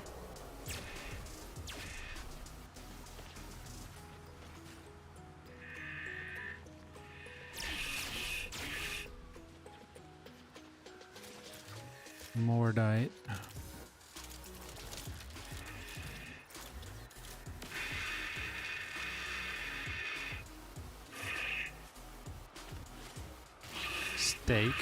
More diet. Steak.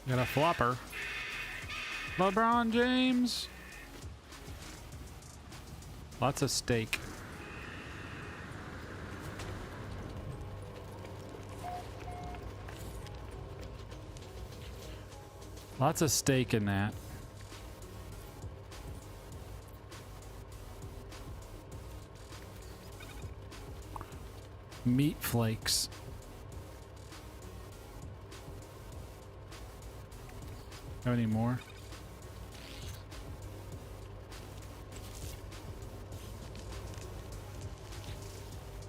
Got a flopper. LeBron James. Lots of steak. Lots of steak in that. Meat flakes. Have any more?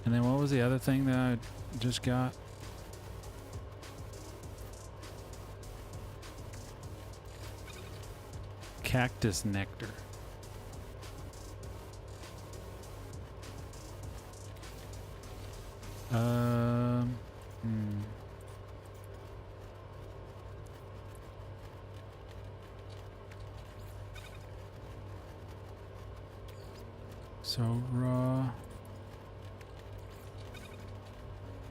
And then what was the other thing that I just got? Cactus nectar. Hmm. So raw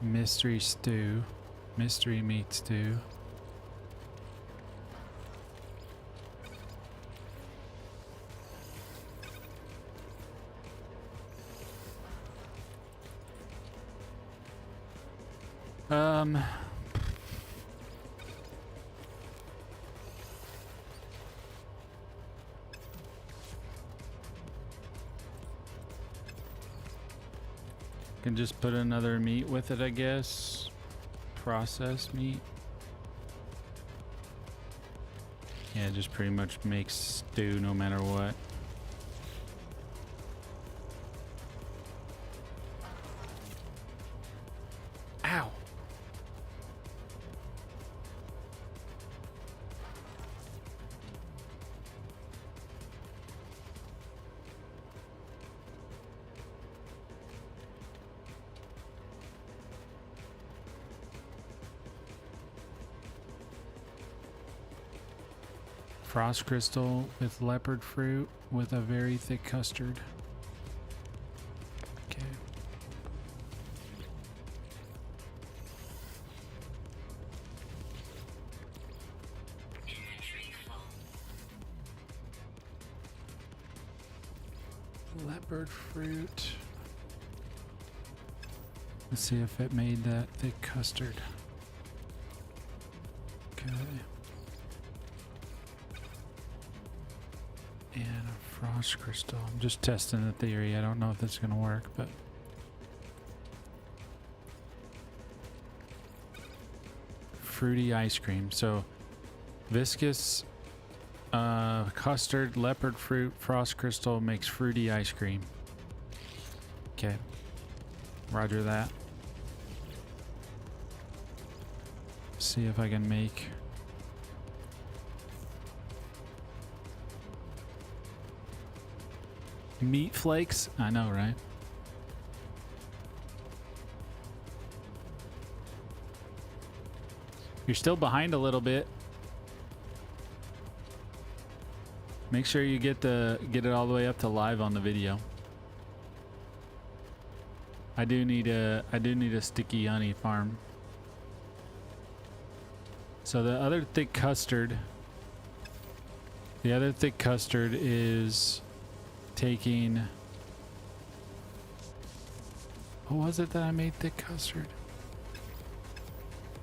mystery stew, mystery meat stew. Can just put another meat with it, I guess. Processed meat. Yeah, it just pretty much makes stew no matter what. Ow! Frost crystal with leopard fruit with a very thick custard. Okay. Inventory full. Leopard fruit. Let's see if it made that thick custard. Okay. And a frost crystal. I'm just testing the theory. I don't know if it's going to work, but fruity ice cream. So viscous custard, leopard fruit, frost crystal makes fruity ice cream. Okay. Roger that. See if I can make meat flakes. I know, right? You're still behind a little bit. Make sure you get it all the way up to live on the video. I do need a sticky honey farm. So the other thick custard is taking, what was it that I made thick custard?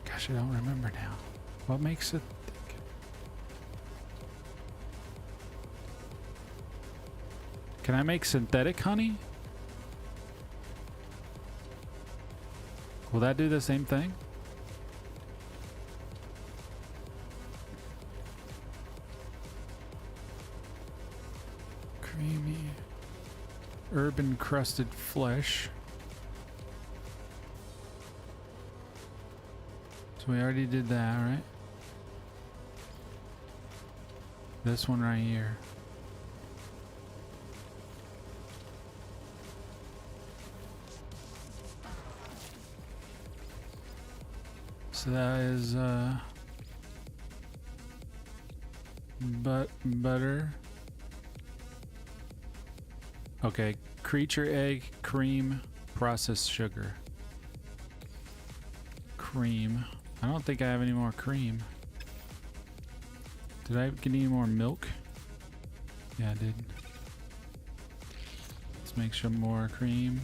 Gosh, I don't remember now. What makes it thick? Can I make synthetic honey? Will that do the same thing? Creamy herb encrusted flesh. So we already did that, right? This one right here. So that is butter. Okay, creature egg, cream, processed sugar. Cream. I don't think I have any more cream. Did I get any more milk? Yeah, I did. Let's make some more cream.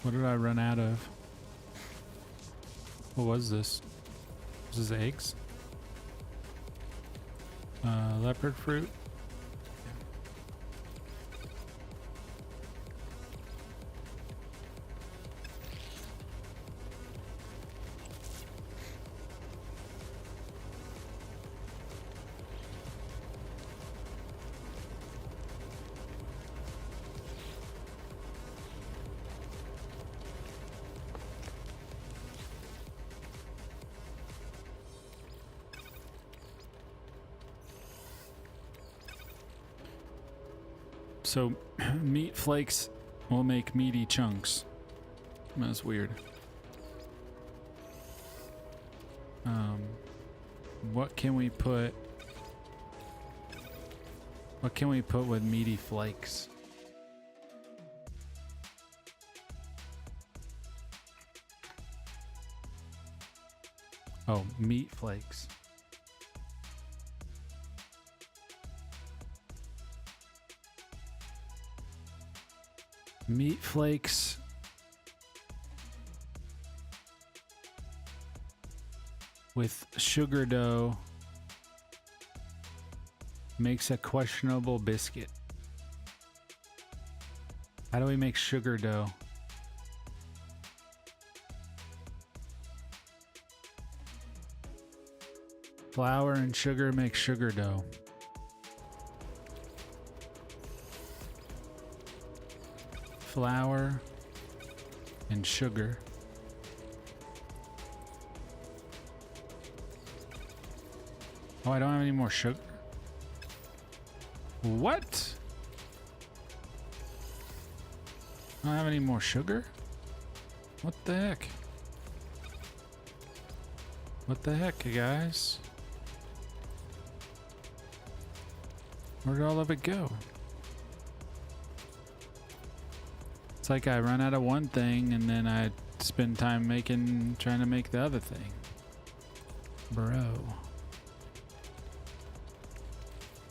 What did I run out of? What was this? This is eggs? Leopard fruit? So, meat flakes will make meaty chunks. That's weird. What can we put? What can we put with meaty flakes? Oh, meat flakes. Meat flakes with sugar dough makes a questionable biscuit. How do we make sugar dough? Flour and sugar make sugar dough. Flour and sugar. Oh, I don't have any more sugar. What? I don't have any more sugar? What the heck? What the heck, guys? Where did all of it go? It's like I run out of one thing and then I spend time trying to make the other thing. Bro.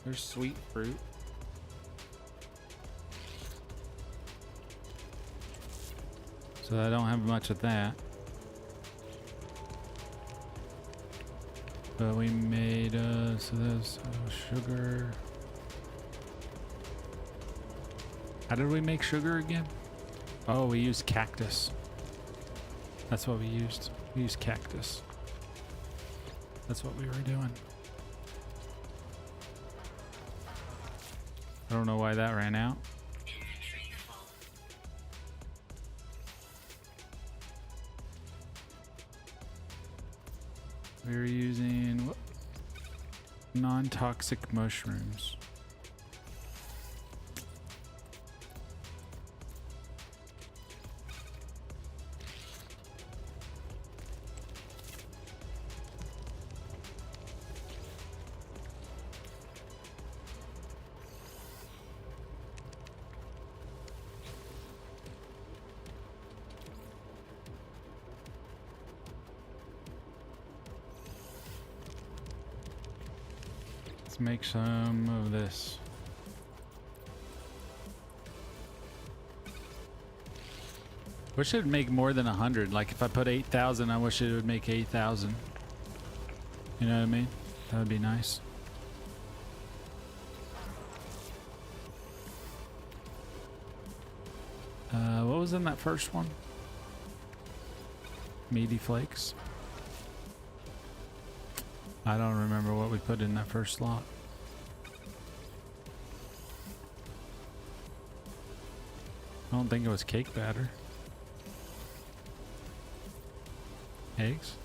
There's sweet fruit. So I don't have much of that. But we made, so there's sugar. How did we make sugar again? Oh, we used cactus. That's what we used. We used cactus. That's what we were doing. I don't know why that ran out. Inventory full. We were using non-toxic mushrooms. Let's make some of this. Wish it would make more than 100. Like if I put 8,000, I wish it would make 8,000. You know what I mean? That would be nice. What was in that first one? Meaty flakes. I don't remember what we put in that first slot. I don't think it was cake batter. Eggs?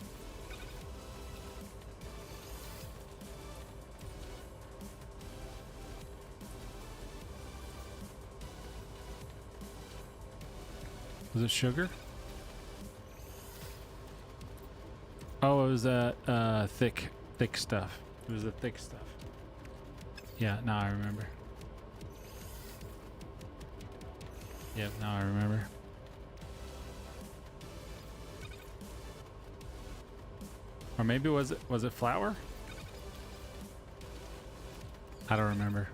Was it sugar? Oh, it was that thick stuff. It was the thick stuff. Yeah, now I remember. Yep, now I remember. Or maybe was it flour? I don't remember.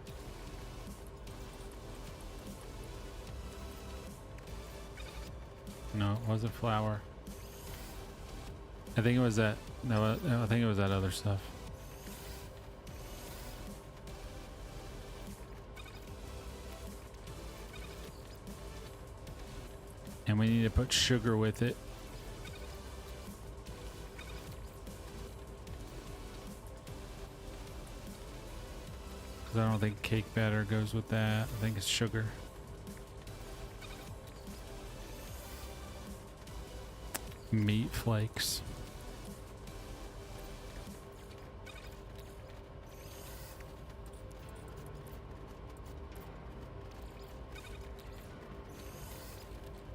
No, it wasn't flour. I think it was that. No, I think it was that other stuff. And we need to put sugar with it. Because I don't think cake batter goes with that. I think it's sugar. Meat flakes.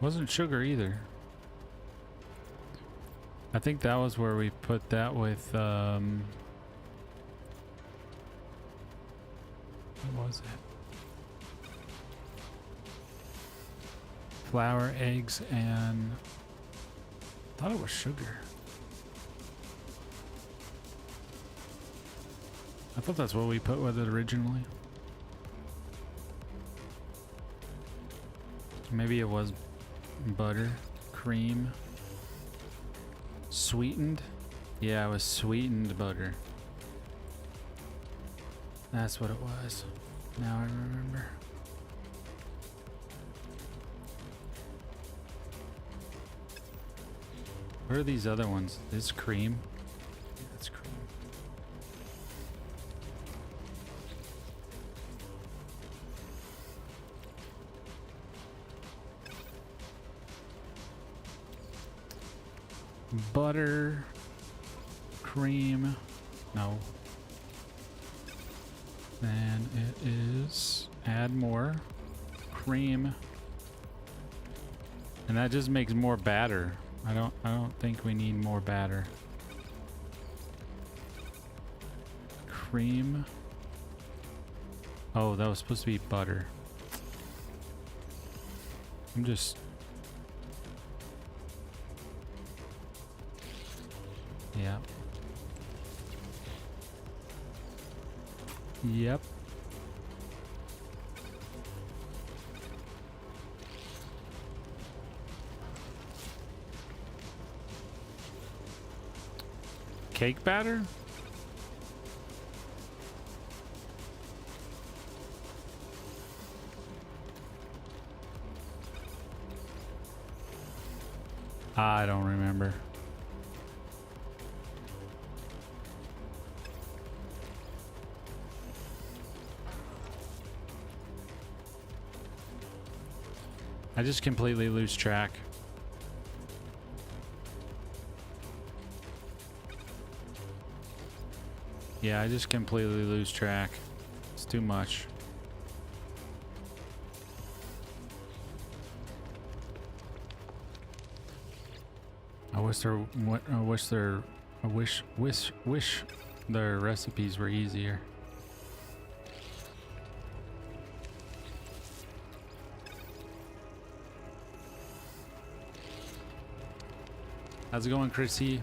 Wasn't sugar either. I think that was where we put that with, what was it? Flour, eggs, and I thought it was sugar. I thought that's what we put with it originally. Maybe it was butter, cream, sweetened. Yeah, it was sweetened butter. That's what it was. Now I remember. What are these other ones? This cream? Yeah, it's cream. Butter, cream, no. Then it is add more cream, and that just makes more batter. I don't think we need more batter. Cream. Oh, that was supposed to be butter. I'm just. Yeah. Yep. Cake batter? I don't remember. I just completely lose track. Yeah, I just completely lose track. It's too much. I wish their recipes were easier. How's it going, Chrissy?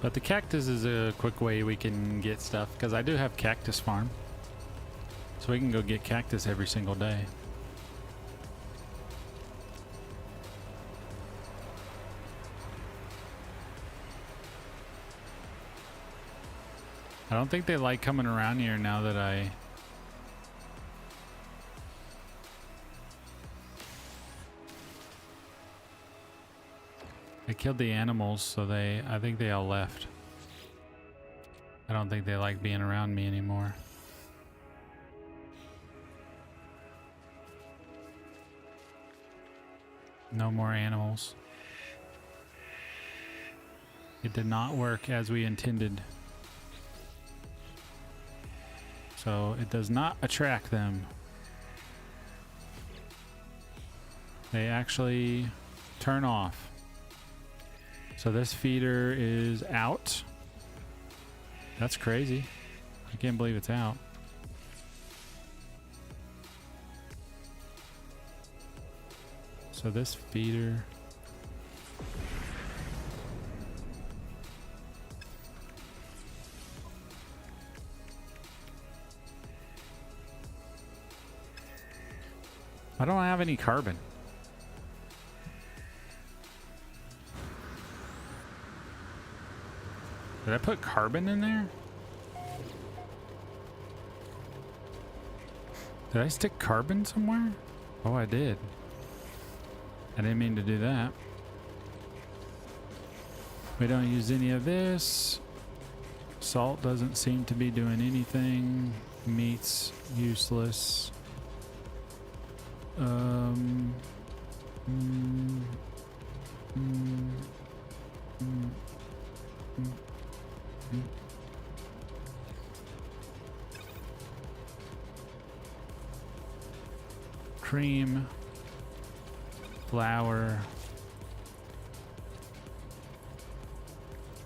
But the cactus is a quick way we can get stuff, because I do have cactus farm. So we can go get cactus every single day. I don't think they like coming around here now that I killed the animals, so I think they all left. I don't think they like being around me anymore. No more animals. It did not work as we intended. So it does not attract them. They actually turn off. So this feeder is out. That's crazy. I can't believe it's out. So this feeder. I don't have any carbon. Did I put carbon in there? Did I stick carbon somewhere? Oh, I did. I didn't mean to do that. We don't use any of this. Salt doesn't seem to be doing anything. Meat's useless. Cream, flour,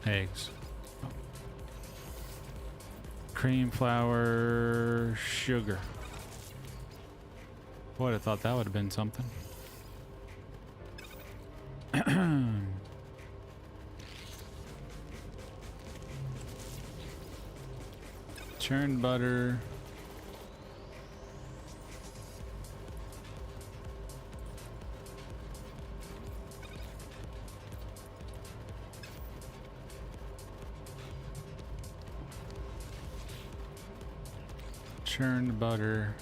eggs. Cream, flour, sugar. Boy, I thought that would have been something. Churned butter. Churned butter.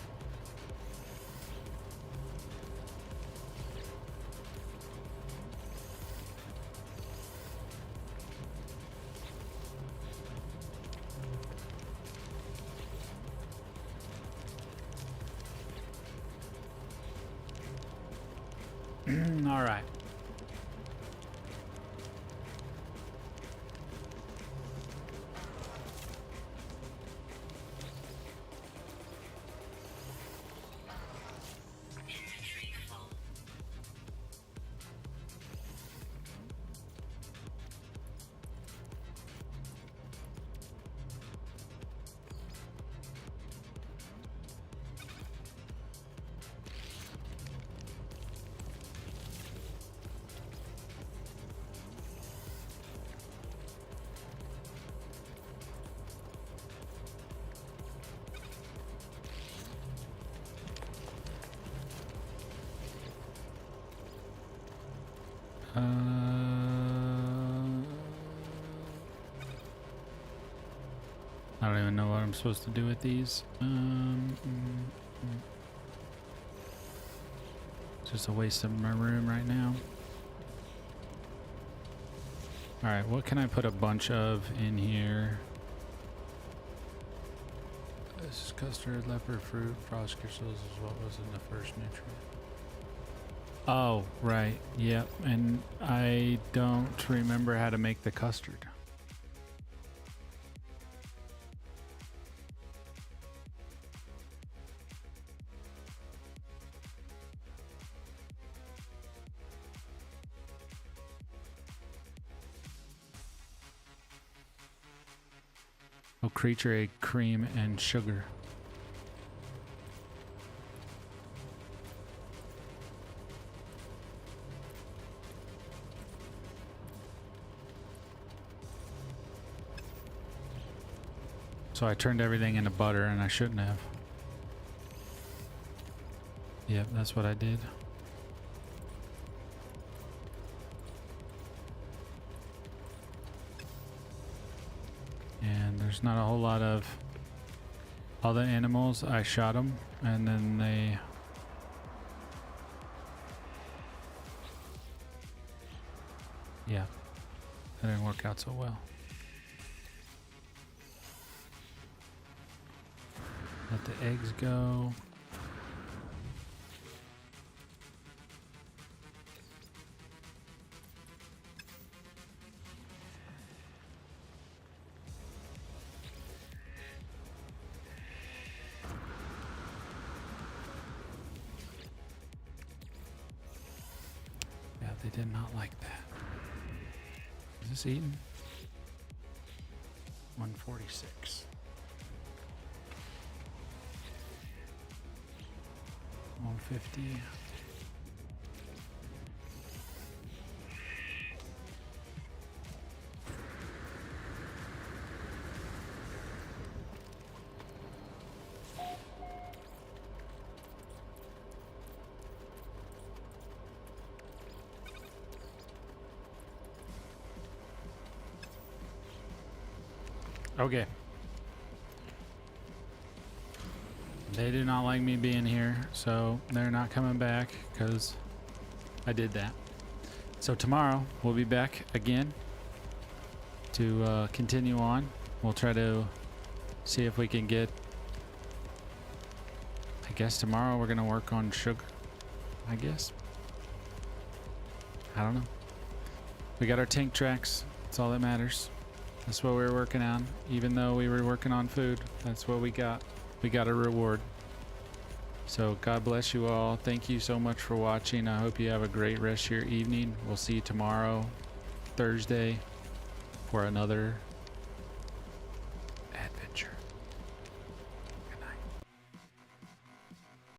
All right. Inventory full. I don't even know what I'm supposed to do with these. It's just a waste of my room right now. All right, what can I put a bunch of in here? This is custard, leopard fruit, frost crystals is what was in the first nutrient. Oh, right. Yep. And I don't remember how to make the custard. Oh, creature egg, cream, and sugar. So I turned everything into butter and I shouldn't have. Yep, that's what I did. And there's not a whole lot of other animals. I shot them and then they... Yeah, that didn't work out so well. Let the eggs go. did not like that. Is this eaten? 146. 150. Okay. They do not like me being here, so they're not coming back because I did that. So tomorrow we'll be back again to continue on. We'll try to see if we can get, I guess tomorrow we're going to work on sugar, I guess. I don't know. We got our tank tracks. That's all that matters. That's what we were working on. Even though we were working on food, that's what we got. We got a reward. So God bless you all. Thank you so much for watching. I hope you have a great rest of your evening. We'll see you tomorrow, Thursday, for another